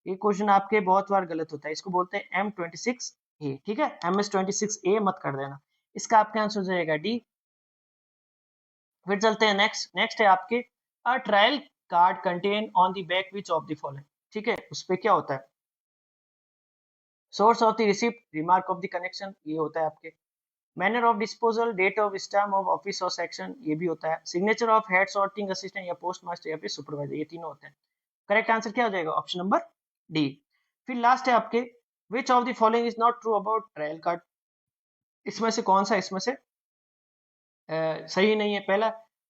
B: ये क्वेश्चन आपके बहुत बार गलत होता है, इसको बोलते हैं M-26A, ठीक है, MS-26A मत कर देना। इसका आपका आंसर हो जाएगा डी। फिर चलते हैं नेक्स्ट। नेक्स्ट है आपके a trial card contain on the back which of the following, ठीक है, उस पे क्या होता है, source of the receipt, remark of the connection, ये होता है आपके, manner of disposal, date of stamp of office और सेक्शन, ये भी होता है, signature of head sorting assistant या पोस्ट मास्टर या फिर सुपरवाइजर, ये तीनों होते हैं। करेक्ट आंसर क्या हो जाएगा, ऑप्शन नंबर डी। फिर लास्ट है आपके which of the following is not true about trial card, इसमें से कौन सा इसमें से सही नहीं है। पहला,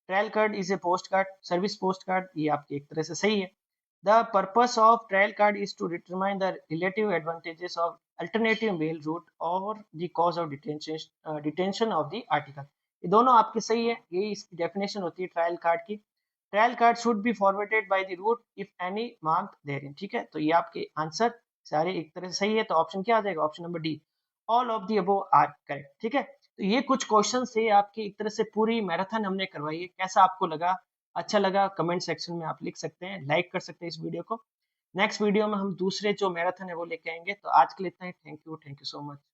B: trial card is a post card, service post card, ये आपकी एक तरह से सही है। The purpose of trial card is to determine the relative advantages of alternative mail route और the cause of detention of the article, ये दोनों आपके सही है, ये इसकी डेफिनेशन होती है ट्रायल कार्ड की। Trial card should be forwarded by the route if any marked therein, ठीक है। तो ये आपके आंसर सारे एक तरह से सही है, तो ऑप्शन क्या आ जाएगा, option number D, all of the above are correct, ठीक है। तो ये कुछ क्वेश्चन से आपकी एक तरह से पूरी मैराथन हमने करवाई है, कैसा आपको लगा अच्छा लगा कमेंट सेक्शन में आप लिख सकते हैं, लाइक कर सकते हैं इस वीडियो को। नेक्स्ट वीडियो में हम दूसरे जो मैराथन है वो लेके आएंगे। तो आज के लिए इतना ही। Thank you so much.